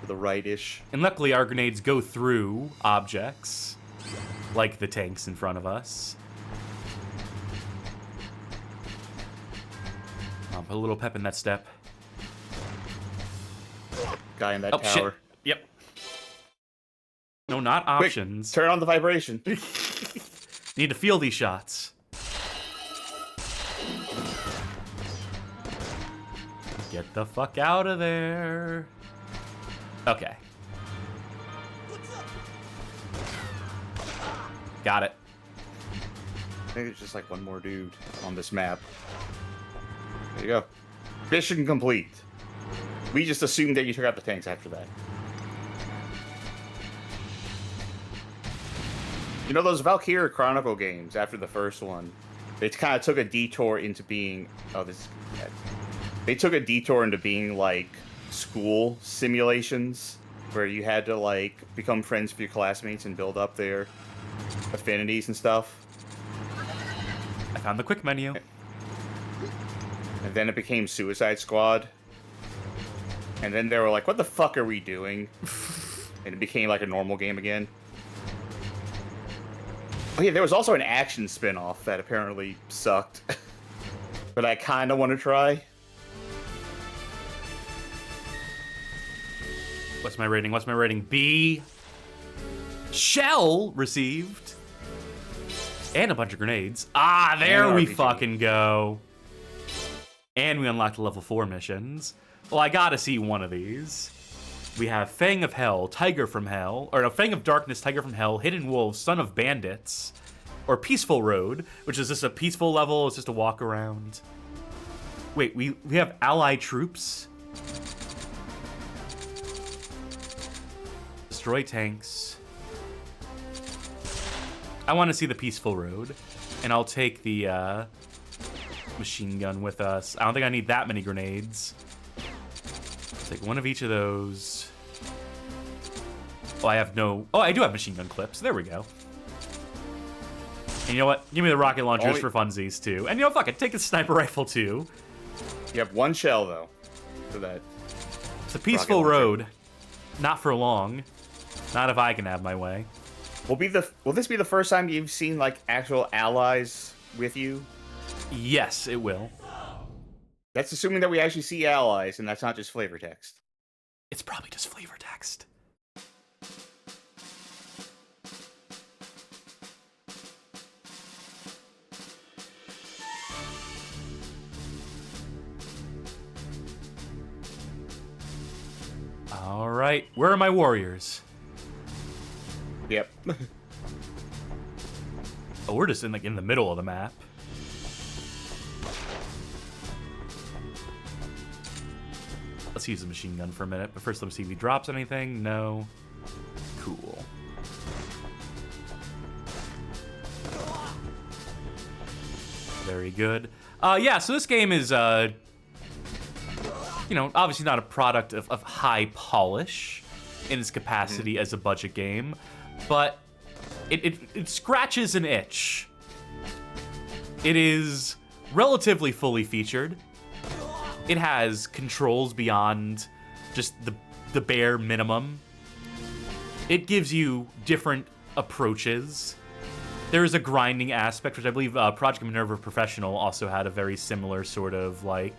To the right-ish. And luckily our grenades go through objects, like the tanks in front of us. on, put a little pep in that step. Guy in that Oh, tower. shit. Yep. No, not Quick, options. turn on the vibration. Need to feel these shots. Get the fuck out of there. Okay. Got it. I think it's just like one more dude on this map. There you go. Mission complete. We just assumed that you took out the tanks after that. You know those Valkyria Chronicle games after the first one? They kind of took a detour into being... Oh, this is bad. They took a detour into being like school simulations where you had to like become friends with your classmates and build up their affinities and stuff. I found the quick menu. And then it became Suicide Squad. And then they were like, what the fuck are we doing? And it became like a normal game again. Oh yeah, there was also an action spin-off that apparently sucked. But I kind of want to try. What's my rating? What's my rating? B. Shell received. And a bunch of grenades. Ah, there And we RPG. fucking go. And we unlocked level 4 missions. Well, I gotta see one of these. We have Fang of Hell, Tiger from Hell, or no, Fang of Darkness, Tiger from Hell, Hidden Wolves, Son of Bandits, or Peaceful Road, which is just a peaceful level, it's just a walk around. Wait, we have allied troops? Destroy tanks. I want to see the Peaceful Road, and I'll take the machine gun with us. I don't think I need that many grenades. Take one of each of those. Oh, I have no... Oh, I do have machine gun clips. There we go. And you know what? Give me the rocket launchers for funsies, too. And you know, fuck it. Take a sniper rifle, too. You have one shell, though, for that. It's a peaceful road. Not for long. Not if I can have my way. Will this be the first time you've seen, like, actual allies with you? Yes, it will. That's assuming that we actually see allies, and that's not just flavor text. It's probably just flavor text. All right, where are my warriors? Yep. Oh, we're just in the middle of the map. Let's use the machine gun for a minute, but first let's see if he drops anything. No. Cool. Very good. Yeah, so this game is, you know, obviously not a product of high polish in its capacity as a budget game, but it scratches an itch. It is relatively fully featured. It has controls beyond just the bare minimum. It gives you different approaches. There is a grinding aspect, which I believe Project Minerva Professional also had a very similar sort of, like,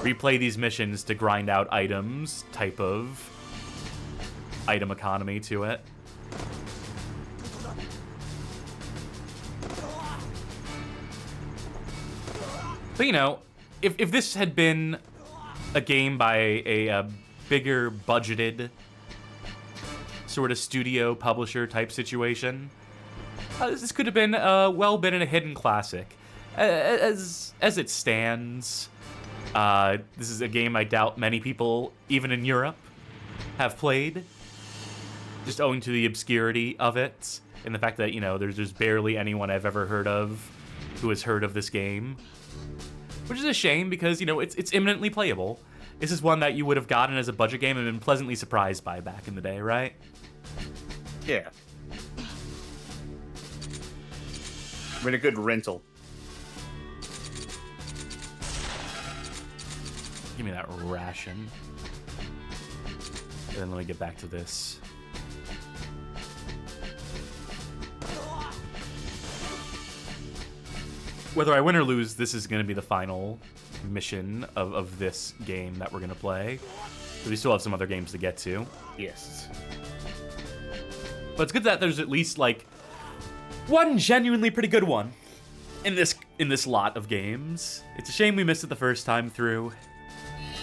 replay these missions to grind out items type of item economy to it. But, you know, if this had been a game by a bigger budgeted sort of studio publisher type situation, this could have been well been in a hidden classic. As it stands, this is a game I doubt many people, even in Europe, have played, just owing to the obscurity of it and the fact that, you know, there's barely anyone I've ever heard of who has heard of this game. Which is a shame because, you know, it's imminently playable. This is one that you would have gotten as a budget game and been pleasantly surprised by back in the day, right? Yeah. Been a good rental. Give me that ration. And then let me get back to this. Whether I win or lose, this is going to be the final mission of this game that we're going to play. But we still have some other games to get to. Yes. But it's good that there's at least, like, one genuinely pretty good one in this lot of games. It's a shame we missed it the first time through.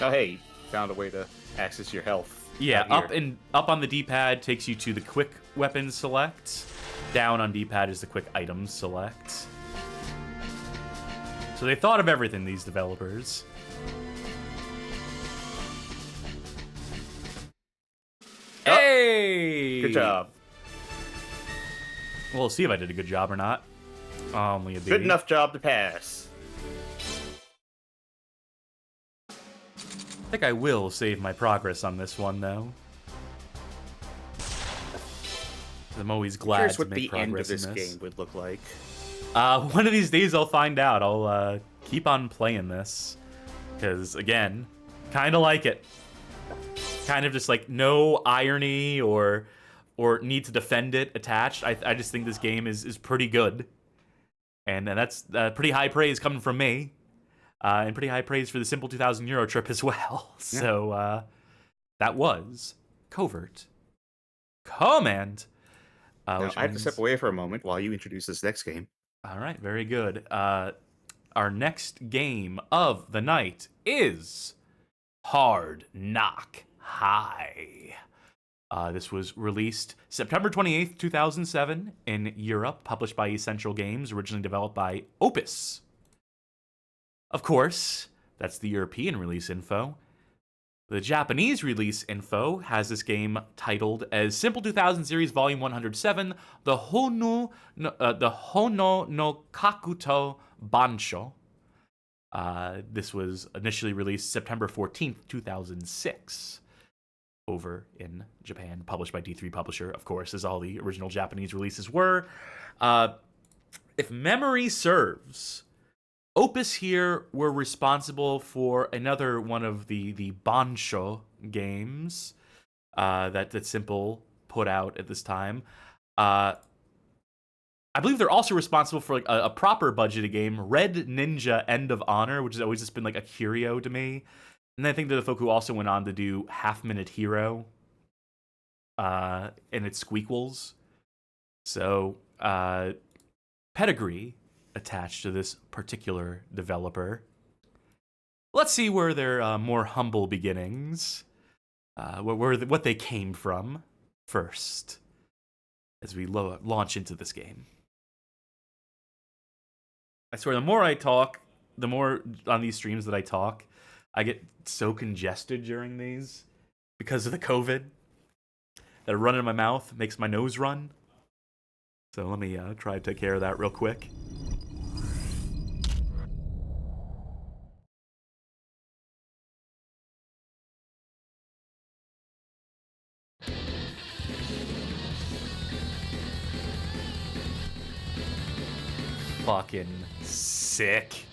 Oh, hey, found a way to access your health. Yeah, out here. up on the D-pad takes you to the quick weapons select. Down on D-pad is the quick items select. So they thought of everything, these developers. Hey! Good job. Well, we'll see if I did a good job or not. Only a B. Good enough job to pass. I think I will save my progress on this one, though. I'm always glad Curious to what make the end of progress this in this. game would look like. One of these days I'll find out. I'll keep on playing this. Because, again, kind of like it. Kind of just like no irony or need to defend it attached. I just think this game is pretty good. And that's pretty high praise coming from me. And pretty high praise for the Simple 2000 EuroTrip as well. Yeah. So that was Covert Command. Now, I have to step away for a moment while you introduce this next game. All right, very good. Our next game of the night is Hard Knock High. This was released September 28th, 2007 in Europe, published by Essential Games, originally developed by Opus. Of course, that's the European release info. The Japanese release info has this game titled as Simple 2000 Series Volume 107, the Hono no Kakuto Bansho. This was initially released September 14th, 2006. Over in Japan, published by D3 Publisher, of course, as all the original Japanese releases were. If memory serves, Opus here were responsible for another one of the Bansho games that Simple put out at this time. I believe they're also responsible for like a proper budgeted game, Red Ninja End of Honor, which has always just been like a curio to me. And I think they're the folk who also went on to do Half Minute Hero and its squeakles. So, pedigree attached to this particular developer. Let's see where their more humble beginnings, what they came from first, as we launch into this game. I swear, the more I talk, the more on these streams that I talk, I get so congested during these because of the COVID that run in my mouth makes my nose run. So let me try to take care of that real quick. Fucking sick.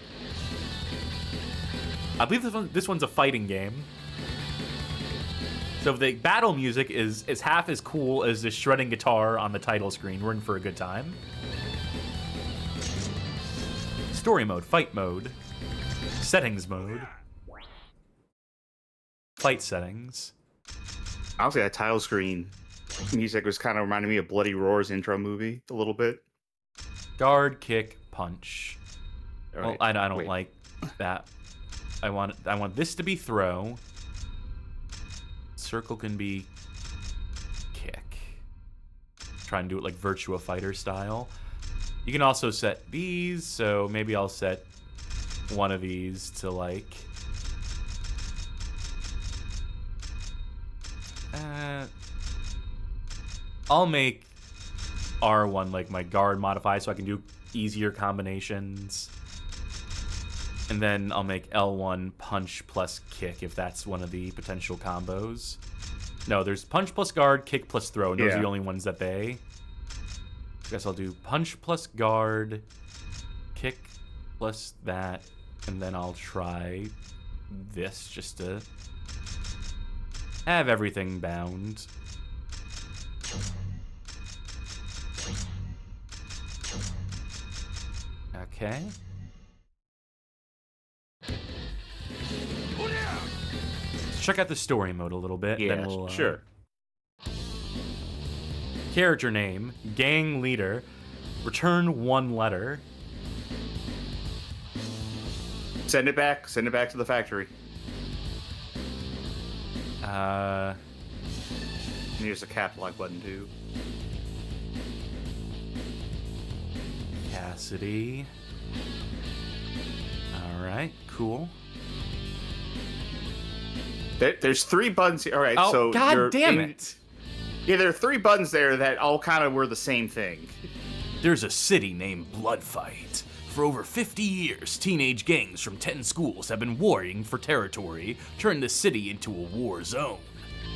I believe this one's a fighting game. So if the battle music is half as cool as the shredding guitar on the title screen, we're in for a good time. Story mode, fight mode, settings mode, fight settings. Honestly, that title screen music was kind of reminding me of Bloody Roar's intro movie a little bit. Guard, kick, punch. All Well, right. I don't Wait. like that. I want this to be throw. Circle can be kick. Try and do it like Virtua Fighter style. You can also set these, so maybe I'll set one of these to like I'll make R1 like my guard modify so I can do easier combinations. And then I'll make L1 punch plus kick if that's one of the potential combos. No, there's punch plus guard, kick plus throw, and those are the only ones that they... I guess I'll do punch plus guard, kick plus that, and then I'll try this just to have everything bound. Okay. check out the story mode a little bit. Yeah, then we'll, sure. Character name, gang leader, return 1 letter. Send it back to the factory. And here's a cap lock button too. Cassidy. All right, cool. There's 3 buttons here. All right, Oh, so God damn it. Yeah, there are 3 buttons there that all kind of were the same thing. There's a city named Bloodfight. For over 50 years, teenage gangs from 10 schools have been warring for territory, turning the city into a war zone.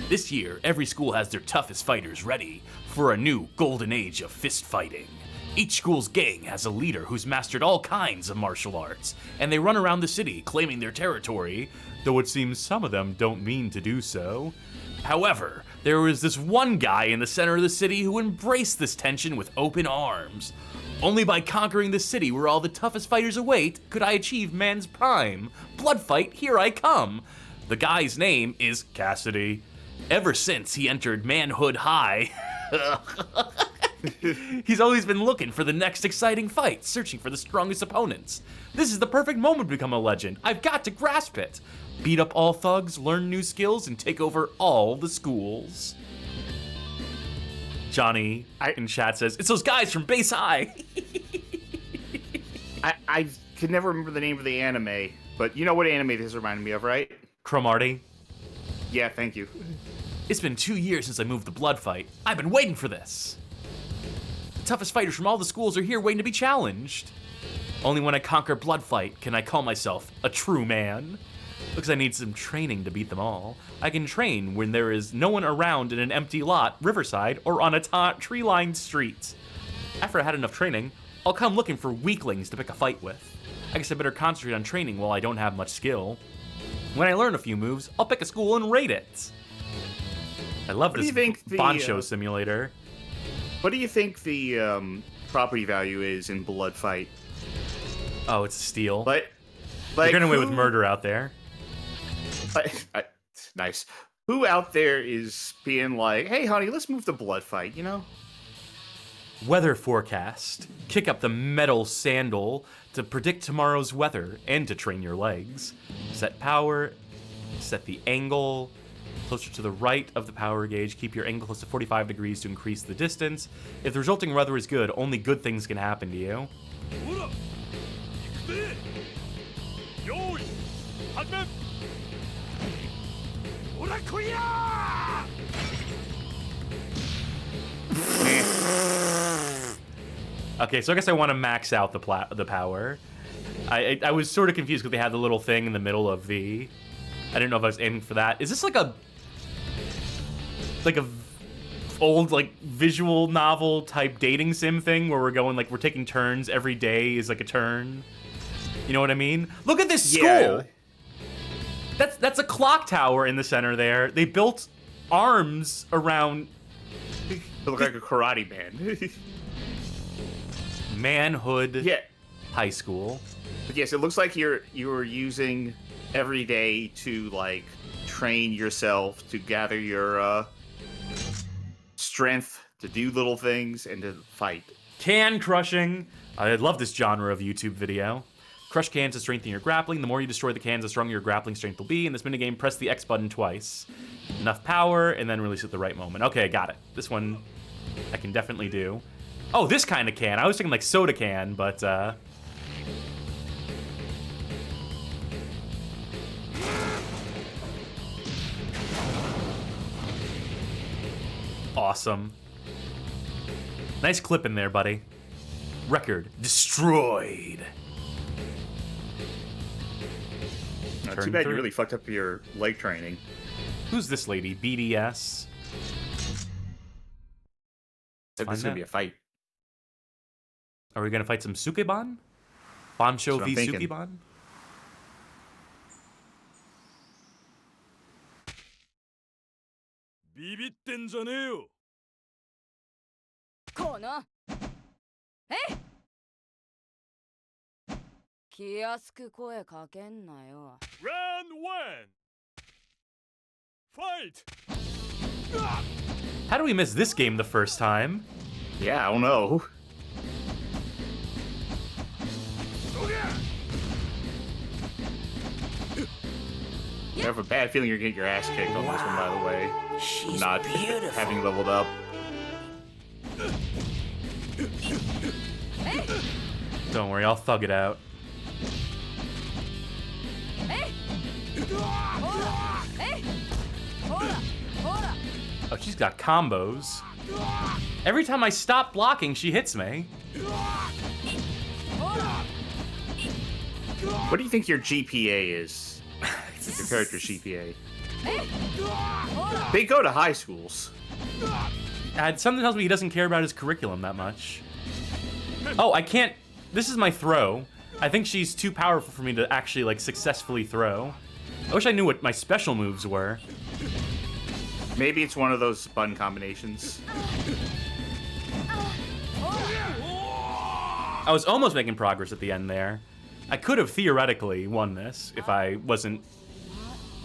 This year, every school has their toughest fighters ready for a new golden age of fist fighting. Each school's gang has a leader who's mastered all kinds of martial arts, and they run around the city claiming their territory, though it seems some of them don't mean to do so. However, there was this one guy in the center of the city who embraced this tension with open arms. Only by conquering the city where all the toughest fighters await could I achieve man's prime. Bloodfight, here I come. The guy's name is Cassidy. Ever since he entered manhood high, he's always been looking for the next exciting fight, searching for the strongest opponents. This is the perfect moment to become a legend. I've got to grasp it. Beat up all thugs, learn new skills, and take over all the schools. Johnny in chat says, it's those guys from Base High. I can never remember the name of the anime, but you know what anime this reminded me of, right? Cromarty. Yeah, thank you. It's been 2 years since I moved to Bloodfight. I've been waiting for this. The toughest fighters from all the schools are here waiting to be challenged. Only when I conquer Bloodfight can I call myself a true man. Looks I need some training to beat them all. I can train when there is no one around in an empty lot, riverside, or on a tree-lined street. After I had enough training, I'll come looking for weaklings to pick a fight with. I guess I better concentrate on training while I don't have much skill. When I learn a few moves, I'll pick a school and raid it. I love this Boncho simulator. What do you think the property value is in Bloodfight? Oh, it's a steal. Like they're getting away with murder out there. Nice. Who out there is being like, hey, honey, let's move to Bloodfight, you know? Weather forecast. Kick up the metal sandal to predict tomorrow's weather and to train your legs. Set power, set the angle closer to the right of the power gauge. Keep your angle close to 45 degrees to increase the distance. If the resulting weather is good, only good things can happen to you. Okay, so I guess I want to max out the power. I was sort of confused because they had the little thing in the middle of V. I didn't know if I was aiming for that. Is this like a old like visual novel type dating sim thing where we're going like we're taking turns every day is like a turn? You know what I mean? Look at this school. Yeah. That's a clock tower in the center there. They built arms around. They look like a karate man. Manhood. Yeah. High school. But yes, it looks like you're using every day to like train yourself to gather your strength to do little things and to fight. Can crushing. I love this genre of YouTube video. Crush cans to strengthen your grappling. The more you destroy the cans, the stronger your grappling strength will be. In this minigame, press the X button twice. Enough power, and then release at the right moment. Okay, got it. This one I can definitely do. Oh, this kind of can. I was thinking like soda can, but awesome. Nice clip in there, buddy. Record destroyed. Too bad you really fucked up your leg training. Who's this lady? BDS. This is gonna be a fight. Are we gonna fight some Sukeban? Bancho v Sukeban? ビビってんじゃねえよ。このえ気安く声かけんなよ。Round one. Fight! How do we miss this game the first time? Yeah, I don't know. I have a bad feeling you're getting your ass kicked on this one, by the way. She's Not beautiful. having leveled up. Don't worry, I'll thug it out. Oh, she's got combos. Every time I stop blocking, she hits me. What do you think your GPA is? Your character's GPA. They go to high schools. Something tells me he doesn't care about his curriculum that much. Oh, I can't... This is my throw. I think she's too powerful for me to actually, like, successfully throw. I wish I knew what my special moves were. Maybe it's one of those button combinations. I was almost making progress at the end there. I could have theoretically won this if I wasn't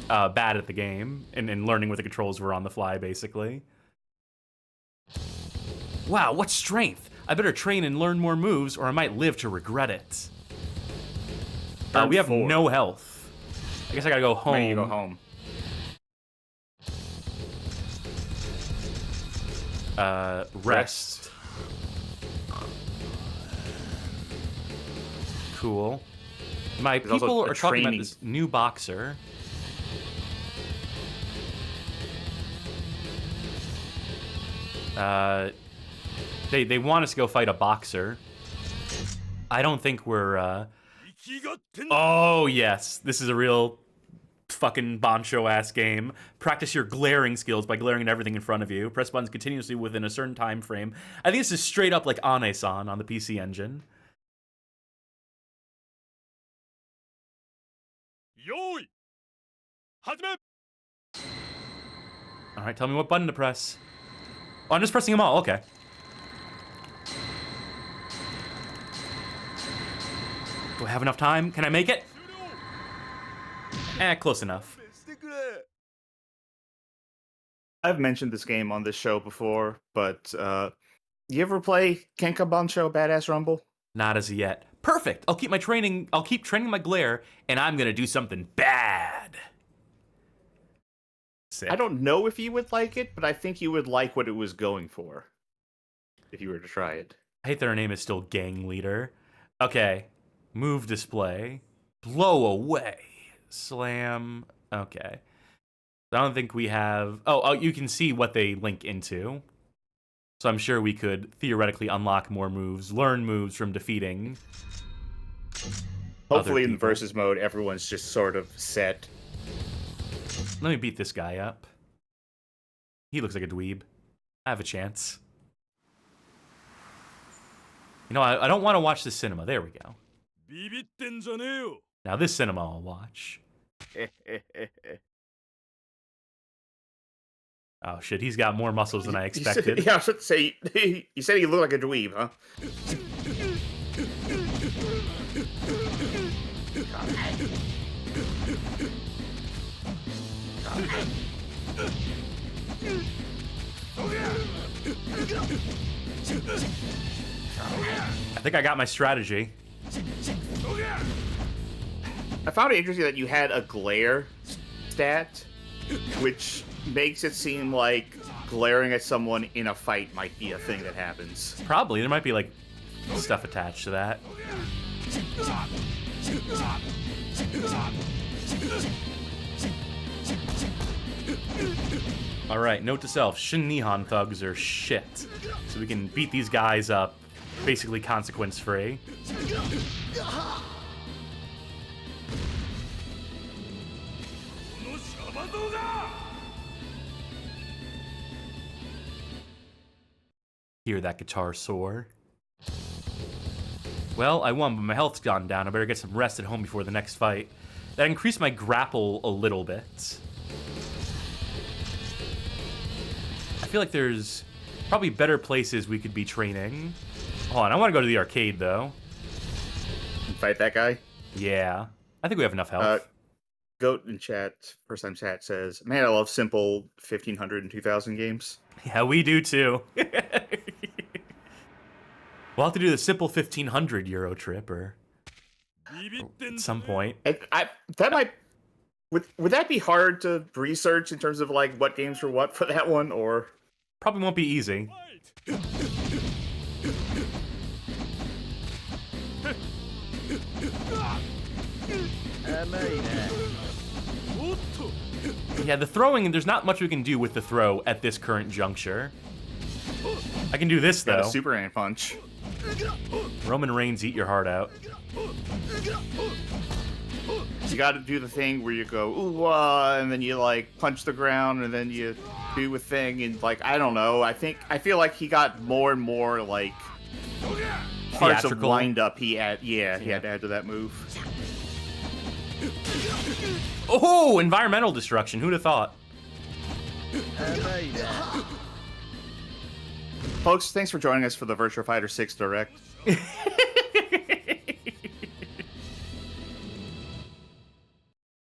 bad at the game and learning what the controls were on the fly, basically. Wow, what strength! I better train and learn more moves or I might live to regret it. We have no health. I guess I gotta go home. Ready to go home. Rest. Cool. My There's also people a are talking about training- this new boxer. They want us to go fight a boxer. I don't think we're, Oh, yes. This is a real fucking bancho-ass game. Practice your glaring skills by glaring at everything in front of you. Press buttons continuously within a certain time frame. I think this is straight up like Ane-san on the PC Engine. Yoi! Hajime! All right, tell me what button to press. Oh, I'm just pressing them all. Okay. Do I have enough time? Can I make it? Close enough. I've mentioned this game on this show before, but you ever play Kenka Bancho Badass Rumble? Not as yet. Perfect. I'll keep training my glare, and I'm gonna do something bad. Sick. I don't know if you would like it, but I think you would like what it was going for. If you were to try it. I hate that her name is still Gang Leader. Okay. Move display. Blow away. Slam. Okay. I don't think we have... Oh, you can see what they link into. So I'm sure we could theoretically unlock more moves, learn moves from defeating. Hopefully in people. versus mode, everyone's just sort of set. Let me beat this guy up. He looks like a dweeb. I have a chance. You know, I don't want to watch the cinema. There we go. ビビってんじゃねえよ Now this cinema I'll watch. Oh shit, he's got more muscles than I expected. Yeah, I should say, you said he looked like a dweeb, huh? I think I got my strategy. I found it interesting that you had a glare stat, which makes it seem like glaring at someone in a fight might be a thing that happens. Probably. There might be, like, stuff attached to that. Alright, note to self. Shin Nihon thugs are shit. So we can beat these guys up, basically consequence-free. Hear that guitar soar. Well, I won, but my health's gone down. I better get some rest at home before the next fight. That increased my grapple a little bit. I feel like there's probably better places we could be training. Hold on, I want to go to the arcade, though. Fight that guy? Yeah. I think we have enough health. Goat in chat, first time chat says, "Man, I love simple 1500 and 2000 games." Yeah, we do too. We'll have to do the simple 1500 Euro trip or at some point. That might would that be hard to research in terms of like what games were what for that one, or Probably won't be easy. Yeah, the throwing, there's not much we can do with the throw at this current juncture. I can do this, got though. a Superman punch? Roman Reigns, eat your heart out. You got to do the thing where you go ooh, and then you like punch the ground, and then you do a thing, and like I don't know. I feel like he got more and more like parts of Theatrical. wind up. He had to add to that move. Oh, environmental destruction. Who'd have thought? Folks, thanks for joining us for the Virtua Fighter 6 Direct.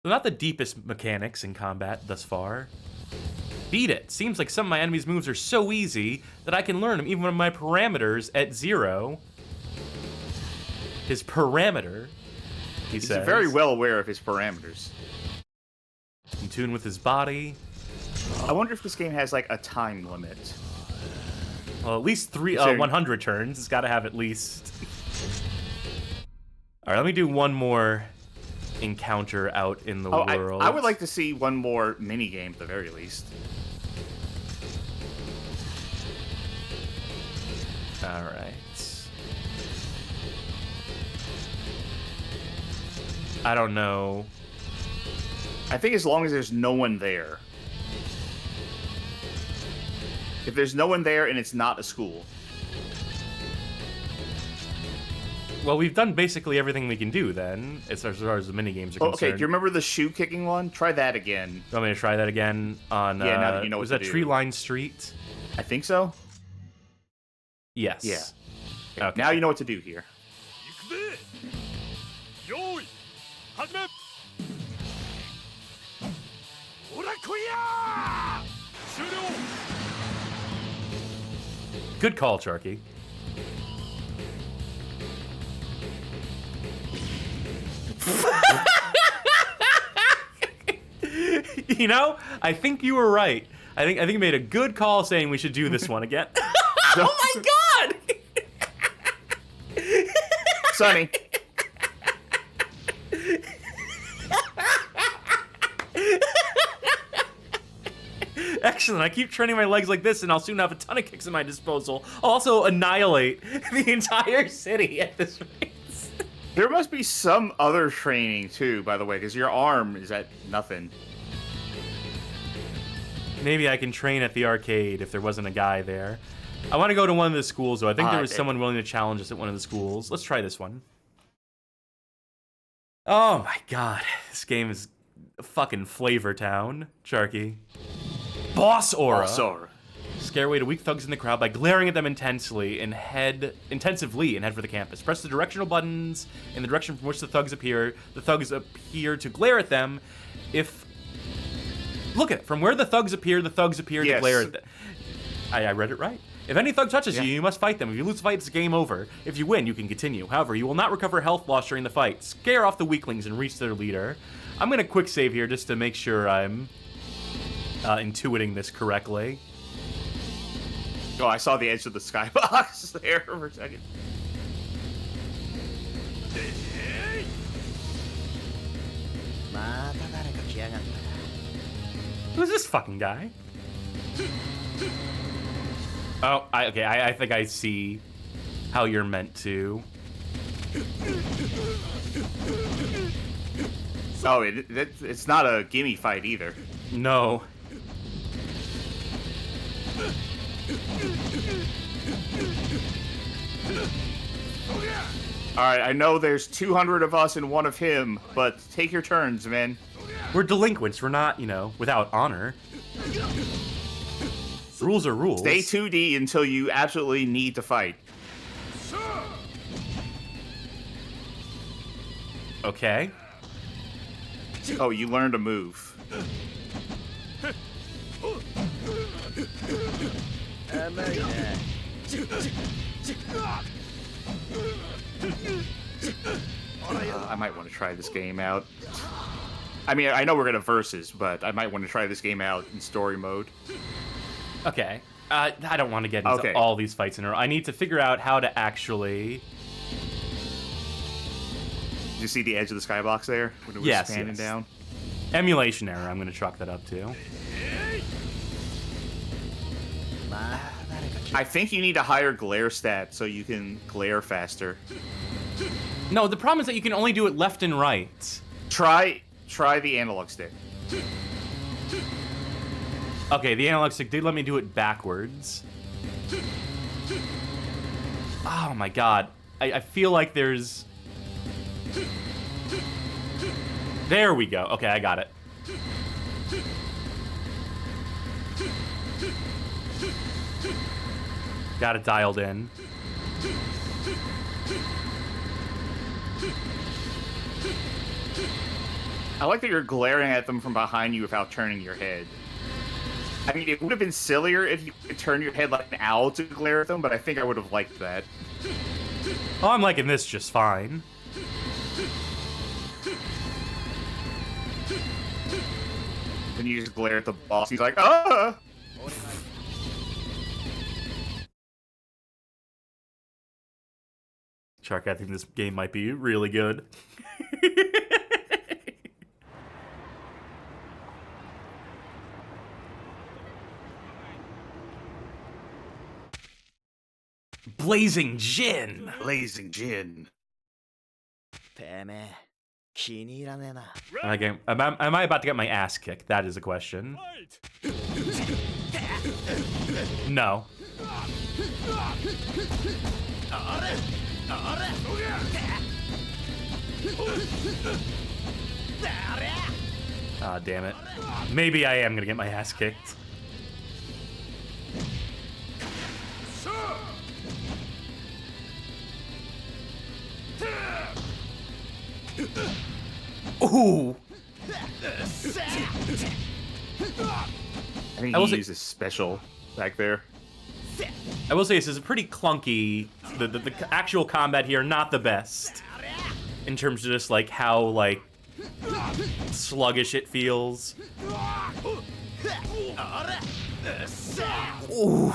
They're not the deepest mechanics in combat thus far. Beat it. Seems like some of my enemies' moves are so easy that I can learn them even when my parameters at 0. His parameter, He's says. very well aware of his parameters. In tune with his body. I wonder if this game has like a time limit. Well, at least 100 turns. It's got to have at least. All right, let me do one more encounter out in the world. I would like to see one more mini game at the very least. All right. I don't know. I think as long as there's no one there. If there's no one there and it's not a school. Well, we've done basically everything we can do then, as far as the mini games are concerned. Okay, do you remember the shoe kicking one? Try that again. You want me to try that again on? Yeah, now that you know was what that to do. Tree Line Street? I think so. Yes. Yeah. Okay. Now you know what to do here. 行くぜ用意始めほら来いや終了 Good call, Sharky. You know, I think you were right. I think you made a good call saying we should do this one again. Oh my god! Sonny. Excellent. I keep training my legs like this, and I'll soon have a ton of kicks at my disposal. I'll also annihilate the entire city at this rate. There must be some other training too, by the way, because your arm is at nothing. Maybe I can train at the arcade if there wasn't a guy there. I want to go to one of the schools, though. I think there was someone willing to challenge us at one of the schools. Let's try this one. Oh my god. This game is fucking Flavor Town, Sharky. Boss Aura. Scare away to weak thugs in the crowd by glaring at them intensively and head for the campus. Press the directional buttons in the direction from which the thugs appear. The thugs appear to glare at them. Look at it. From where the thugs appear to glare at them. I read it right. If any thug touches you, you must fight them. If you lose the fight, it's game over. If you win, you can continue. However, you will not recover health lost during the fight. Scare off the weaklings and reach their leader. I'm going to quick save here just to make sure I'm intuiting this correctly. Oh, I saw the edge of the skybox there for a second. Who's this fucking guy? Oh, I think I see how you're meant to. Oh, it's not a gimme fight either. No. Alright, I know there's 200 of us and one of him, but take your turns, man. We're delinquents. We're not, without honor. Rules are rules. Stay 2D until you absolutely need to fight. Okay. Oh, you learned to move. I might want to try this game out. I mean, I know we're gonna versus, but I might want to try this game out in story mode. Okay. I don't want to get into all these fights in a row. I need to figure out how to actually... Did you see the edge of the skybox there? When it was panning down? Emulation error, I'm going to chalk that up to. I think you need a higher glare stat so you can glare faster. No, the problem is that you can only do it left and right. Try the analog stick. Okay, the analog stick did let me do it backwards. Oh my god. I feel like there's... There we go. Okay, I got it. Got it dialed in. I like that you're glaring at them from behind you without turning your head. I mean, it would have been sillier if you could turn your head like an owl to glare at them, but I think I would have liked that. Oh, I'm liking this just fine. Then you just glare at the boss. He's like, ah! Shark, I think this game might be really good. Blazing Gin! Blazing Gin. Okay, am I about to get my ass kicked? That is a question. No. Ah, damn it. Maybe I am gonna get my ass kicked. Ooh! I think he uses special back there. I will say this is a pretty clunky. The actual combat here, not the best. In terms of just like how like sluggish it feels. Ooh,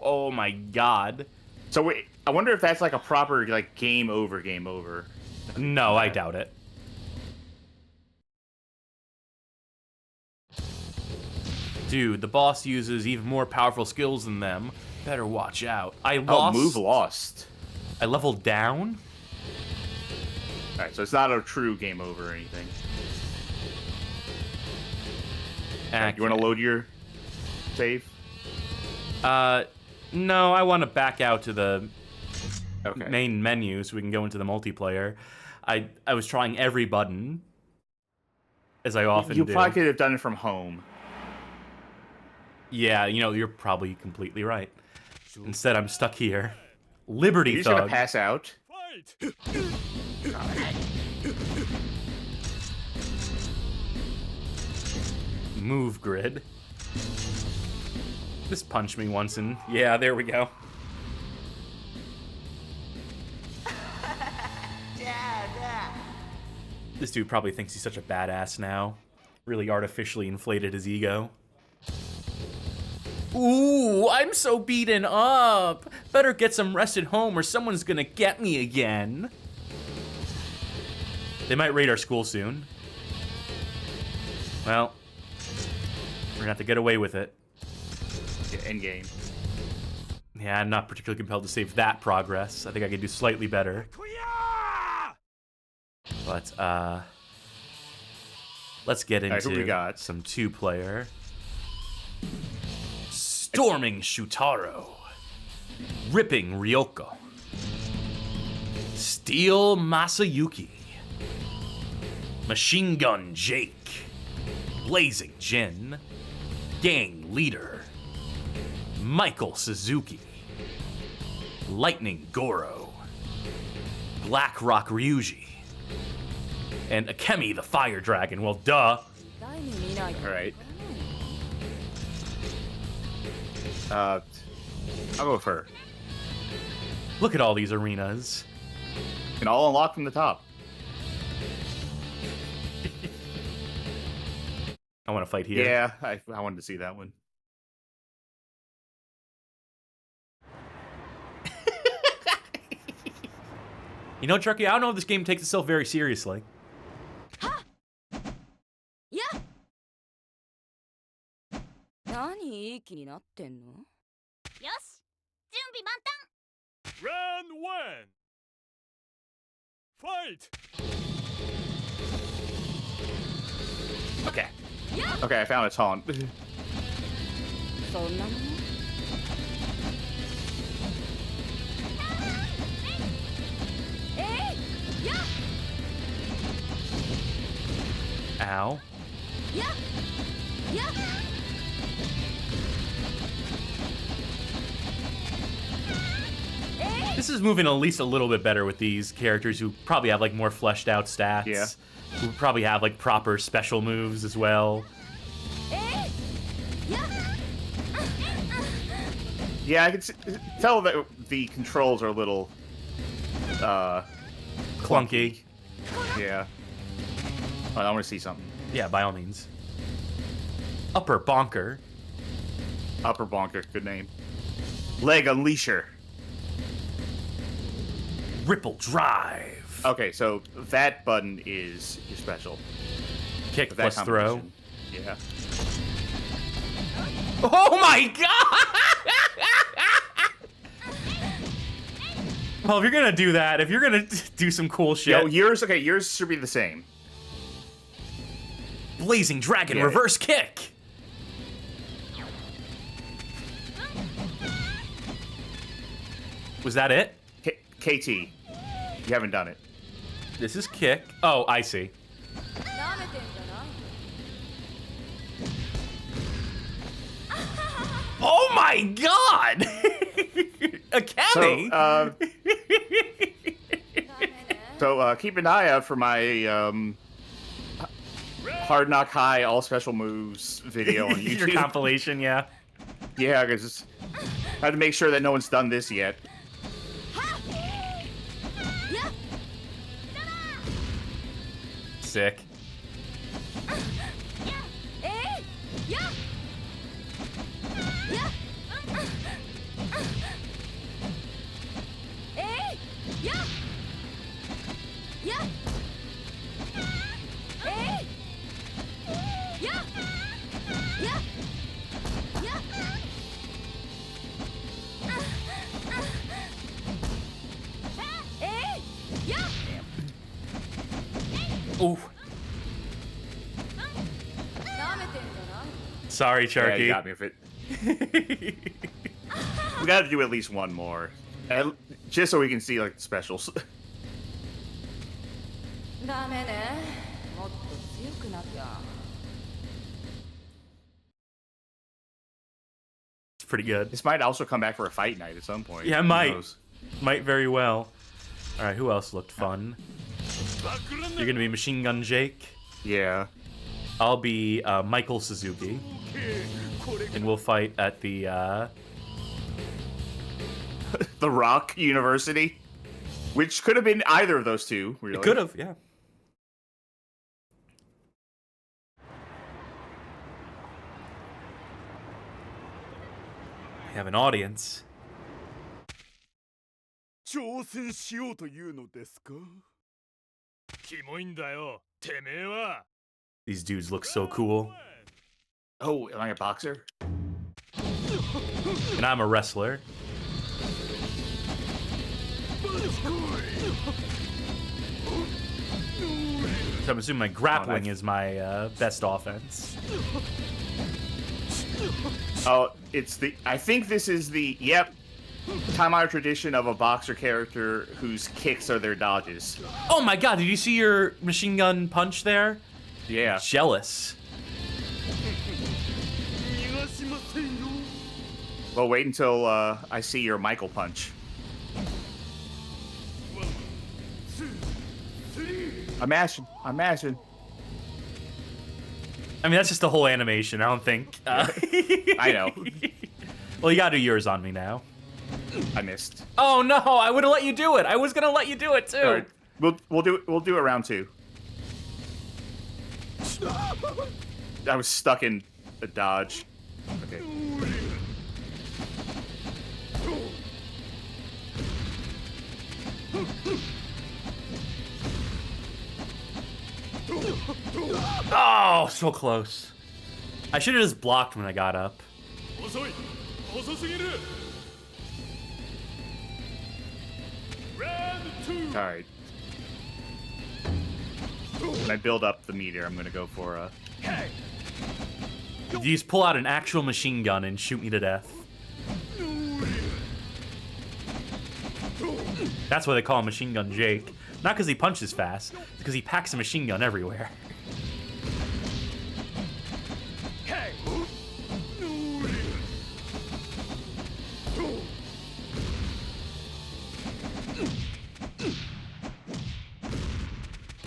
oh my god. So wait, I wonder if that's like a proper like game over. No, I doubt it. Dude, the boss uses even more powerful skills than them. Better watch out. I lost. Oh, move lost. I leveled down. Alright, so it's not a true game over or anything. Okay. You want to load your save? No, I want to back out to the Okay. main menu so we can go into the multiplayer. I was trying every button, as I often do. You probably could have done it from home. Yeah, you know, you're probably completely right. Instead, I'm stuck here. Liberty You're just Thug. gonna pass out. Move grid. Just punch me once and... Yeah, there we go. This dude probably thinks he's such a badass now. Really artificially inflated his ego. Ooh, I'm so beaten up. Better get some rest at home or someone's gonna get me again. They might raid our school soon. Well, we're gonna have to get away with it. Yeah, endgame. Yeah, I'm not particularly compelled to save that progress. I think I could do slightly better. But, let's get into who we got? some two-player. Storming Shutaro. Ripping Ryoko. Steel Masayuki. Machine Gun Jake. Blazing Jin. Gang Leader. Michael Suzuki. Lightning Goro. Black Rock Ryuji. And Akemi, the fire dragon. Well, duh. All right. I'll go with her. Look at all these arenas. And all unlock from the top. I want to fight here. Yeah, I wanted to see that one. You know, Chucky, I don't know if this game takes itself very seriously. Yeah. 何いい気になってんの？よし、準備万端。 Round 1. Fight. Okay. Okay, I found a taunt. そんなもの？ Ow. Yeah. Yeah. This is moving at least a little bit better with these characters who probably have like more fleshed out stats. Yeah. Who probably have like proper special moves as well. Yeah, I can tell that the controls are a little Clunky. Yeah. Oh, I want to see something. Yeah, by all means. Upper Bonker. Upper Bonker, good name. Leg Unleasher. Ripple Drive. Okay, so that button is your special. Kick That plus throw. combination. Yeah. Oh my god! Well, if you're gonna do that, if you're gonna do some cool shit. Yo, yours should be the same. Blazing Dragon Yeah. reverse kick. Was that it? KT. You haven't done it. This is kick. Oh, I see. 舐めてんじゃない？ Oh my god! Akemi! So keep an eye out for my Hard Knock High all special moves video on Your YouTube. compilation, yeah. Yeah, because I had to make sure that no one's done this yet. Sick. Ooh. Sorry, Yeah, Charky. you got me with it. We got to do at least one more, just so we can see like the specials. ダメね。もっと強くなきゃ。 It's pretty good. This might also come back for a fight night at some point. Yeah, it Who might. knows? Might very well. Alright, who else looked fun? You're gonna be Machine Gun Jake. Yeah. I'll be Michael Suzuki. And we'll fight at the, The Rock University, which could have been either of those two. Really. It could have, yeah. We have an audience. 挑戦しようというのですか？キモいんだよ、てめえは。 These dudes look so cool. Oh, am I a boxer? And I'm a wrestler. So I'm assuming my grappling is my best offense. Oh, it's the. I think this is the. Yep. Time-honored tradition of a boxer character whose kicks are their dodges. Oh my god, did you see your machine gun punch there? Yeah. Jealous. Well, wait until I see your Michael punch. I'm mashing. I mean, that's just the whole animation. I don't think. I know. Well, you gotta do yours on me now. I missed. Oh no! I would have let you do it. I was gonna let you do it too. All right. We'll do it round 2. I was stuck in a dodge. Okay. Oh, so close. I should have just blocked when I got up. 遅い遅すぎる Round 2 All right. When I build up the meter, I'm gonna go for a. You just pull out an actual machine gun and shoot me to death. That's why they call him Machine Gun Jake. Not because he punches fast, it's because he packs a machine gun everywhere.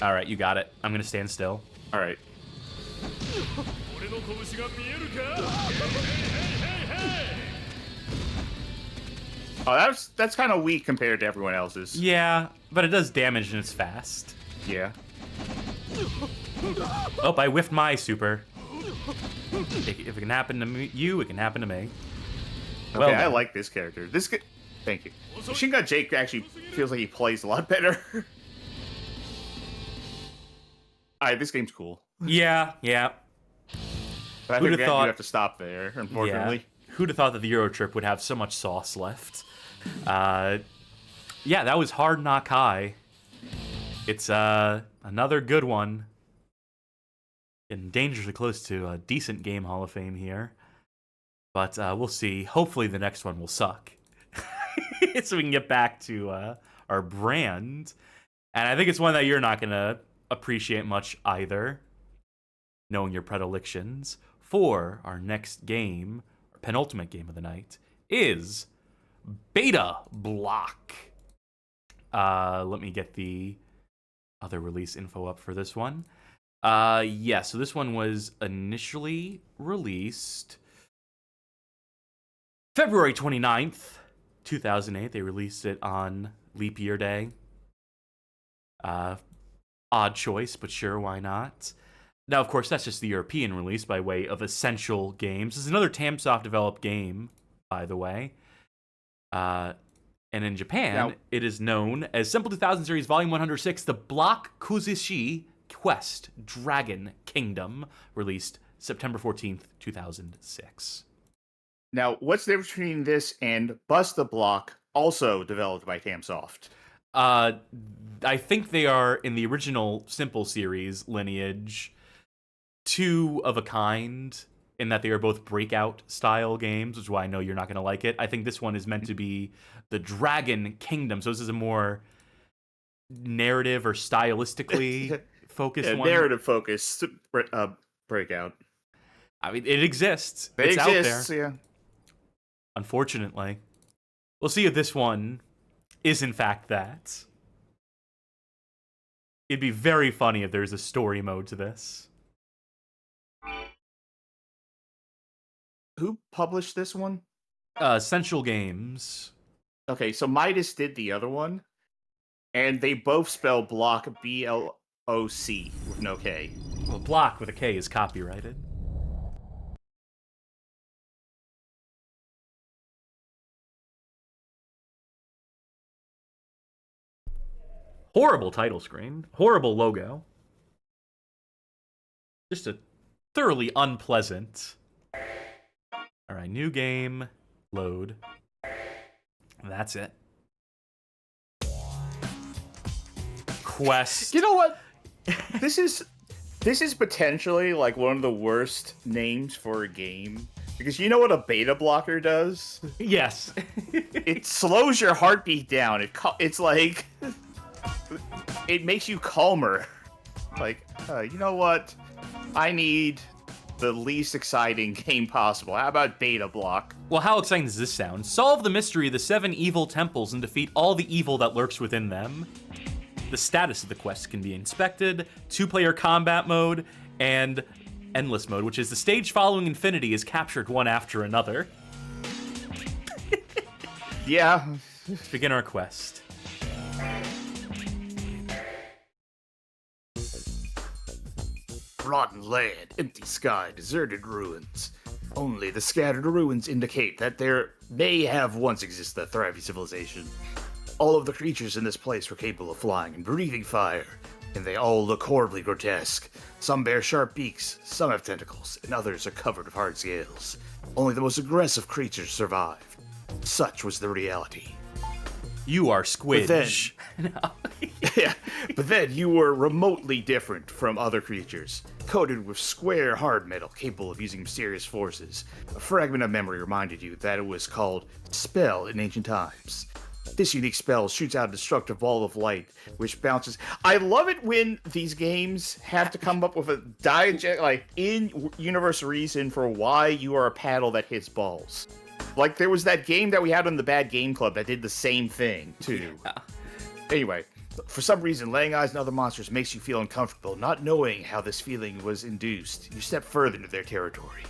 All right, you got it. I'm gonna stand still. All right. 俺の拳が見えるか Oh, that's kind of weak compared to everyone else's. Yeah, but it does damage and it's fast. Yeah. Oh, I whiffed my super. If it can happen to you, it can happen to me. Okay, Well, I like this character. Thank you. Machine Gun Jake actually feels like he plays a lot better. Alright, this game's cool. Yeah. But I Who'da think you thought- have to stop there, unfortunately. Yeah. Who'd have thought that the EuroTrip would have so much sauce left? Yeah, that was Hard Knock High. It's another good one. Getting dangerously close to a decent game Hall of Fame here. But we'll see. Hopefully the next one will suck. So we can get back to our brand. And I think it's one that you're not going to appreciate much either, knowing your predilections. For our next game, our penultimate game of the night, is Beta Bloc. Let me get the other release info up for this one. Yeah, so this one was initially released February 29th, 2008. They released it on Leap Year Day. Odd choice, but sure, why not? Now, of course, that's just the European release by way of Essential Games. This is another Tamsoft-developed game, by the way. And in Japan, it is known as Simple 2000 Series Volume 106, The Bloc Kuzishi Quest Dragon Kingdom, released September 14th, 2006. Now, what's the difference between this and Bust the Block, also developed by Tamsoft? I think they are, in the original Simple series lineage, two of a kind, in that they are both breakout-style games, which is why I know you're not going to like it. I think this one is meant to be the Dragon Kingdom, so this is a more narrative or stylistically focused one. Narrative-focused breakout. I mean, it exists. It it's exists, out there. yeah. Unfortunately. We'll see if this one is in fact that. It'd be very funny if there's a story mode to this. Who published this one? Essential Games. Okay, so Midas did the other one, and they both spell Block B-L-O-C with no K. Well, Block with a K is copyrighted. Horrible title screen. Horrible logo. Just a thoroughly unpleasant. Alright, new game. Load. That's it. Quest. You know what? This is potentially like one of the worst names for a game. Because you know what a beta blocker does? Yes. It slows your heartbeat down. It's like... It makes you calmer. Like, you know what? I need the least exciting game possible. How about Beta Block? Well, how exciting does this sound? Solve the mystery of the 7 evil temples and defeat all the evil that lurks within them. The status of the quest can be inspected, 2-player combat mode, and endless mode, which is the stage following infinity is captured one after another. Yeah. Let's begin our quest. Rotten land, empty sky, deserted ruins. Only the scattered ruins indicate that there may have once existed a thriving civilization. All of the creatures in this place were capable of flying and breathing fire, and they all look horribly grotesque. Some bear sharp beaks, some have tentacles, and others are covered with hard scales. Only the most aggressive creatures survived. Such was the reality. You are Squidge. Yeah, but then you were remotely different from other creatures, coated with square hard metal capable of using mysterious forces. A fragment of memory reminded you that it was called Spell in ancient times. This unique spell shoots out a destructive ball of light, which bounces. I love it when these games have to come up with a in-universe reason for why you are a paddle that hits balls. Like, there was that game that we had on the Bad Game Club that did the same thing, too. Yeah. Anyway, for some reason, laying eyes on other monsters makes you feel uncomfortable. Not knowing how this feeling was induced, you step further into their territory.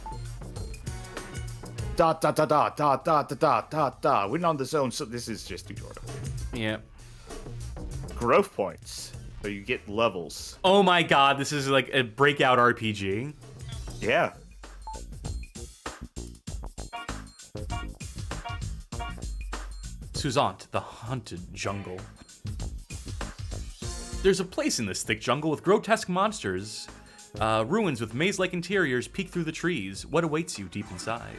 Dot, dot, dot, dot, dot, dot, dot, dot, dot. We're on the zone, so this is just tutorial. Yeah. Growth points. So you get levels. Oh my god, this is like a breakout RPG. Yeah. Suzant, the haunted jungle. There's a place in this thick jungle with grotesque monsters. Ruins with maze-like interiors peek through the trees. What awaits you deep inside?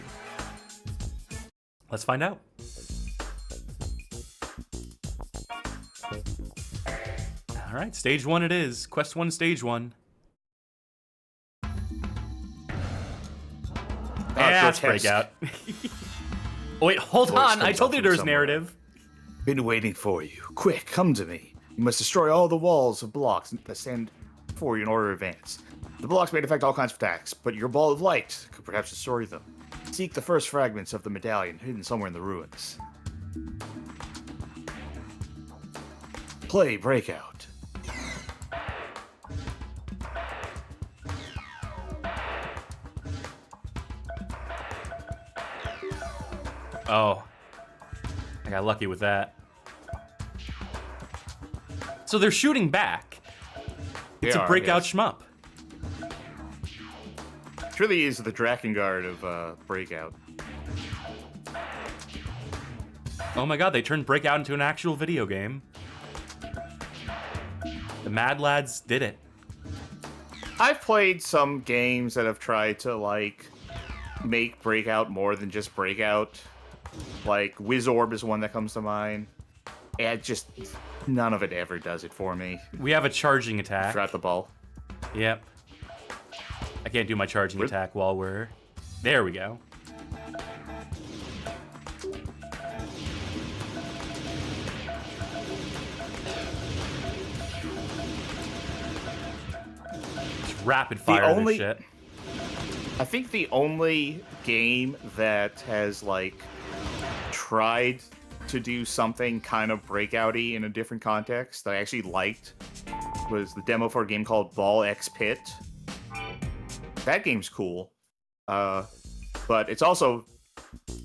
Let's find out. All right, stage 1 it is. Quest 1, stage 1. Yeah, it's breakout. Oh, wait, hold on. I told you there was narrative. Been waiting for you. Quick, come to me. You must destroy all the walls of blocks that stand before you in order to advance. The blocks may affect all kinds of attacks, but your ball of light could perhaps destroy them. Seek the first fragments of the medallion hidden somewhere in the ruins. Play Breakout. Oh, I got lucky with that. So they're shooting back. It's a breakout shmup. It really is the Drakengard of Breakout. Oh my god, they turned Breakout into an actual video game. The Mad Lads did it. I've played some games that have tried to, like, make Breakout more than just Breakout. Like, Wizorb is one that comes to mind. And just, none of it ever does it for me. We have a charging attack. Drop the ball. Yep. I can't do my charging attack while we're... There we go. Just rapid fire this shit. I think the only game that has, like, tried to do something kind of breakout-y in a different context that I actually liked was the demo for a game called Ball X Pit. That game's cool, but it's also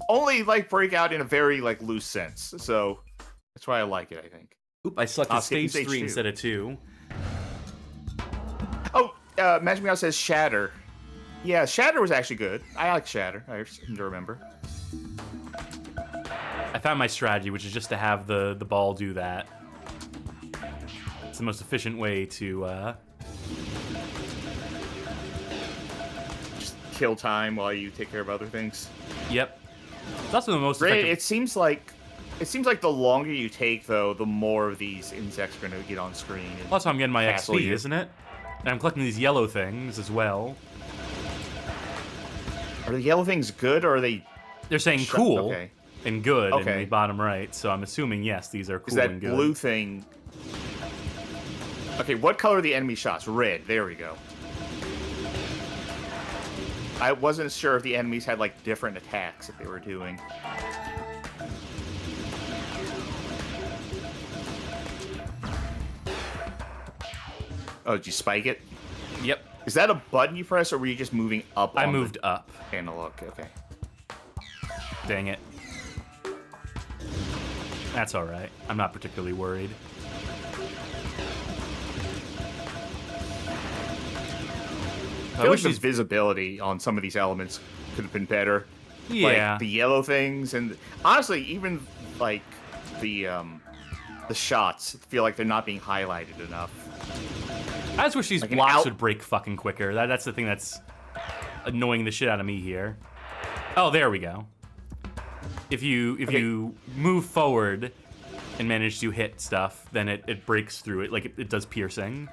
only like breakout in a very like loose sense. So that's why I like it. I think. Oop! I selected stage 3 instead of 2. Oh, Magic Meow says Shatter. Yeah, Shatter was actually good. I like Shatter. I seem to remember. I found my strategy, which is just to have the ball do that. It's the most efficient way to just kill time while you take care of other things. Yep. It's also the most effective. It seems like the longer you take, though, the more of these insects are going to get on screen. Plus, I'm getting my XP, isn't it? And I'm collecting these yellow things as well. Are the yellow things good, or are they... They're saying cool. Okay. And good in the bottom right, so I'm assuming, yes, these are cool and good. Is that blue thing... Okay, what color are the enemy shots? Red. There we go. I wasn't sure if the enemies had, like, different attacks that they were doing. Oh, did you spike it? Yep. Is that a button you press, or were you just moving up? I on moved the up. analog. Okay. Dang it. That's all right. I'm not particularly worried. I wish the visibility on some of these elements could have been better. Yeah. Like the yellow things, and honestly, even like the shots feel like they're not being highlighted enough. I just wish these Like blocks would break fucking quicker. That's the thing that's annoying the shit out of me here. Oh, there we go. If you move forward and manage to hit stuff, then it breaks through it, like it does piercing.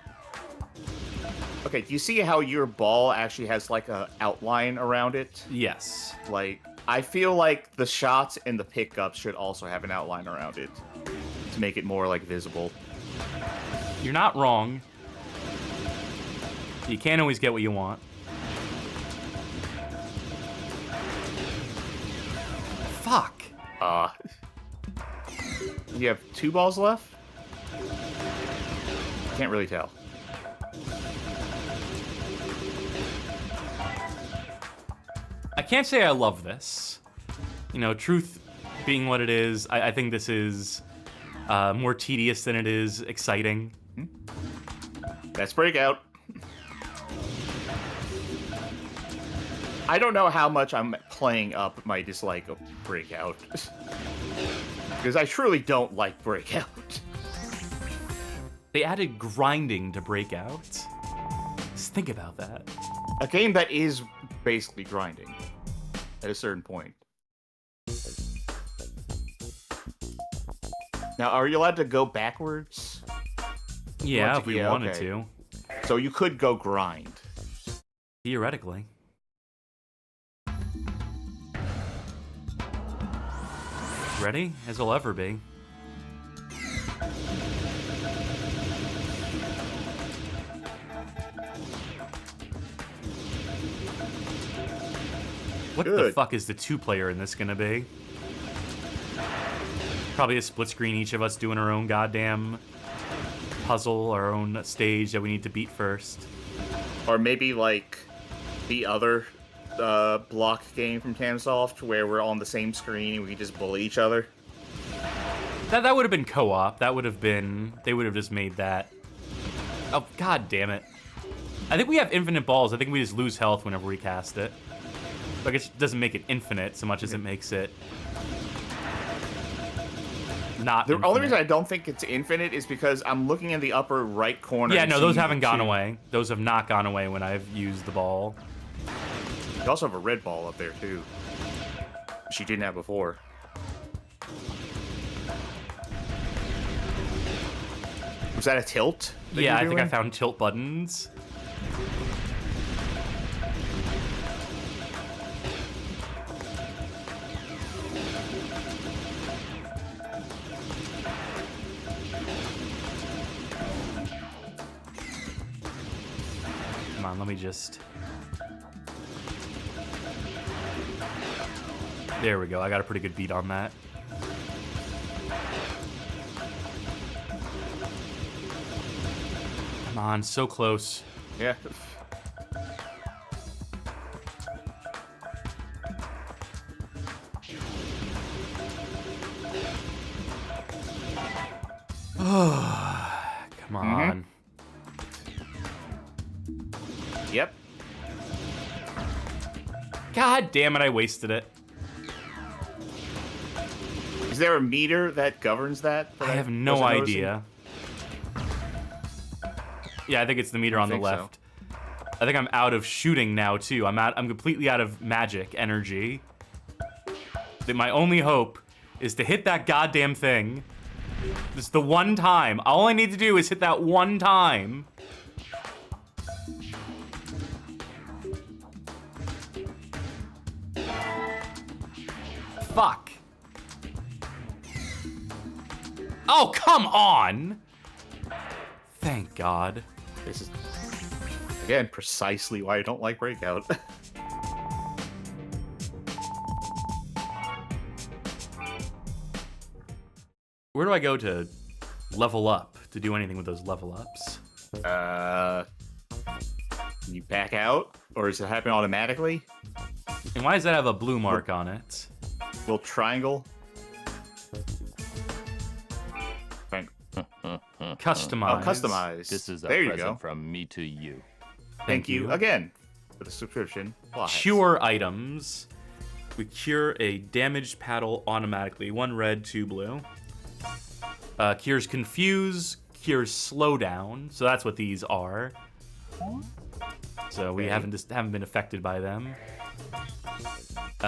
Okay, do you see how your ball actually has like a outline around it? Yes. Like, I feel like the shots and the pickups should also have an outline around it to make it more like visible. You're not wrong. You can't always get what you want. Fuck. You have 2 balls left? Can't really tell. I can't say I love this. You know, truth being what it is, I think this is more tedious than it is exciting. That's Breakout. I don't know how much I'm playing up my dislike of Breakout. Because I truly don't like Breakout. They added grinding to Breakout. Just think about that. A game that is basically grinding at a certain point. Now, are you allowed to go backwards? Yeah, if we wanted to. So you could go grind. Theoretically. Ready? As I'll ever be. What the fuck is the 2-player in this gonna be? Probably a split screen, each of us doing our own goddamn puzzle, our own stage that we need to beat first. Or maybe like the other Bloc game from Cansoft, where we're on the same screen and we just bully each other. That would have been co-op. That would have been... They would have just made that. Oh, god damn it. I think we have infinite balls. I think we just lose health whenever we cast it. Like, it doesn't make it infinite so much as it makes it not The infinite. only reason I don't think it's infinite is because I'm looking in the upper right corner. Yeah, and no, those seeing haven't the gone two. away. Those have not gone away when I've used the ball. You also have a red ball up there, too. She didn't have before. Was that a tilt? Yeah, I think I found tilt buttons. Come on, let me just... There we go, I got a pretty good beat on that. Come on, so close. Yeah. Come on. Yep. God damn it, I wasted it. Is there a meter that governs that? I have no idea. Yeah, I think it's the meter on the left. So. I think I'm out of shooting now too. I'm completely out of magic energy. My only hope is to hit that goddamn thing. This is the one time. All I need to do is hit that one time. Fuck. Oh, come on! Thank God. This is, again, precisely why I don't like Breakout. Where do I go to level up, to do anything with those level ups? Can you back out? Or does it happen automatically? And why does that have a blue mark on it? Little triangle. Customize. Oh, customize. This is a there you present go. from me to you. Thank you again for the subscription. Cure items. We cure a damaged paddle automatically. 1 red, 2 blue. Cures confuse, cures slowdown. So that's what these are. So we haven't been affected by them.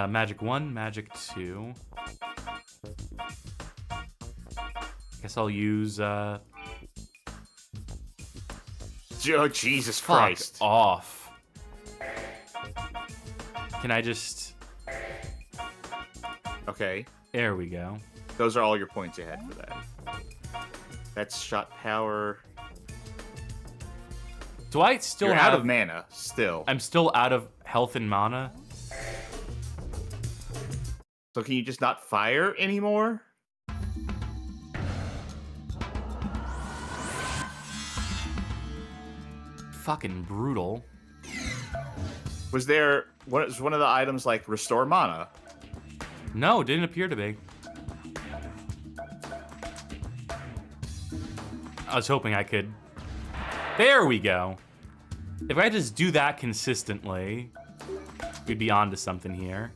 Magic 1, magic 2. Guess I'll use Oh, Jesus fuck Christ. off. Can I just... Okay. There we go. Those are all your points you had for that. That's shot power. Do I still You're have... out of mana, still. I'm still out of health and mana? So can you just not fire anymore? Fucking brutal. Was one of the items like restore mana? No, didn't appear to be. I was hoping I could... There we go. If I just do that consistently, we'd be onto something here.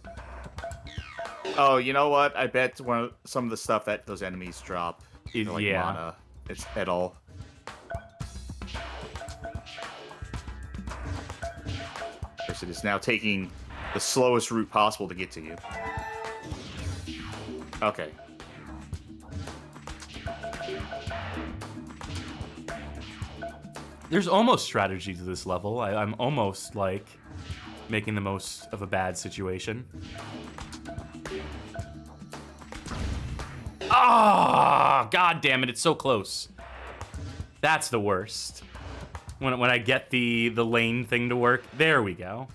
Oh, you know what? I bet some of the stuff that those enemies drop, like yeah. mana, it's at all. It is now taking the slowest route possible to get to you. Okay. There's almost strategy to this level. I'm almost, like, making the most of a bad situation. Ah, God damn it, it's so close. That's the worst. When I get the lane thing to work. There we go.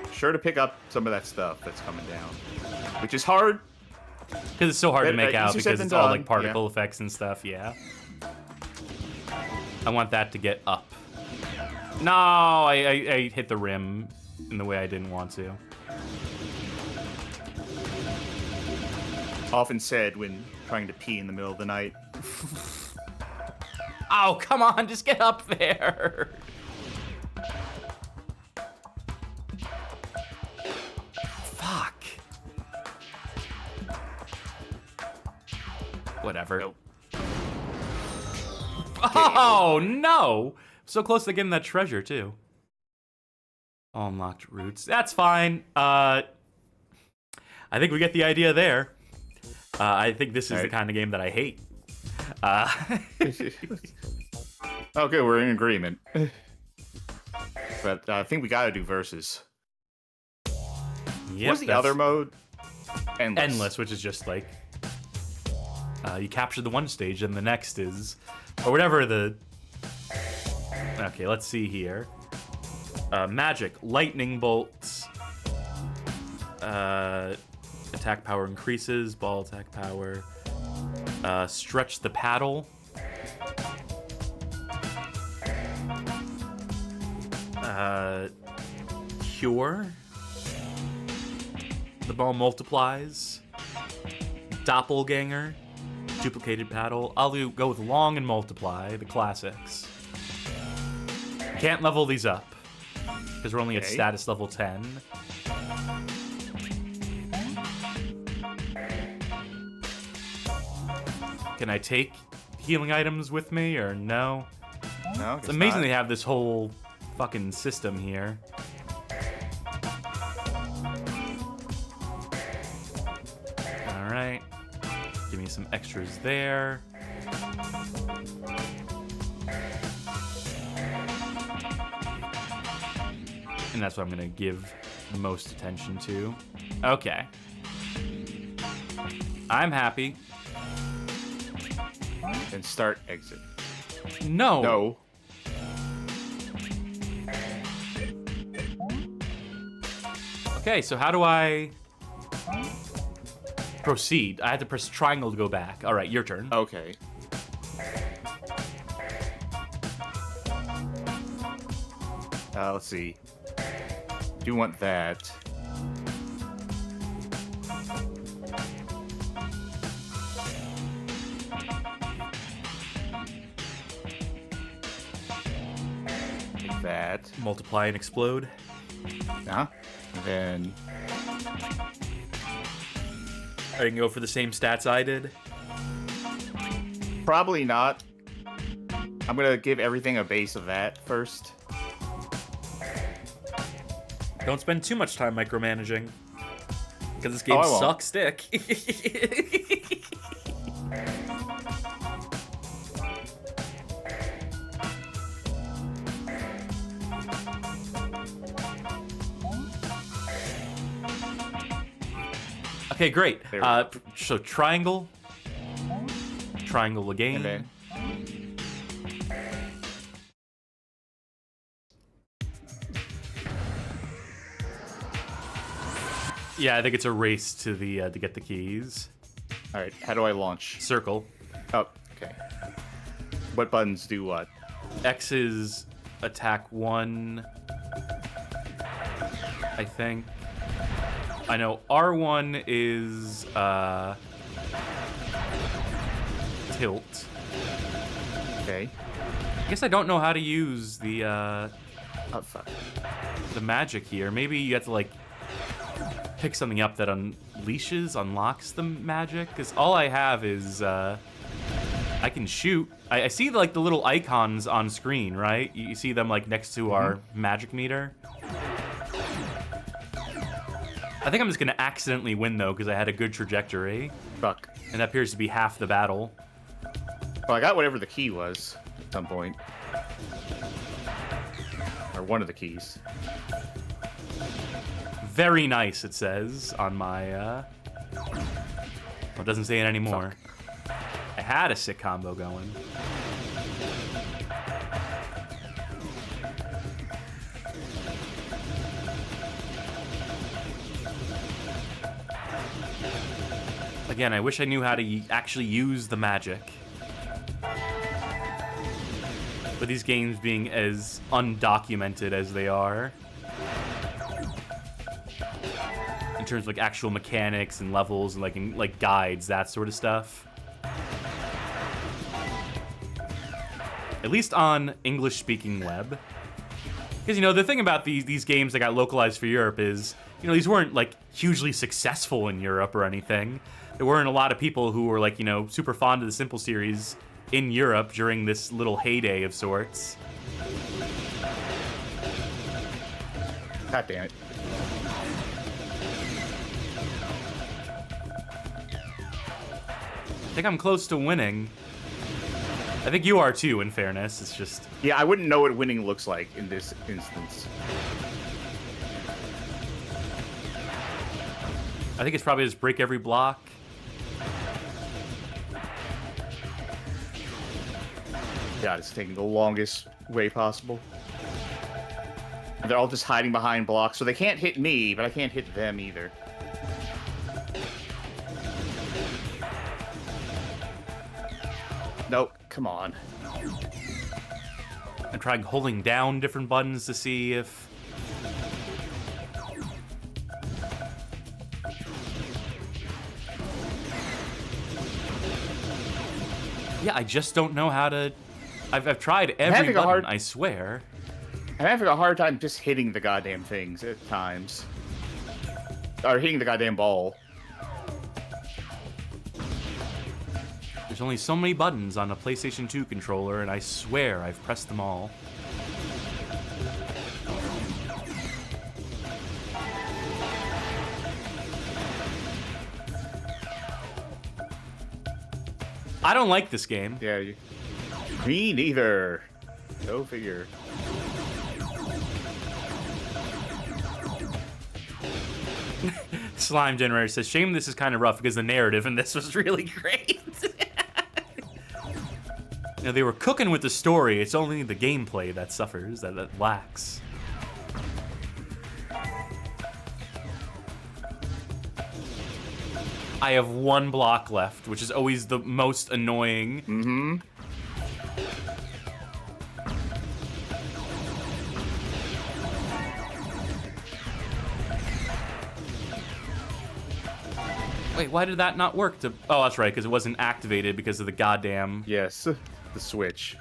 Be sure to pick up some of that stuff that's coming down. Which is hard. Because it's so hard to make out easier said because than it's all done, like particle effects and stuff, yeah. I want that to get up. No, I hit the rim in the way I didn't want to. Often said when trying to pee in the middle of the night. Oh, come on, just get up there. Fuck. Whatever. Nope. Oh, no. So close to getting that treasure, too. All unlocked routes. That's fine. I think we get the idea there. I think this is the kind of game that I hate. Okay, we're in agreement. But I think we gotta do versus. Yep, What's the other mode? Endless, which is just like you capture the one stage and the next is, or whatever the. Okay, let's see here. Magic, lightning bolts. Attack power increases, ball attack power. Stretch the paddle. Cure. The ball multiplies. Doppelganger. Duplicated paddle. I'll go with long and multiply, the classics. Can't level these up because we're only at status level 10. Can I take healing items with me or no? No, it's amazing they have this whole fucking system here. Alright. Give me some extras there. And that's what I'm gonna give the most attention to. Okay. I'm happy. And start exit. No. No. Okay, so how do I proceed? I had to press triangle to go back. All right, your turn. Okay. Let's see. Do want that. Take that. Multiply and explode. And then Are you gonna go for the same stats I did? probably not. I'm gonna give everything a base of that first. Don't spend too much time micromanaging. Because this game I won't. sucks dick. Okay, great. There we go. So triangle again. And then Yeah, I think it's a race to the to get the keys. all right, how do I launch? Circle. Oh, okay. What buttons do what? X is attack 1. I think. I know R1 is tilt. Okay. I guess I don't know how to use the Oh fuck. magic here. Maybe you have to like pick something up that unlocks the magic. Because all I have is I can shoot. I see like the little icons on screen, right? You see them like next to our magic meter. I think I'm just gonna accidentally win though because I had a good trajectory, Fuck. and that appears to be half the battle. Well, I got whatever the key was at some point. Or one of the keys. Very nice, it says on my. Well, it doesn't say it anymore. I had a sick combo going. Again, I wish I knew how to actually use the magic. With these games being as undocumented as they are. In terms of like actual mechanics and levels and like guides, that sort of stuff. At least on English-speaking web. Because, you know, the thing about these games that got localized for Europe is, you know, these weren't, like, hugely successful in Europe or anything. There weren't a lot of people who were, like, you know, super fond of the Simple series in Europe during this little heyday of sorts. God damn it. I think I'm close to winning. I think you are too, in fairness. It's just... Yeah, I wouldn't know what winning looks like in this instance. I think it's probably just break every block. God, it's taking the longest way possible. And they're all just hiding behind blocks, so they can't hit me, but I can't hit them either. Nope, come on. I'm trying holding down different buttons to see if... Yeah, I just don't know how to... I've tried every button, I swear. I'm having a hard time just hitting the goddamn things at times. Or hitting the goddamn ball. There's only so many buttons on a PlayStation 2 controller, and I swear I've pressed them all. I don't like this game. Yeah, me neither. Go figure. Slime Generator says, shame this is kind of rough because the narrative in this was really great. You know, they were cooking with the story. It's only the gameplay that suffers, that lacks. I have one block left, which is always the most annoying. Mm-hmm. Wait, why did that not work? Oh, that's right, because it wasn't activated because of the goddamn... Yes, the switch.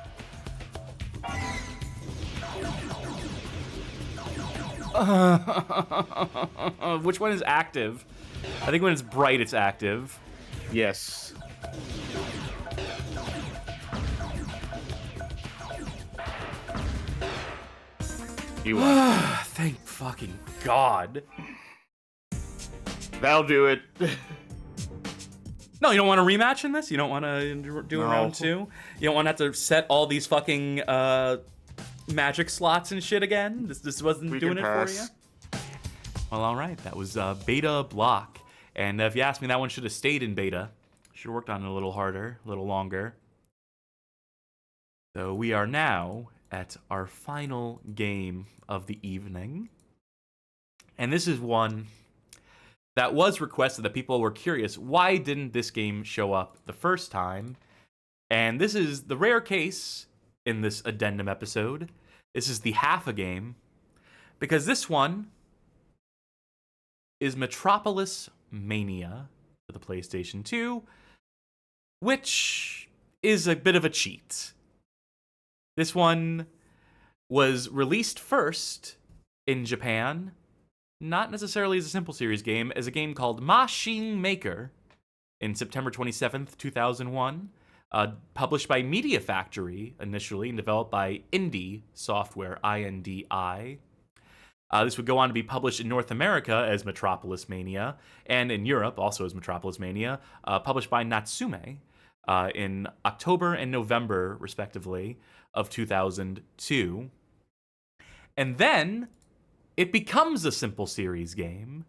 Which one is active? I think when it's bright, it's active. Yes. You won. Thank fucking God. That'll do it. No, you don't want a rematch in this? You don't want to do a round 2? You don't want to have to set all these fucking magic slots and shit again? This wasn't doing it for you? Well, all right. That was beta Bloc. And if you ask me, that one should have stayed in beta. Should have worked on it a little harder, a little longer. So we are now at our final game of the evening. And this is one that was requested, that people were curious, why didn't this game show up the first time? And this is the rare case in this addendum episode. This is the half a game, because this one is Metropolismania for the PlayStation 2, which is a bit of a cheat. This one was released first in Japan, not necessarily as a Simple Series game, as a game called Machine Maker in September 27th, 2001. Published by Media Factory initially and developed by Indie Software, INDI. This would go on to be published in North America as Metropolismania, and in Europe also as Metropolismania, published by Natsume in October and November, respectively, of 2002. And then it becomes a Simple Series game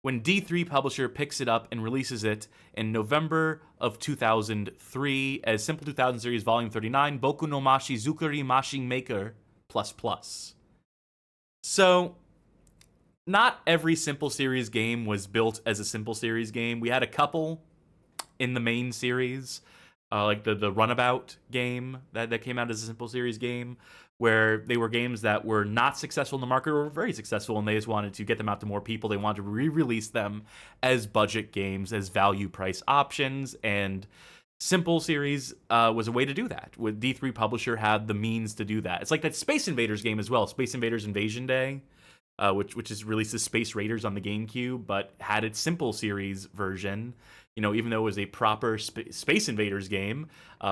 when D3 Publisher picks it up and releases it in November of 2003 as Simple 2000 Series Volume 39, Boku no Mashi Zukuri Machine Maker ++. So, not every Simple Series game was built as a Simple Series game. We had a couple in the main series, like the Runabout game that came out as a Simple Series game, where they were games that were not successful in the market or were very successful, and they just wanted to get them out to more people. They wanted to re-release them as budget games, as value price options, and Simple Series was a way to do that. With D3 Publisher had the means to do that. It's like that Space Invaders game as well, Space Invaders Invasion Day, which is released as Space Raiders on the GameCube, but had its Simple Series version, even though it was a proper Space Invaders game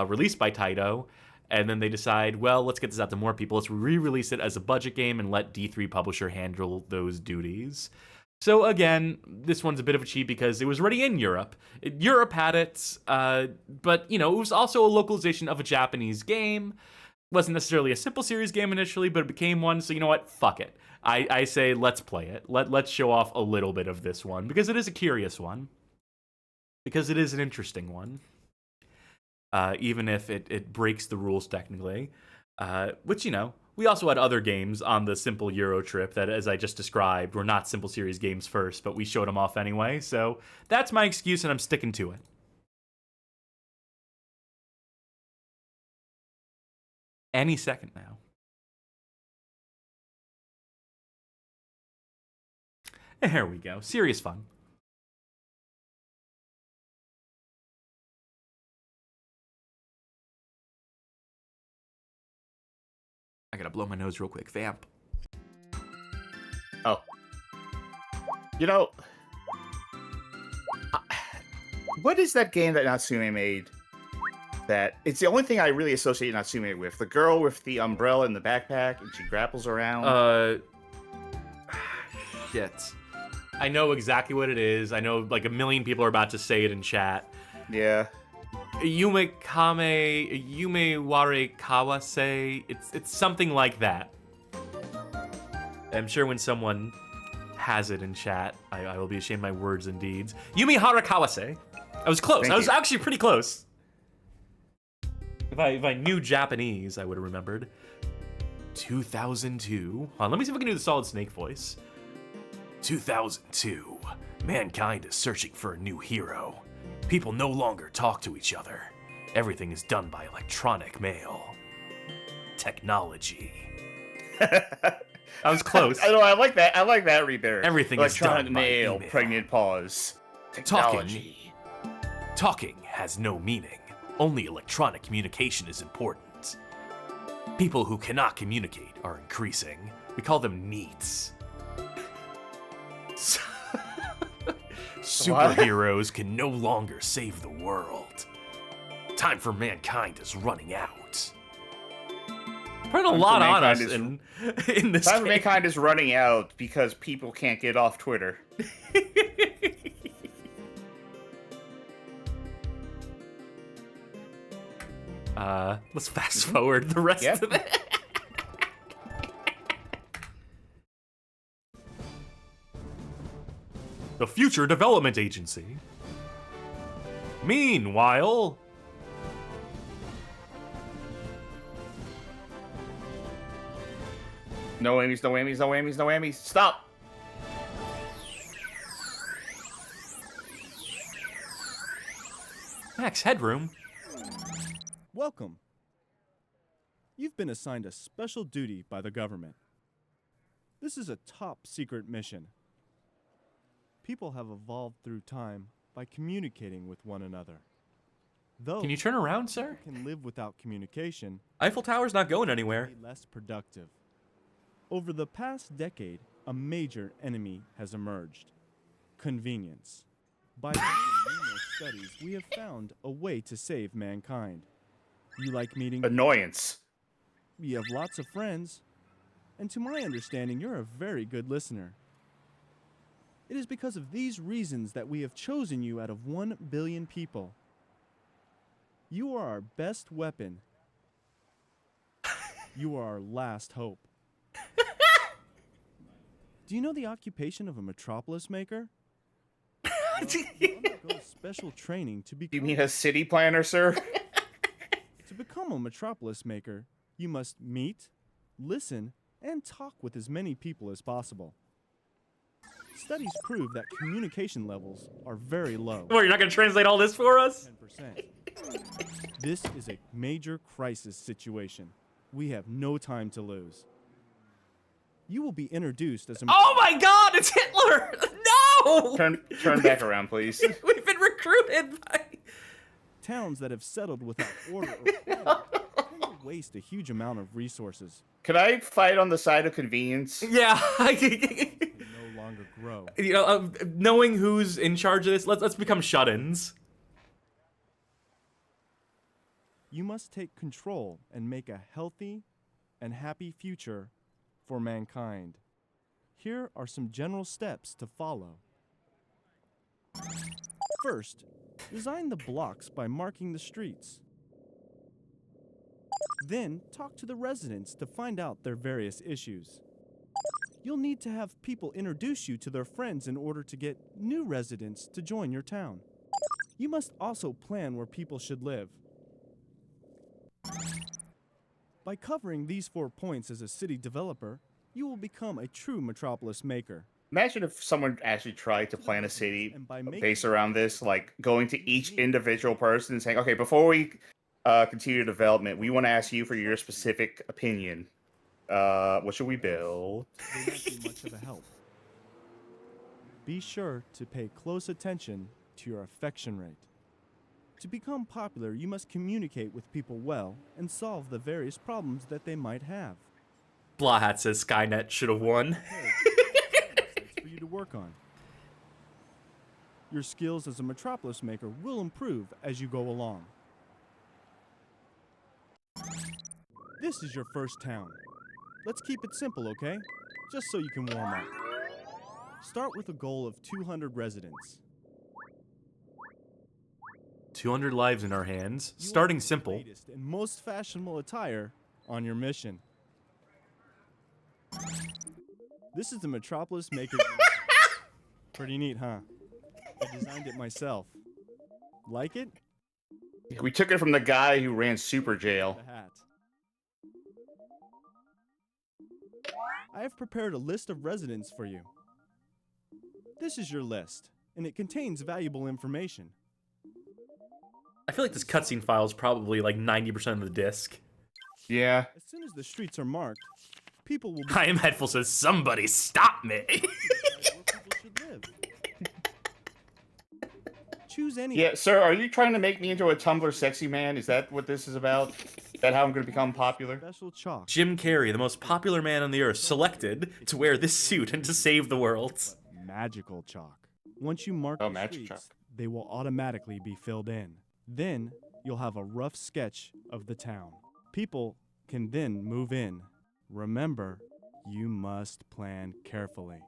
released by Taito. And then they decide, well, let's get this out to more people. Let's re-release it as a budget game and let D3 Publisher handle those duties. So again, this one's a bit of a cheat because it was already in Europe. Europe had it, but it was also a localization of a Japanese game. It wasn't necessarily a Simple Series game initially, but it became one. So you know what? Fuck it. I say let's play it. Let's show off a little bit of this one because it is a curious one. Because it is an interesting one. Even if it breaks the rules technically, which, we also had other games on the Simple EuroTrip that, as I just described, were not Simple Series games first, but we showed them off anyway, so that's my excuse and I'm sticking to it. Any second now. There we go. Serious fun. I gotta blow my nose real quick. Vamp. Oh. What is that game that Natsume made? That it's the only thing I really associate Natsume with. The girl with the umbrella and the backpack, and she grapples around. Shit. I know exactly what it is. I know like a million people are about to say it in chat. Yeah. Yume Ware Kawase. It's something like that. I'm sure when someone has it in chat, I will be ashamed of my words and deeds. Yume Harakawase. I was close. I was actually pretty close. If I knew Japanese, I would have remembered. 2002. Hold on, let me see if I can do the Solid Snake voice. 2002. Mankind is searching for a new hero. People no longer talk to each other. Everything is done by electronic mail. Technology. I was close. I know. I like that. I like that read there. Everything is done by mail. email. Pregnant pause. Technology. Talking has no meaning. Only electronic communication is important. People who cannot communicate are increasing. We call them NEETs. Superheroes can no longer save the world. Time for mankind is running out. Put a lot on us in this Time for game. mankind is running out because people can't get off Twitter. Let's fast forward the rest of it. The Future Development Agency. Meanwhile, No whammies, no whammies, no whammies, no whammies. Stop! Max Headroom. Welcome. You've been assigned a special duty by the government. This is a top secret mission. People have evolved through time by communicating with one another. Though Can you turn around, sir? can live without communication, Eiffel Tower's not going anywhere. be less productive. Over the past decade, a major enemy has emerged: convenience. By using numerous studies, we have found a way to save mankind. You like meeting? Annoyance. You have lots of friends, and to my understanding, you're a very good listener. It is because of these reasons that we have chosen you out of 1 billion people. You are our best weapon. You are our last hope. Do you know the occupation of a metropolis maker? You undergo special training to You become. mean a city planner, sir? To become a metropolis maker, you must meet, listen, and talk with as many people as possible. Studies prove that communication levels are very low. Well, you're not going to translate all this for us? 10%. This is a major crisis situation. We have no time to lose. You will be introduced as a Oh my god, it's Hitler! No! Turn back around, please. We've been recruited by... towns that have settled without order or planning tend to waste a huge amount of resources. Can I fight on the side of convenience? Yeah. They no longer grow. You know, knowing who's in charge of this, let's become shut-ins. You must take control and make a healthy and happy future for mankind. Here are some general steps to follow. First, design the blocks by marking the streets. Then, talk to the residents to find out their various issues. You'll need to have people introduce you to their friends in order to get new residents to join your town. You must also plan where people should live. By covering these 4 points as a city developer, you will become a true metropolis maker. Imagine if someone actually tried to plan a city based around this, like going to each individual person and saying, okay, before we continue development, we want to ask you for your specific opinion. What should we build? They won't be much of a help. Be sure to pay close attention to your affection rate. To become popular, you must communicate with people well and solve the various problems that they might have. Blahat says Skynet should have won. For you to work on. Your skills as a metropolis maker will improve as you go along. This is your first town. Let's keep it simple, okay? Just so you can warm up. Start with a goal of 200 residents. 200 lives in our hands. You Starting will have the simple. latest and most fashionable attire on your mission. This is the Metropolis Maker. Pretty neat, huh? I designed it myself. Like it? We took it from the guy who ran Super Jail. The hat. I have prepared a list of residents for you. This is your list, and it contains valuable information. I feel like this cutscene file is probably like 90% of the disc. Yeah. As soon as the streets are marked, people will be I am Headful says, somebody stop me. where people should live. Choose any. Yeah, sir, are you trying to make me into a Tumblr sexy man? Is that what this is about? Is that how I'm going to become popular? Special chalk. Jim Carrey, the most popular man on the earth, selected to wear this suit and to save the world. Magical chalk. Once you mark Oh, the magic streets, chalk. they will automatically be filled in. Then you'll have a rough sketch of the town. People can then move in. Remember, you must plan carefully.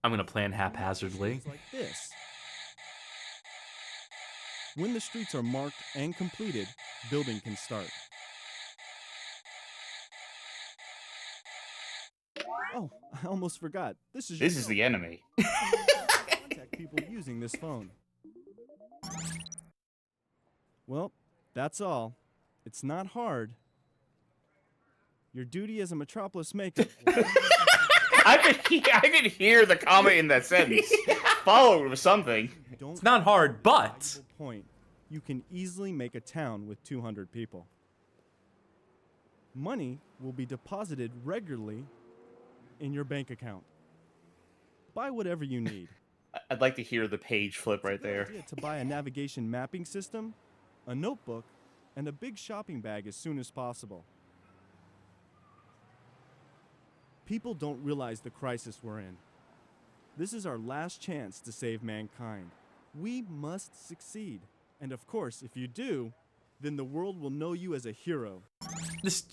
I'm gonna plan haphazardly. It's like this. When the streets are marked and completed, building can start. Oh, I almost forgot. This is This is the enemy. contact people using this phone. Well, that's all. It's not hard. Your duty as a Metropolis maker. I could hear the comma in that sentence. Followed with something. It's not hard, but- point. You can easily make a town with 200 people. Money will be deposited regularly in your bank account. Buy whatever you need. I'd like to hear the page flip right It's a good there. idea to buy a navigation mapping system, a notebook, and a big shopping bag as soon as possible. People don't realize the crisis we're in. This is our last chance to save mankind. We must succeed. And of course, if you do, then the world will know you as a hero. This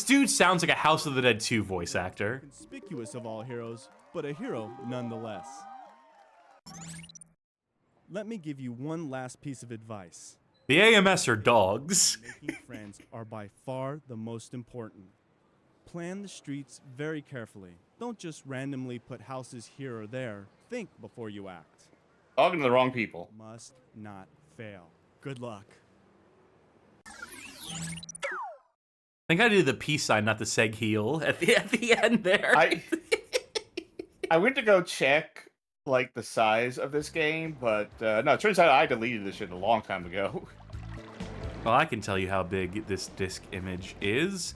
dude sounds like a House of the Dead 2 voice actor. Conspicuous of all heroes, but a hero nonetheless. Let me give you one last piece of advice. The AMS are dogs. Making friends are by far the most important. Plan the streets very carefully. Don't just randomly put houses here or there. Think before you act. Talking to the wrong people. Must not fail. Good luck. I think I did the peace sign, not the seg heal at the end there. I went to go check like the size of this game, but no, it turns out I deleted this shit a long time ago. Well, I can tell you how big this disk image is.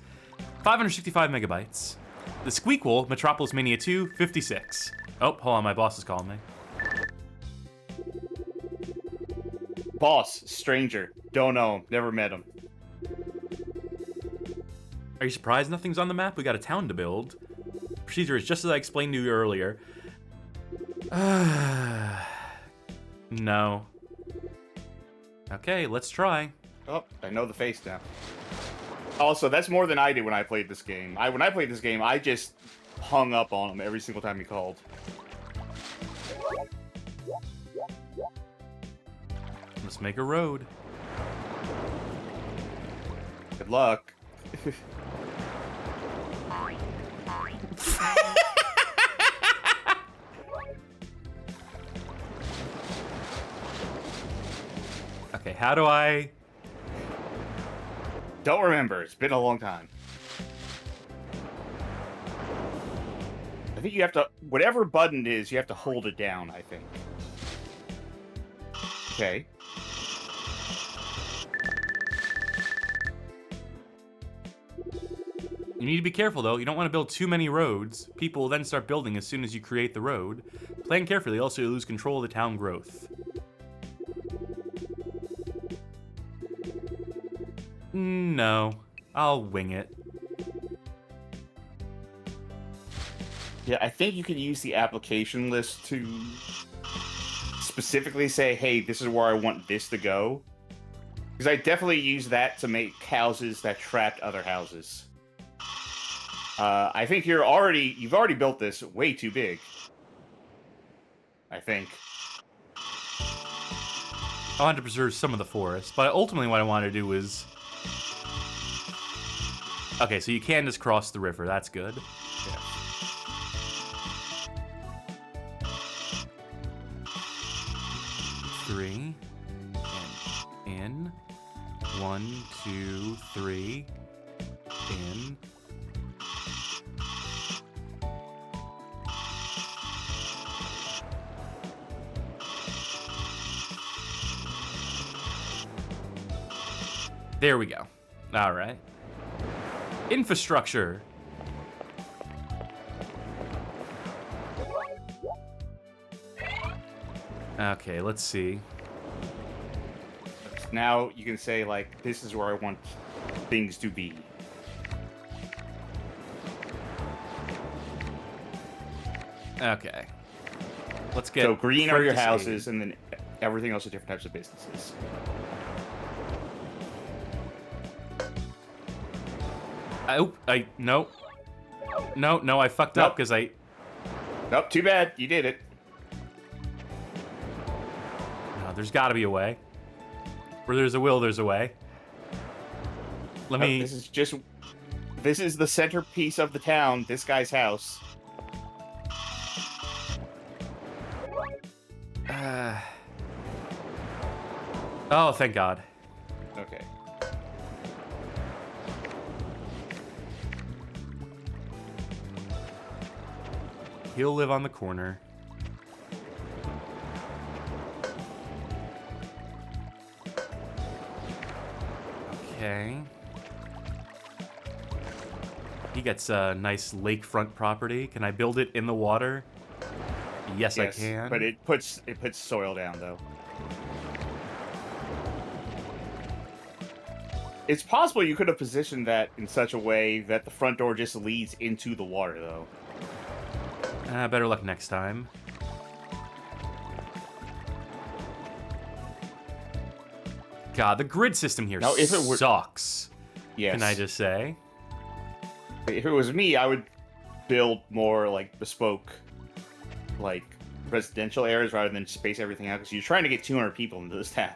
565 megabytes. The Squeakquel, Metropolismania 2, 56. Oh, hold on, my boss is calling me. Boss, stranger, don't know him, never met him. Are you surprised nothing's on the map? We got a town to build. Procedure is just as I explained to you earlier. No. Okay, let's try. Oh, I know the face now. Also, that's more than I did when I played this game. When I played this game, I just hung up on him every single time he called. Let's make a road. Good luck. Okay, how do I... Don't remember. It's been a long time. I think you have to... Whatever button it is, you have to hold it down, I think. Okay. You need to be careful, though. You don't want to build too many roads. People will then start building as soon as you create the road. Plan carefully, also you lose control of the town growth. No. I'll wing it. Yeah, I think you can use the application list to specifically say, hey, this is where I want this to go. Because I definitely use that to make houses that trapped other houses. I think you've already built this way too big. I think. I want to preserve some of the forest, but ultimately what I want to do is... Okay, so you can just cross the river. That's good. Yeah. Three. And in. 1, 2, 3. In. There we go. All right. Infrastructure. Okay, let's see. Now you can say, like, this is where I want things to be. Okay. Let's get... So green are your Fred to houses, save. and then everything else are different types of businesses. No. No, I fucked up because I... Nope, too bad. You did it. No, there's got to be a way. Where there's a will, there's a way. Let me... This is the centerpiece of the town, this guy's house. Oh, thank God. Okay. He'll live on the corner. Okay. He gets a nice lakefront property. Can I build it in the water? Yes, I can. But it puts soil down, though. It's possible you could have positioned that in such a way that the front door just leads into the water, though. Better luck next time. God, the grid system here sucks. Yes. Can I just say? If it was me, I would build more, like, bespoke, like, residential areas rather than space everything out, because you're trying to get 200 people into this town.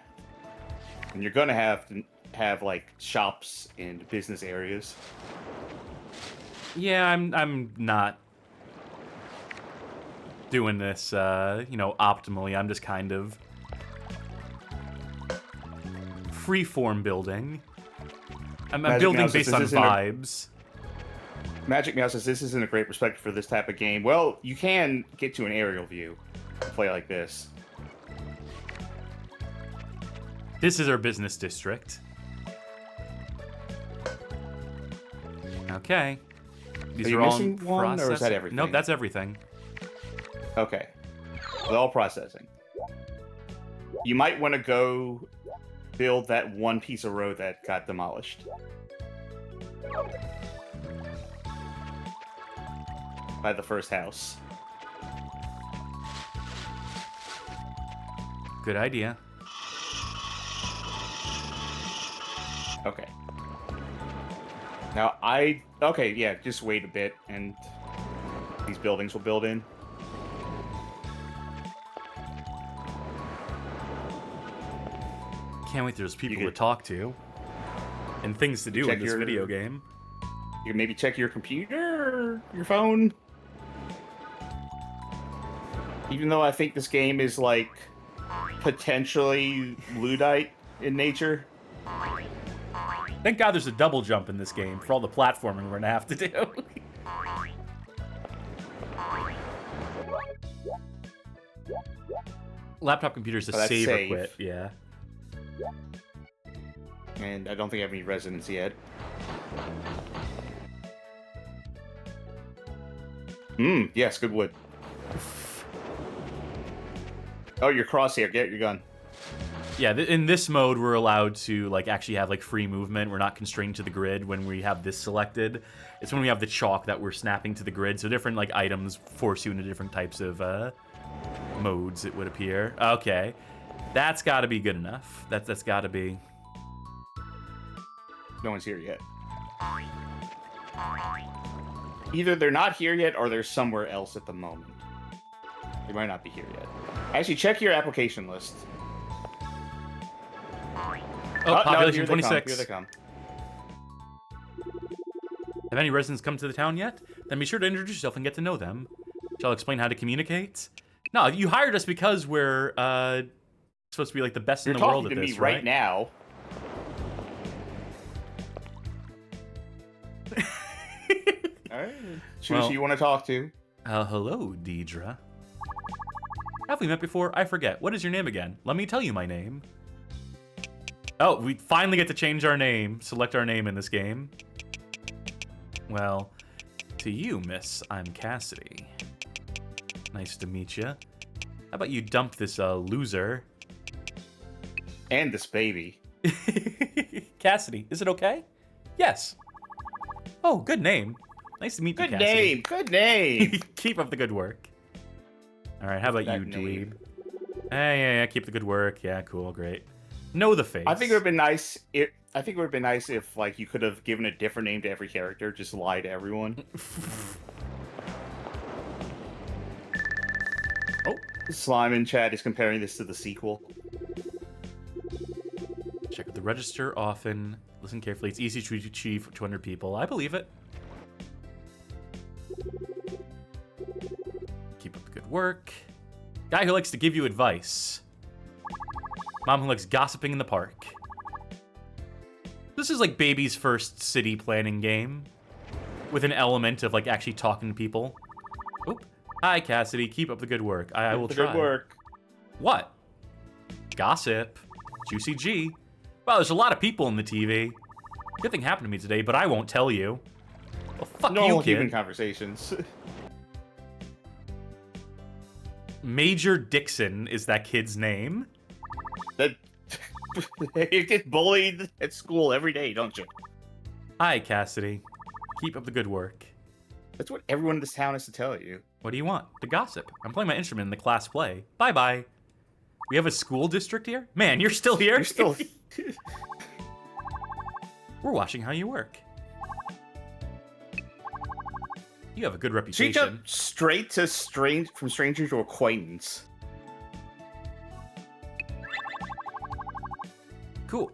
And you're going to have, like, shops and business areas. Yeah, I'm not doing this, optimally. I'm just kind of freeform building. I'm building based on vibes. Magic Meow says this isn't a great perspective for this type of game. Well, you can get to an aerial view and play like this. This is our business district. Okay. These are you all missing in one, or is that processing. everything? Nope, that's everything. Okay. They're all processing. You might want to go build that one piece of road that got demolished. By the first house. Good idea. Okay. Now, okay, yeah, just wait a bit, and these buildings will build in. Can't wait there's people to talk to. And things to do in this video game. You can maybe check your computer, your phone. Even though I think this game is, like, potentially Luddite in nature. Thank God there's a double jump in this game for all the platforming we're gonna have to do. Laptop computer's a save or quit, yeah. And I don't think I have any residents yet. Yes, good wood. Oh, you're crosshair. Get your gun. Yeah, in this mode, we're allowed to like actually have like free movement. We're not constrained to the grid when we have this selected. It's when we have the chalk that we're snapping to the grid. So different like items force you into different types of modes, it would appear. Okay, that's got to be good enough. That's got to be. No one's here yet. Either they're not here yet, or they're somewhere else at the moment. They might not be here yet. Actually, check your application list. Oh, population no, 26. Here they come. Have any residents come to the town yet? Then be sure to introduce yourself and get to know them. Shall I explain how to communicate? No, you hired us because we're supposed to be like the best in the world at this, You're talking to me right now. All right. Choose who you want to talk to. Hello, Deidre. Have we met before? I forget. What is your name again? Let me tell you my name. Oh, we finally get to change our name, select our name in this game. Well, to you, miss, I'm Cassidy. Nice to meet you. How about you dump this loser? And this baby. Cassidy, is it okay? Yes. Oh, good name. Nice to meet you, Good Cassidy. name. Good name. Keep up the good work. All right, how about you, That name. dweeb? Yeah, keep the good work. Yeah, cool, great. Know the face. I think it would have been nice. I think it would have been nice if like you could have given a different name to every character. Just lie to everyone. Oh, Slime in chat is comparing this to the sequel. Check with the register often. Listen carefully. It's easy to achieve 200 people. I believe it. Keep up the good work. Guy who likes to give you advice. Mom who likes gossiping in the park. This is like baby's first city planning game. With an element of like actually talking to people. Oop. Hi, Cassidy. Keep up the good work. I will try. Good work. What? Gossip. Juicy G. Wow, there's a lot of people in the TV. Good thing happened to me today, but I won't tell you. Well, fuck Normal you, kid. human conversations. Major Dixon is that kid's name. That you get bullied at school every day, don't you? Hi, Cassidy. Keep up the good work. That's what everyone in this town has to tell you. What do you want? To gossip. I'm playing my instrument in the class play. Bye-bye. We have a school district here? Man, you're still here? You're still. We're watching how you work. You have a good She reputation. jumped straight to from stranger to acquaintance. Cool.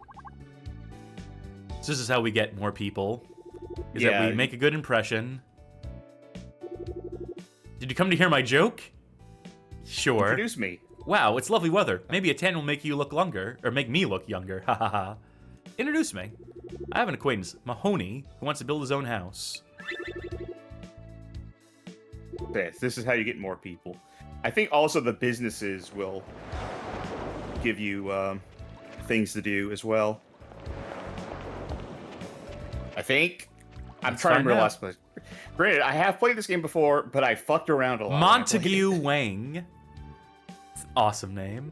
So this is how we get more people. Is Yeah. that we make a good impression. Did you come to hear my joke? Sure. Introduce me. Wow, it's lovely weather. Maybe a tan will make you look longer, or make me look younger. Ha ha ha. Introduce me. I have an acquaintance, Mahoney, who wants to build his own house. This is how you get more people. I think also the businesses will give you things to do as well. I think. I'm Let's trying to find remember the out. last place. Granted, I have played this game before, but I fucked around a lot. Montague Wang. It's an awesome name.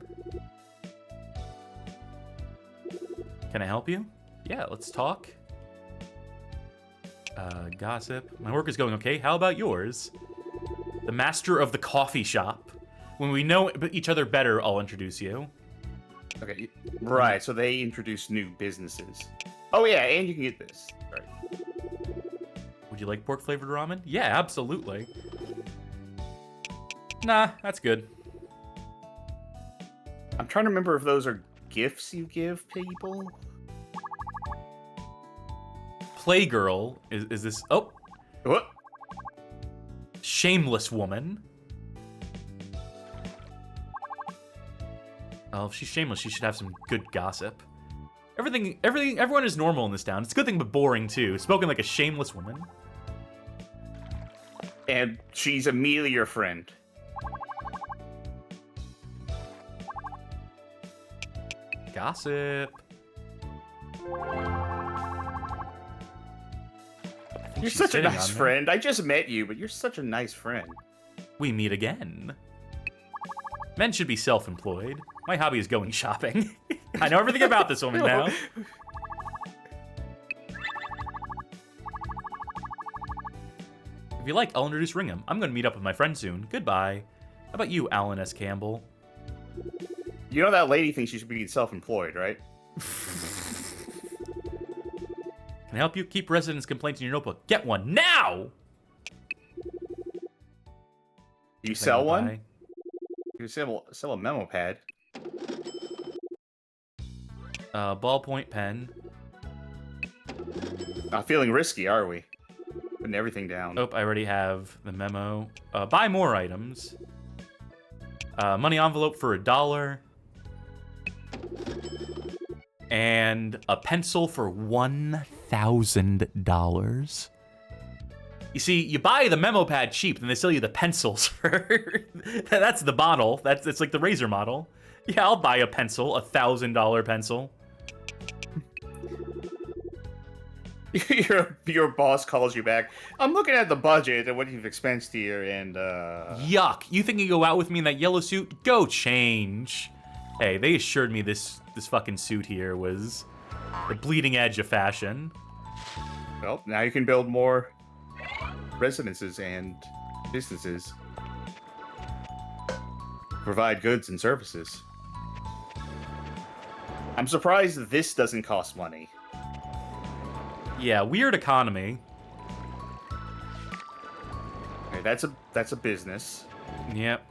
Can I help you? Yeah, let's talk. Gossip. My work is going okay. How about yours? The master of the coffee shop. When we know each other better, I'll introduce you. Okay, right. So they introduce new businesses. Oh yeah, and you can get this. Right. Would you like pork flavored ramen? Yeah, absolutely. Nah, that's good. I'm trying to remember if those are gifts you give people. Playgirl is this? Oh, What? shameless woman. Oh, if she's shameless, she should have some good gossip. Everyone is normal in this town. It's a good thing, but boring too. Spoken like a shameless woman. And she's immediately your friend. Gossip. I think You're she's such a sitting nice on me. friend. I just met you, but you're such a nice friend. We meet again. Men should be self-employed. My hobby is going shopping. I know everything about this woman now. If you like, I'll introduce Ringham. I'm going to meet up with my friend soon. Goodbye. How about you, Alan S. Campbell? You know that lady thinks you should be self-employed, right? Can I help you? Keep residence complaints in your notebook. Get one now! You sell one? Bye. You sell a memo pad. Ballpoint pen. Not feeling risky, are we? Putting everything down. Oh, I already have the memo. Buy more items. Money envelope for $1. And a pencil for $1,000. You see, you buy the memo pad cheap, then they sell you the pencils for... That's the model. It's like the Razor model. Yeah, I'll buy a pencil, $1,000 pencil. Your boss calls you back. I'm looking at the budget and what you've expensed here, and Yuck. You think you go out with me in that yellow suit? Go change. Hey, they assured me this fucking suit here was the bleeding edge of fashion. well, now you can build more residences and businesses. Provide goods and services. I'm surprised that this doesn't cost money. Yeah, weird economy. Okay, that's a business. Yep.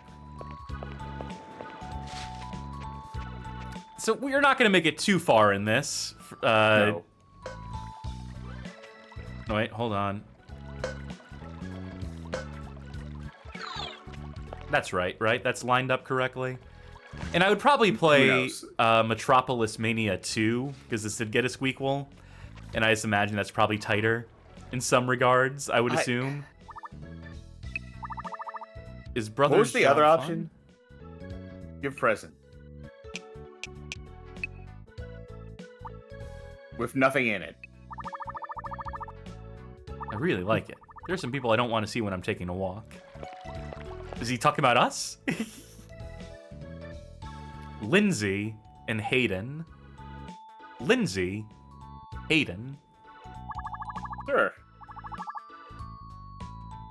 So we're not gonna make it too far in this. No. No, wait, hold on. That's right? That's lined up correctly. And I would probably play Metropolismania 2, because this did get a squeakquel. And I just imagine that's probably tighter in some regards, I would assume. Is Brothers What was the Job other fun? option? Give present. With nothing in it. I really like it. There's some people I don't want to see when I'm taking a walk. Is he talking about us? Lindsay and Hayden. Lindsay, Hayden. Sure.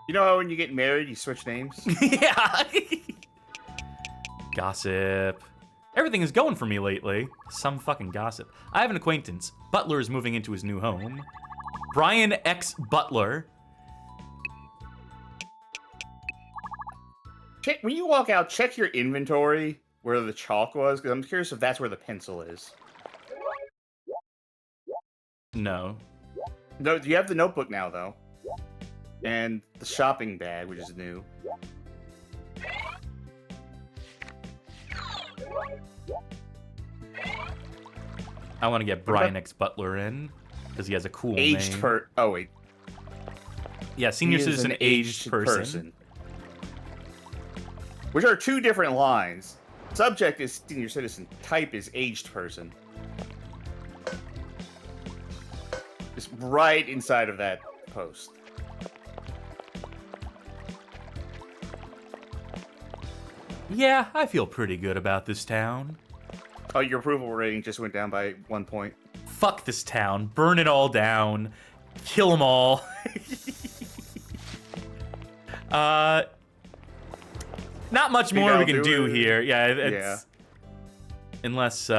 You know how when you get married, you switch names? Yeah. Gossip. Everything is going for me lately. Some fucking gossip. I have an acquaintance. Butler is moving into his new home. Brian X. Butler. When you walk out, check your inventory where the chalk was, because I'm curious if that's where the pencil is. No. No, you have the notebook now, though. And the shopping bag, which is new. I want to get Brian X. Butler in, because he has a cool name. Oh, wait. Yeah, senior He is citizen an aged person. Which are two different lines. Subject is senior citizen. Type is aged person. It's right inside of that post. Yeah, I feel pretty good about this town. Oh, your approval rating just went down by 1 point. Fuck this town. Burn it all down. Kill them all. Not much more we can do here. Yeah, it's... Unless,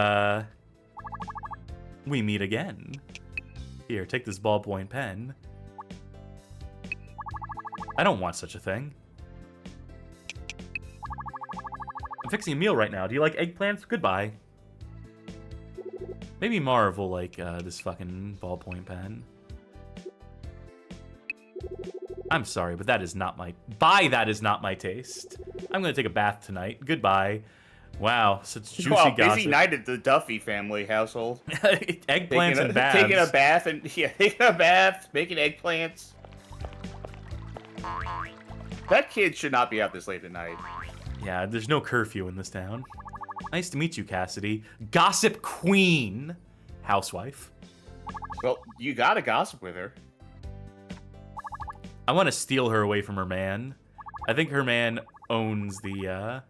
we meet again. Here, take this ballpoint pen. I don't want such a thing. I'm fixing a meal right now. Do you like eggplants? Goodbye. Maybe Marv will like this fucking ballpoint pen. I'm sorry, but that is not my... that is not my taste. I'm gonna take a bath tonight. Goodbye. Wow, such juicy gossip. Busy night at the Duffy family household. Eggplants and baths. Taking a bath and... Yeah, taking a bath, making eggplants. That kid should not be out this late at night. Yeah, there's no curfew in this town. Nice to meet you, Cassidy. Gossip queen. Housewife. Well, you gotta gossip with her. I want to steal her away from her man. I think her man owns the,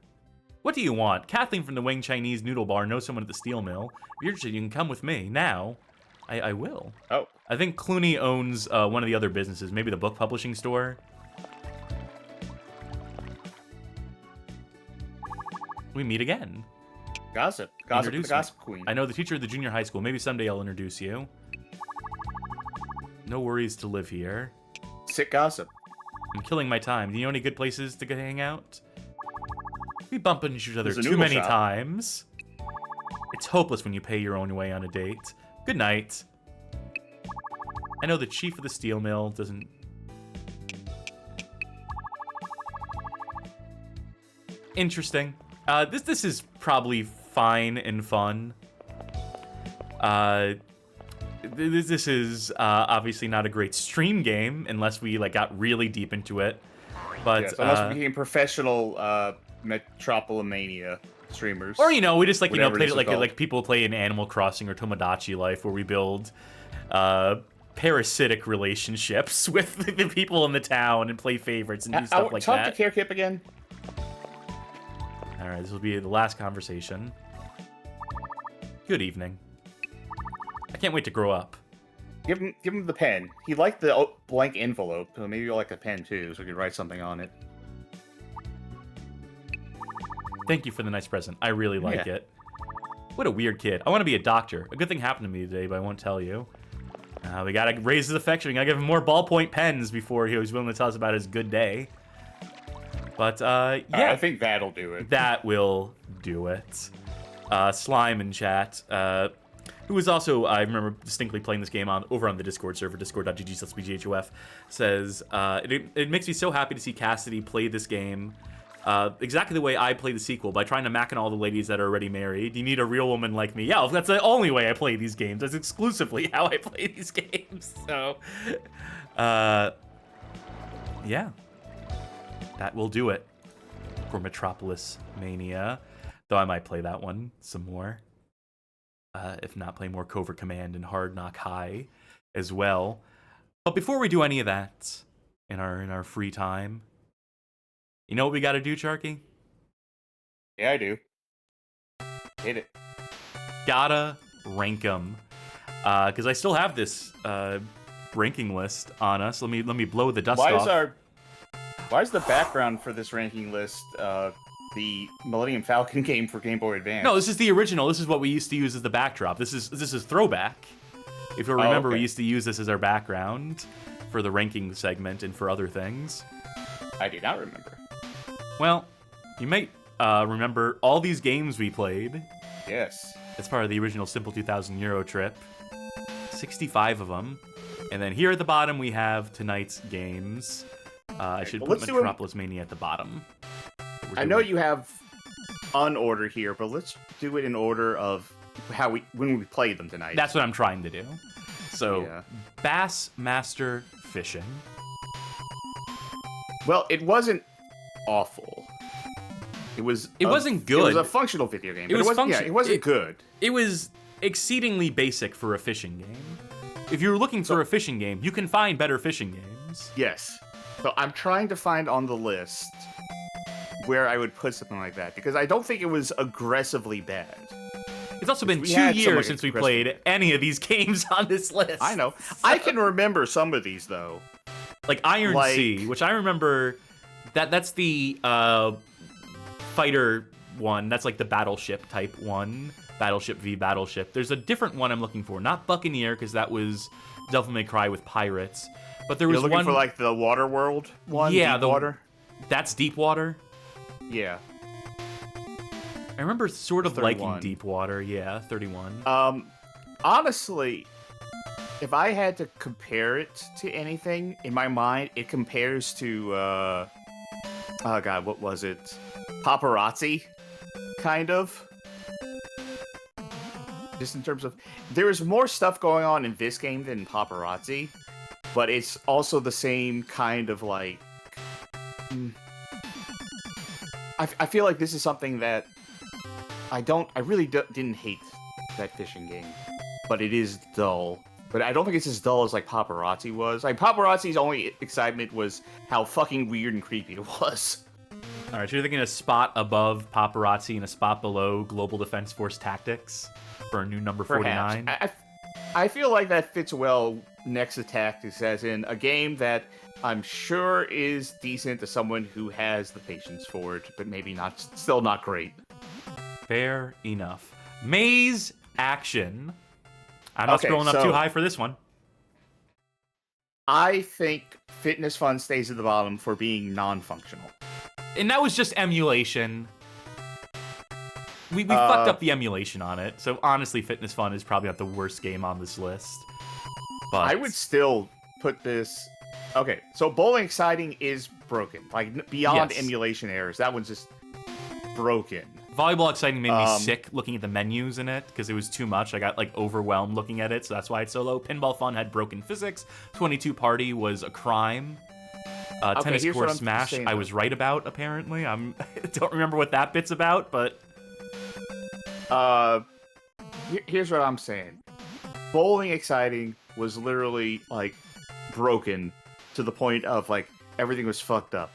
What do you want? Kathleen from the Wing Chinese Noodle Bar knows someone at the steel mill. If you're interested, you can come with me. Now. I will. Oh. I think Clooney owns one of the other businesses. Maybe the book publishing store. We meet again. Gossip. Gossip Introduce the gossip me. queen. I know the teacher of the junior high school. Maybe someday I'll introduce you. No worries to live here. Sick gossip. I'm killing my time. Do you know any good places to go hang out? We bump into each other There's a too noodle many shop. times. It's hopeless when you pay your own way on a date. Good night. I know the chief of the steel mill doesn't... Interesting. This is probably fine and fun. This is obviously not a great stream game unless we like got really deep into it. But Yes, unless we became professional Metropolimania streamers. or we just like Whatever played this it is called. like people play in Animal Crossing or Tomodachi Life, where we build parasitic relationships with the people in the town and play favorites and do stuff like talk that. to Care Kip again. All right, this will be the last conversation. Good evening. I can't wait to grow up. Give him the pen. He liked the blank envelope, so maybe you'll like the pen too, so we could write something on it. Thank you for the nice present. I really like it. What a weird kid. I want to be a doctor. A good thing happened to me today, but I won't tell you. We gotta raise his affection. We gotta give him more ballpoint pens before he was willing to tell us about his good day. But, yeah. I think that'll do it. That will do it. Slime in chat, who was also, I remember distinctly playing this game over on the Discord server, discord.gg/bghof, says, it makes me so happy to see Cassidy play this game exactly the way I play the sequel, by trying to mack on all the ladies that are already married. You need a real woman like me. Yeah, that's the only way I play these games. That's exclusively how I play these games. So, yeah. That will do it for Metropolismania. Though I might play that one some more. If not, play more Covert Command and Hard Knock High as well. But before we do any of that in our free time, you know what we gotta do, Charky? Yeah, I do. Hit it. Gotta rank them. Because I still have this ranking list on us. Let me blow the dust off. Why is the background for this ranking list the Millennium Falcon game for Game Boy Advance? No, this is the original. This is what we used to use as the backdrop. This is throwback. If you remember, we used to use this as our background for the ranking segment and for other things. I do not remember. Well, you might remember all these games we played. Yes. As part of the original Simple 2000 EuroTrip. 65 of them. And then here at the bottom, we have tonight's games. I should put Metropolismania at the bottom. I know you have unorder here, but let's do it in order of when we played them tonight. That's what I'm trying to do. So, Bassmaster Fishing. Well, it wasn't awful. It wasn't good. It was a functional video game. It wasn't good. It was exceedingly basic for a fishing game. If you're looking for a fishing game, you can find better fishing games. Yes. So I'm trying to find on the list where I would put something like that, because I don't think it was aggressively bad. It's also been 2 years since we played any of these games on this list. I know. I can remember some of these, though. Like Iron Sea, which I remember, that's the fighter one. That's like the battleship type one. Battleship v Battleship. There's a different one I'm looking for. Not Buccaneer, because that was Devil May Cry with pirates. But there was You're looking for like the Water World one? Yeah, Deepwater? That's Deepwater. Yeah. I remember sort of 31. liking Deepwater. Yeah, 31. Honestly, if I had to compare it to anything, in my mind, it compares to, oh god, what was it? Paparazzi, kind of. Just in terms of, there is more stuff going on in this game than Paparazzi, but it's also the same kind of like, I feel like this is something that I really didn't hate that fishing game, but it is dull. But I don't think it's as dull as like Paparazzi was. Like Paparazzi's only excitement was how fucking weird and creepy it was. All right, so you're thinking a spot above Paparazzi and a spot below Global Defense Force Tactics for a new number 49. Perhaps. I feel like that fits well next to Tactics, as in a game that I'm sure is decent to someone who has the patience for it, but maybe not, still not great. Fair enough. Maze Action. I'm not scrolling up too high for this one. I think Fitness Fun stays at the bottom for being non-functional. And that was just emulation. We fucked up the emulation on it, so honestly, Fitness Fun is probably not the worst game on this list. But I would still put this... Okay, so Bowling Exciting is broken. Like, beyond emulation errors, that one's just broken. Volleyball Exciting made me sick looking at the menus in it, because it was too much. I got, like, overwhelmed looking at it, so that's why it's so low. Pinball Fun had broken physics. 22 Party was a crime. Tennis Court Smash, I was right about, apparently. I don't remember what that bit's about, but... Here's what I'm saying. Bowling Exciting was literally like broken to the point of like everything was fucked up.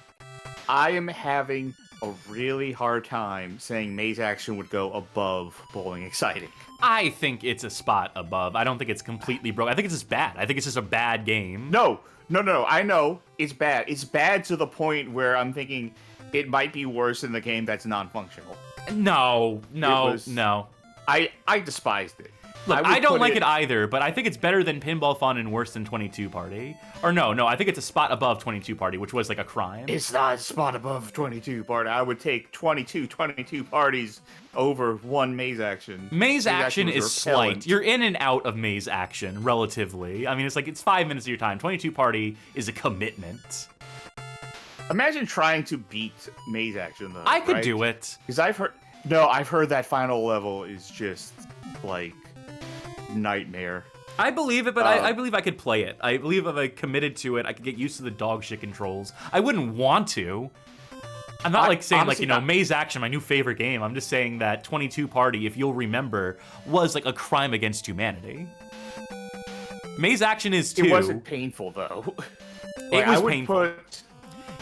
I am having a really hard time saying Maze Action would go above Bowling Exciting. I think it's a spot above. I don't think it's completely broke. I think it's just bad. I think it's just a bad game. No. I know it's bad. It's bad to the point where I'm thinking it might be worse than the game that's non-functional. No. I despised it. Look, I don't like it either, but I think it's better than Pinball Fun and worse than 22 Party. Or no, I think it's a spot above 22 Party, which was like a crime. It's not a spot above 22 Party. I would take 22 parties over one Maze Action. Maze Action is repellent. slight. You're in and out of Maze Action, relatively. I mean, it's 5 minutes of your time. 22 Party is a commitment. Imagine trying to beat Maze Action, though. I could do it. Because I've heard that final level is just, like, nightmare. I believe it, but I believe I could play it. I believe if I committed to it, I could get used to the dog shit controls. I wouldn't want to. I'm not saying Maze Action, my new favorite game. I'm just saying that 22 Party, if you'll remember, was like a crime against humanity. Maze Action is too. It wasn't painful though. It was painful.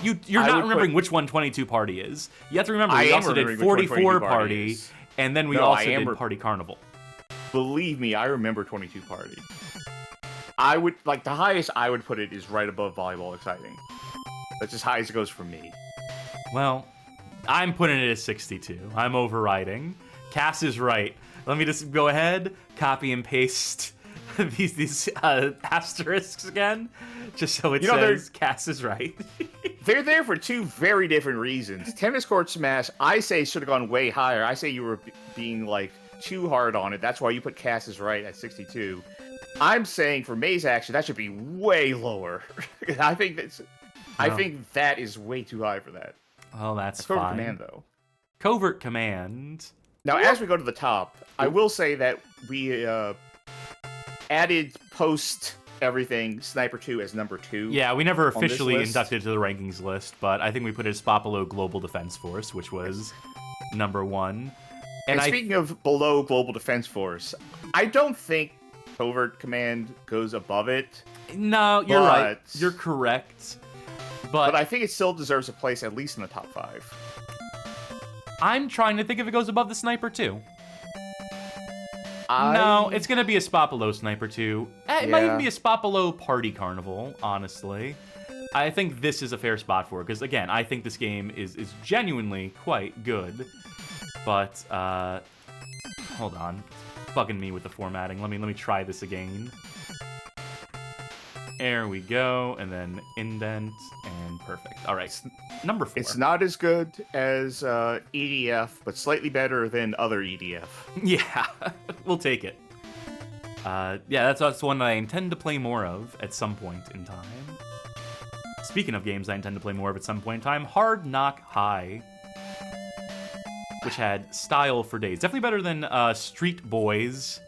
You're not remembering which one 22 Party is. You have to remember we also did 44 Party, and then we also did Party Carnival. Believe me, I remember 22 Party. I would, like, the highest I would put it is right above Volleyball Exciting. That's as high as it goes for me. Well, I'm putting it at 62. I'm overriding. Cass is right. Let me just go ahead, copy and paste these asterisks again, just so it says Cass is right. They're there for two very different reasons. Tennis Court Smash, I say, should have gone way higher. I say you were being, like, too hard on it. That's why you put Cass is right at 62. I'm saying for Maze Action, that should be way lower. I think that is way too high for that. Well, that's Covert fine. Command, though. Covert Command. Now, as we go to the top, I will say that we added post everything Sniper 2 as number 2. Yeah, we never officially inducted to the rankings list, but I think we put it a spot below Global Defense Force, which was number 1. And speaking of below Global Defense Force, I don't think Covert Command goes above it. No, you're right. You're correct. But I think it still deserves a place at least in the top 5. I'm trying to think if it goes above the Sniper 2. No, it's going to be a spot below Sniper 2. It might even be a spot below Party Carnival, honestly. I think this is a fair spot for it, because, again, I think this game is genuinely quite good. But, hold on. It's bugging me with the formatting. Let me try this again. There we go, and then indent, and perfect. All right, number 4. It's not as good as EDF, but slightly better than other EDF. Yeah, we'll take it. Yeah, that's one that I intend to play more of at some point in time. Speaking of games I intend to play more of at some point in time, Hard Knock High, which had style for days. Definitely better than Street Boys,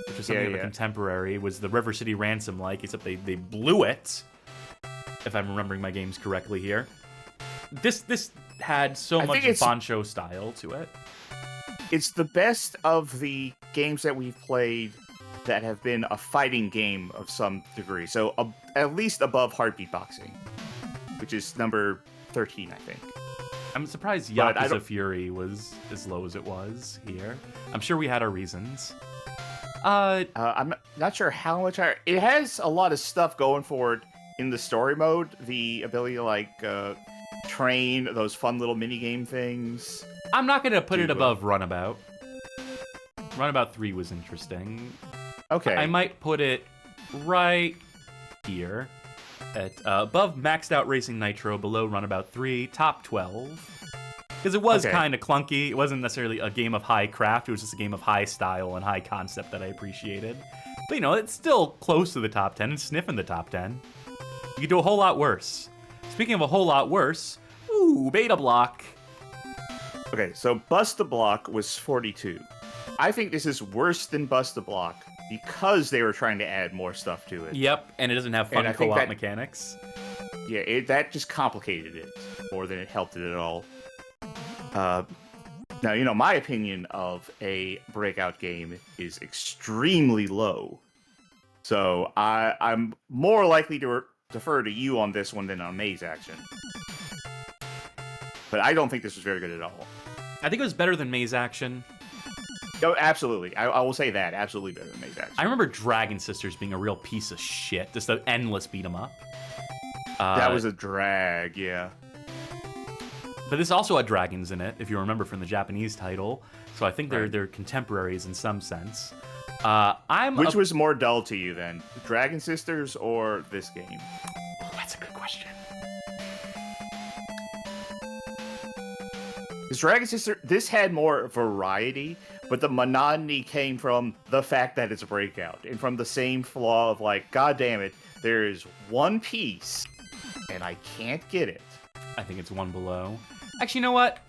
which was something of a contemporary. Was the River City Ransom-like, except they blew it, if I'm remembering my games correctly here. This had so much Bancho style to it. It's the best of the games that we've played that have been a fighting game of some degree. So at least above Heartbeat Boxing, which is number 13, I think. I'm surprised Yakuza Fury was as low as it was here. I'm sure we had our reasons. I'm not sure how much higher. It has a lot of stuff going for it in the story mode. The ability to, like, train those fun little mini-game things. I'm not going to put it above Runabout. Runabout 3 was interesting. Okay. I might put it right here. At above Maxed Out Racing Nitro, below Runabout 3, top 12. Because it was kind of clunky. It wasn't necessarily a game of high craft. It was just a game of high style and high concept that I appreciated. But, you know, it's still close to the top 10 and sniffing the top 10. You could do a whole lot worse. Speaking of a whole lot worse, Beta Block. Okay, so Bust the Block was 42. I think this is worse than Bust the Block because they were trying to add more stuff to it. Yep, and it doesn't have fun co-op mechanics. Yeah, that just complicated it more than it helped it at all. Now, you know, my opinion of a breakout game is extremely low. So I'm more likely to defer to you on this one than on Maze Action. But I don't think this was very good at all. I think it was better than Maze Action. Oh, absolutely. I will say that. Absolutely better than Maze Action. I remember Dragon Sisters being a real piece of shit. Just an endless beat 'em up. That was a drag, yeah. But this also had dragons in it, if you remember from the Japanese title. So I think they're contemporaries in some sense. Which was more dull to you then, Dragon Sisters or this game? Oh, that's a good question. Because Dragon Sister, this had more variety, but the monotony came from the fact that it's a breakout, and from the same flaw of like, God damn it, there is one piece, and I can't get it. I think it's one below. Actually, you know what?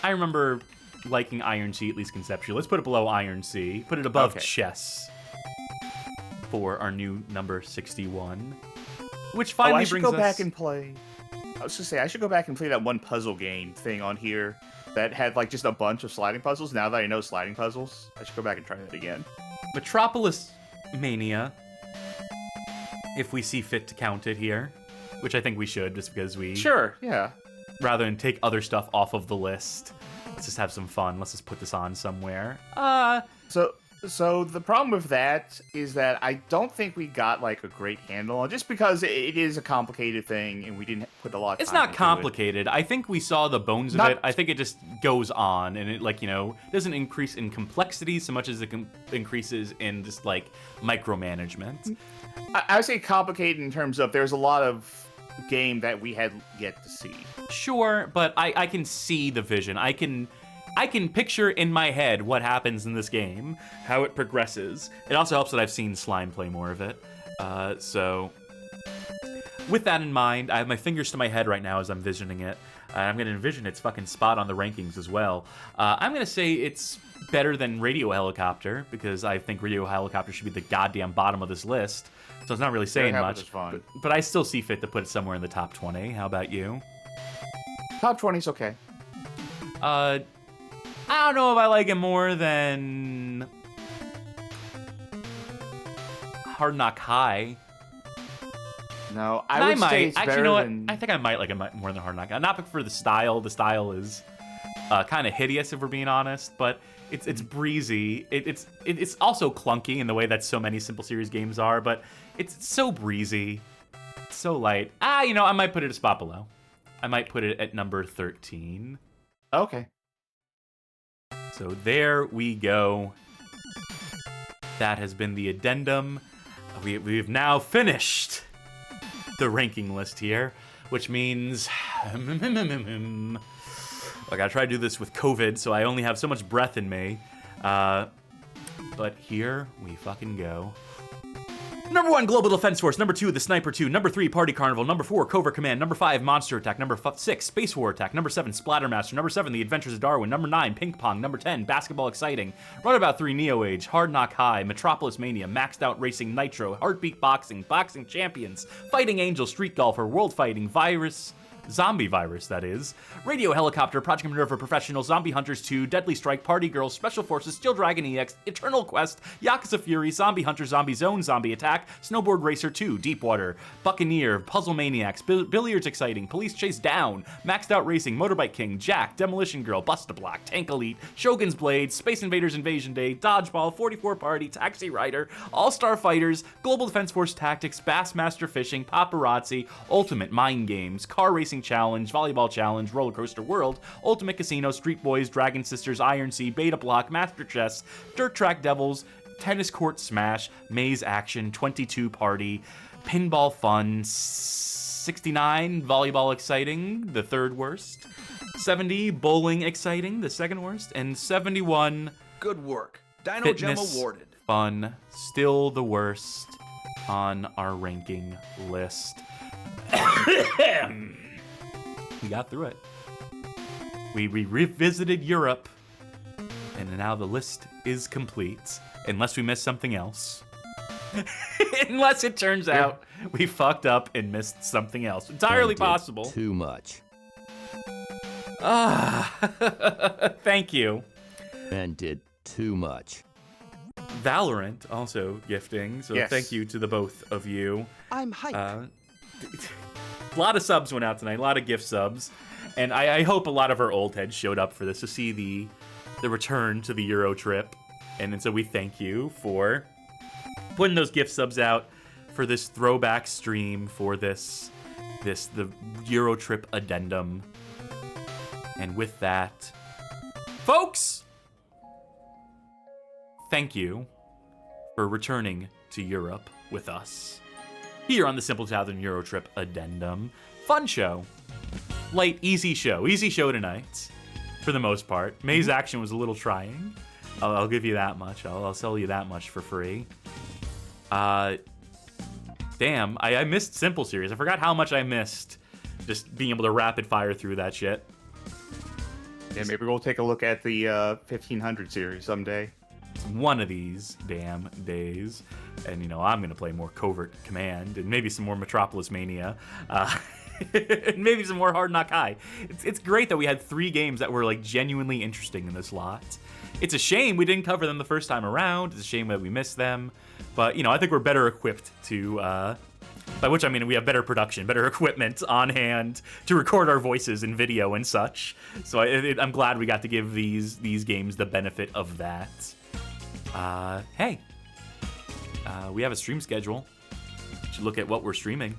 I remember liking Iron Sea, at least conceptually. Let's put it below Iron Sea. Put it above Chess for our new number 61. Which finally I should brings go us... back and play. I was gonna say, I should go back and play that one puzzle game thing on here that had like just a bunch of sliding puzzles. Now that I know sliding puzzles, I should go back and try that again. Metropolismania, if we see fit to count it here, which I think we should, just because we... Sure, yeah. Rather than take other stuff off of the list, let's just have some fun. Let's just put this on somewhere. So the problem with that is that I don't think we got like a great handle on, just because it is a complicated thing and we didn't put a lot of time It's not into complicated. I think we saw the bones of it. I think it just goes on, and it, like, you know, doesn't increase in complexity so much as it increases in just like micromanagement. I would say complicated in terms of there's a lot of game that we had yet to see. Sure, but I can see the vision. I can picture in my head what happens in this game, how it progresses. It also helps that I've seen Slime play more of it. So with that in mind, I have my fingers to my head right now as I'm visioning it. I'm going to envision its fucking spot on the rankings as well. I'm going to say it's better than Radio Helicopter, because I think Radio Helicopter should be the goddamn bottom of this list. So it's not really saying much. But I still see fit to put it somewhere in the top 20. How about you? Top 20's okay. I don't know if I like it more than Hard Knock High. No, I would say it's actually, better you know what? than... I think I might like it more than Hard Knock High. Not for the style. The style is kind of hideous, if we're being honest, but it's breezy. It's also clunky in the way that so many Simple Series games are, but it's so breezy. It's so light. You know, I might put it a spot below. I might put it at number 13. Okay. So there we go. That has been the addendum. We've now finished the ranking list here, which means I gotta try to do this with COVID, so I only have so much breath in me. But here we fucking go. Number 1, Global Defense Force. Number 2, The Sniper 2. Number 3, Party Carnival. Number 4, Covert Command. Number 5, Monster Attack. Number 6, Space War Attack. Number 7, Splattermaster. Number 7, The Adventures of Darwin. Number 9, Ping Pong. Number 10, Basketball Exciting. Runabout 3, Neo Age. Hard Knock High. Metropolismania. Maxed Out Racing Nitro. Heartbeat Boxing. Boxing Champions. Fighting Angel. Street Golfer. World Fighting. Zombie Virus, that is. Radio Helicopter, Project Minerva Professional, Zombie Hunters 2, Deadly Strike, Party Girls, Special Forces, Steel Dragon EX, Eternal Quest, Yakuza Fury, Zombie Hunter, Zombie Zone, Zombie Attack, Snowboard Racer 2, Deepwater, Buccaneer, Puzzle Maniacs, Billiards Exciting, Police Chase Down, Maxed Out Racing, Motorbike King, Jack, Demolition Girl, Bust-a-Block, Tank Elite, Shogun's Blade, Space Invaders Invasion Day, Dodgeball, 44 Party, Taxi Rider, All-Star Fighters, Global Defense Force Tactics, Bassmaster Fishing, Paparazzi, Ultimate Mind Games, Car Racing Challenge, Volleyball Challenge, Roller Coaster World, Ultimate Casino, Street Boys, Dragon Sisters, Iron Sea, Beta Block, Master Chess, Dirt Track Devils, Tennis Court Smash, Maze Action, 22 Party, Pinball Fun, 69 Volleyball Exciting, the third worst, 70 Bowling Exciting, the second worst, and 71 Good work. Dino Fitness Gem awarded. Fun, still the worst on our ranking list. We got through it. We revisited Europe, and now the list is complete, unless we missed something else. Unless it turns out we fucked up and missed something else. Entirely possible. Too much. Thank you. And did too much. Valorant also gifting, so Yes. thank you to the both of you. I'm hyped. A lot of subs went out tonight, a lot of gift subs, and I hope a lot of our old heads showed up for this to see the return to the Euro trip, and so we thank you for putting those gift subs out for this throwback stream for the EuroTrip Addendum. And with that, folks, thank you for returning to Europe with us here on the Simple Tavern EuroTrip Addendum. Fun show. Light, easy show. Easy show tonight, for the most part. May's action was a little trying. I'll give you that much. I'll sell you that much for free. Damn, I missed Simple Series. I forgot how much I missed just being able to rapid fire through that shit. Yeah, maybe we'll take a look at the 1500 series someday. One of these damn days. And, I'm going to play more Covert Command and maybe some more Metropolismania. And maybe some more Hard Knock High. It's great that we had 3 games that were, like, genuinely interesting in this lot. It's a shame we didn't cover them the first time around. It's a shame that we missed them. But, I think we're better equipped to, by which I mean we have better production, better equipment on hand to record our voices in video and such. So I'm glad we got to give these games the benefit of that. Hey, we have a stream schedule. You should look at what we're streaming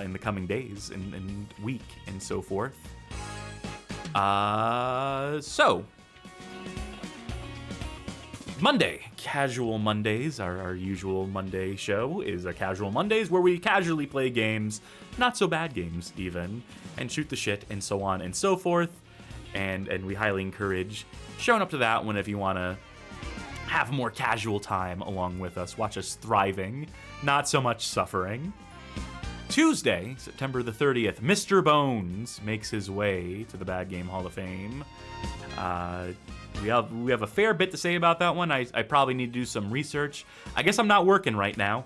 in the coming days and week and so forth. So, Monday, Casual Mondays, our usual Monday show is a Casual Mondays where we casually play games, not so bad games even, and shoot the shit and so on and so forth. And we highly encourage showing up to that one if you want to have more casual time along with us. Watch us thriving, not so much suffering. Tuesday, September the 30th, Mr. Bones makes his way to the Bad Game Hall of Fame. We have a fair bit to say about that one. I probably need to do some research. I guess I'm not working right now.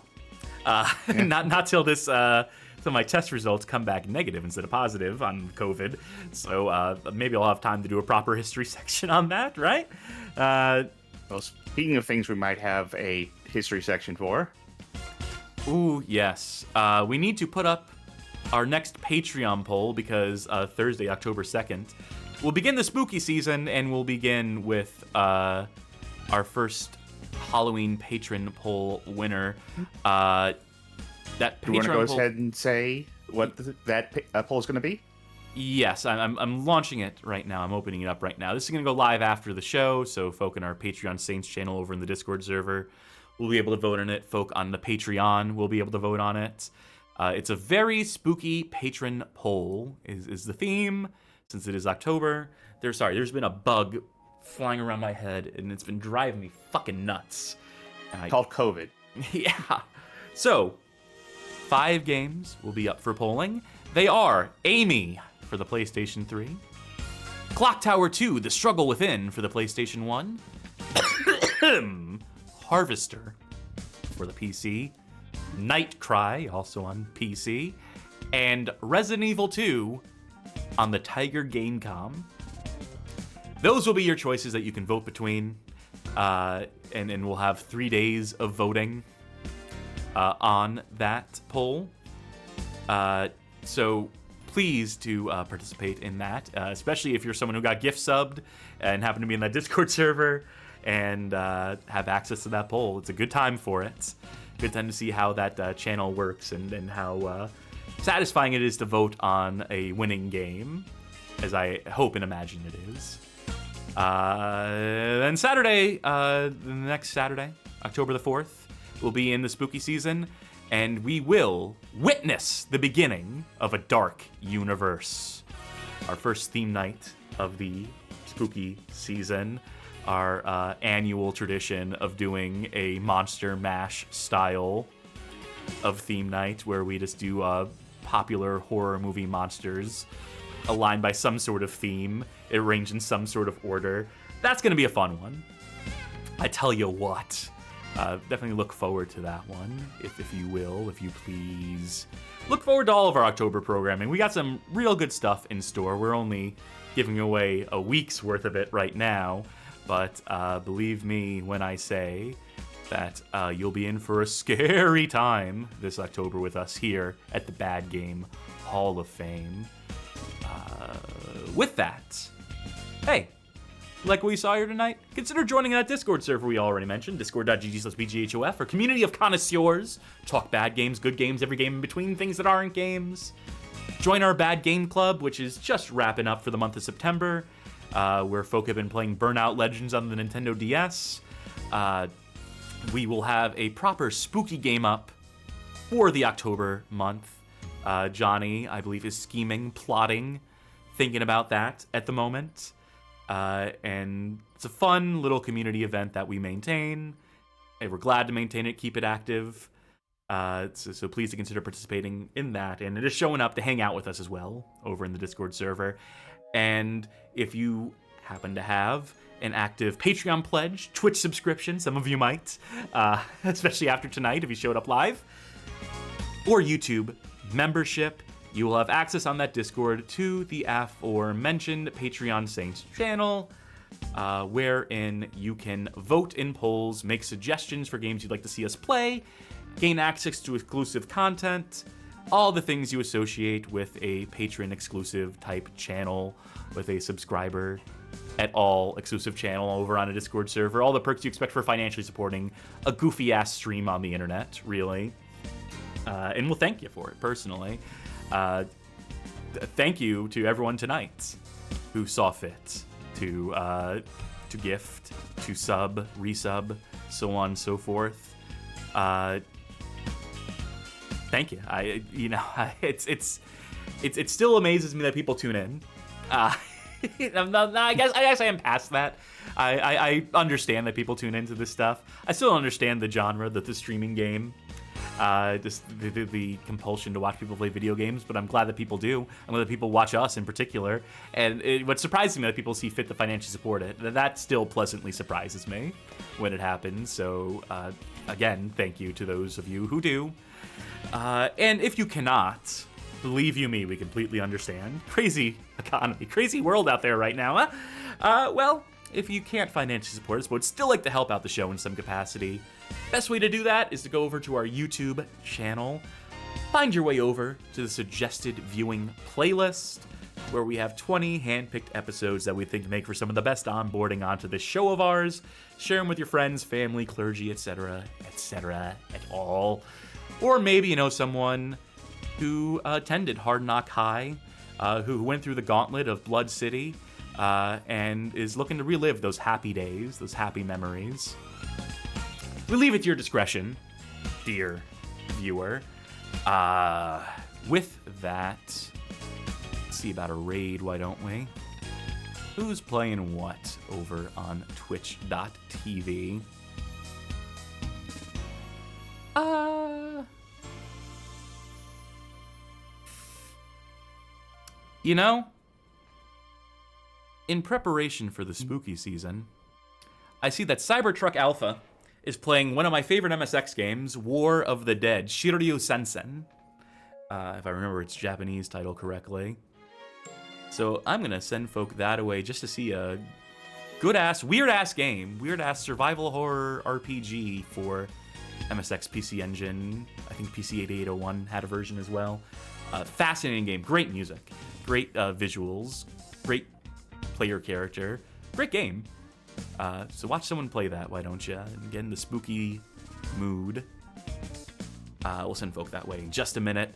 Not till this till my test results come back negative instead of positive on COVID. So maybe I'll have time to do a proper history section on that, right? Well, speaking of things we might have a history section for. Ooh, yes. We need to put up our next Patreon poll because Thursday, October 2nd, we'll begin the spooky season, and we'll begin with our first Halloween patron poll winner. That Do you want to Patreon go ahead and say what that poll is going to be? Yes, I'm launching it right now. I'm opening it up right now. This is going to go live after the show, so folk in our Patreon Saints channel over in the Discord server will be able to vote on it. Folk on the Patreon will be able to vote on it. It's a very spooky patron poll is the theme. Since it is October, there's been a bug flying around my head, and it's been driving me fucking nuts. Called COVID. Yeah. So, 5 games will be up for polling. They are Amy for the PlayStation 3, Clock Tower 2, The Struggle Within for the PlayStation 1, Harvester for the PC, Night Cry, also on PC, and Resident Evil 2 on the Tiger Gamecom. Those will be your choices that you can vote between, and we'll have 3 days of voting on that poll. So please do participate in that, especially if you're someone who got gift subbed and happen to be in that Discord server and have access to that poll. It's a good time for it. Good time to see how that channel works and how satisfying it is to vote on a winning game, as I hope and imagine it is. Then Saturday, the next Saturday, October the 4th, we'll be in the spooky season, and we will witness the beginning of a dark universe. Our first theme night of the spooky season, our annual tradition of doing a Monster Mash style of theme night, where we just do popular horror movie monsters aligned by some sort of theme, arranged in some sort of order. That's going to be a fun one. I tell you what. Definitely look forward to that one, if you will, if you please. Look forward to all of our October programming. We got some real good stuff in store. We're only giving away a week's worth of it right now, but believe me when I say that you'll be in for a scary time this October with us here at the Bad Game Hall of Fame. With that, hey, like what you saw here tonight? Consider joining that Discord server we already mentioned, discord.gg/bghof, our community of connoisseurs. Talk bad games, good games, every game in between, things that aren't games. Join our Bad Game Club, which is just wrapping up for the month of September, where folk have been playing Burnout Legends on the Nintendo DS. We will have a proper spooky game up for the October month. Johnny, I believe, is scheming, plotting, thinking about that at the moment. And it's a fun little community event that we maintain. And we're glad to maintain it, keep it active. So please to consider participating in that. And just showing up to hang out with us as well over in the Discord server. And if you happen to have an active Patreon pledge, Twitch subscription, some of you might, especially after tonight if you showed up live, or YouTube membership, you will have access on that Discord to the aforementioned Patreon Saints channel, wherein you can vote in polls, make suggestions for games you'd like to see us play, gain access to exclusive content, all the things you associate with a patron-exclusive type channel, with a subscriber at all exclusive channel over on a Discord server, all the perks you expect for financially supporting a goofy-ass stream on the internet, really. And we'll thank you for it, personally. Thank you to everyone tonight who saw fit to gift, to sub, resub, so on and so forth. Thank you. It still amazes me that people tune in. I guess I am past that. I understand that people tune into this stuff. I still understand the genre, the streaming game. Just the compulsion to watch people play video games, but I'm glad that people do. I'm glad that people watch us in particular. And what surprises me that people see fit to financially support it. That still pleasantly surprises me when it happens. So again, thank you to those of you who do. And if you cannot, believe you me, we completely understand. Crazy economy, crazy world out there right now. Well, if you can't financially support us, but would still like to help out the show in some capacity, best way to do that is to go over to our YouTube channel, find your way over to the suggested viewing playlist, where we have 20 hand-picked episodes that we think make for some of the best onboarding onto this show of ours. Share them with your friends, family, clergy, etc., et al. Or maybe you know someone who attended Hard Knock High, who went through the gauntlet of Blood City, and is looking to relive those happy days, those happy memories. We leave it to your discretion, dear viewer. With that, let's see about a raid, why don't we? Who's playing what over on twitch.tv? You know, in preparation for the spooky season, I see that Cybertruck Alpha is playing one of my favorite MSX games, War of the Dead, Shiryu Sensen, if I remember its Japanese title correctly. So I'm gonna send folk that away just to see a good-ass, weird-ass game, weird-ass survival horror RPG for MSX PC Engine. I think PC 8801 had a version as well. Fascinating game, great music, great visuals, great player character, great game. So watch someone play that, why don't you? And get in the spooky mood. We'll send folk that way in just a minute.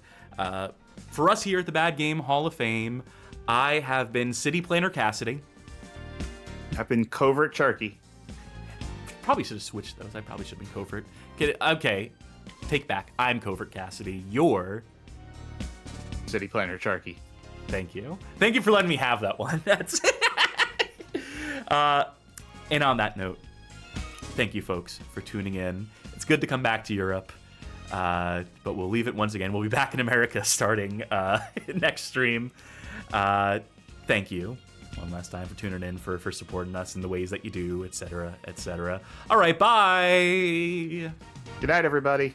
For us here at the Bad Game Hall of Fame, I have been City Planner Cassidy. I've been Covert Charky. Probably should have switched those. I probably should have been Covert. Okay, take back. I'm Covert Cassidy. You're City Planner Charky. Thank you. Thank you for letting me have that one. That's and on that note, thank you folks for tuning in. It's good to come back to Europe, but we'll leave it once again. We'll be back in America starting next stream. Thank you one last time for tuning in, for supporting us in the ways that you do, etc., etc. All right, bye. Good night, everybody.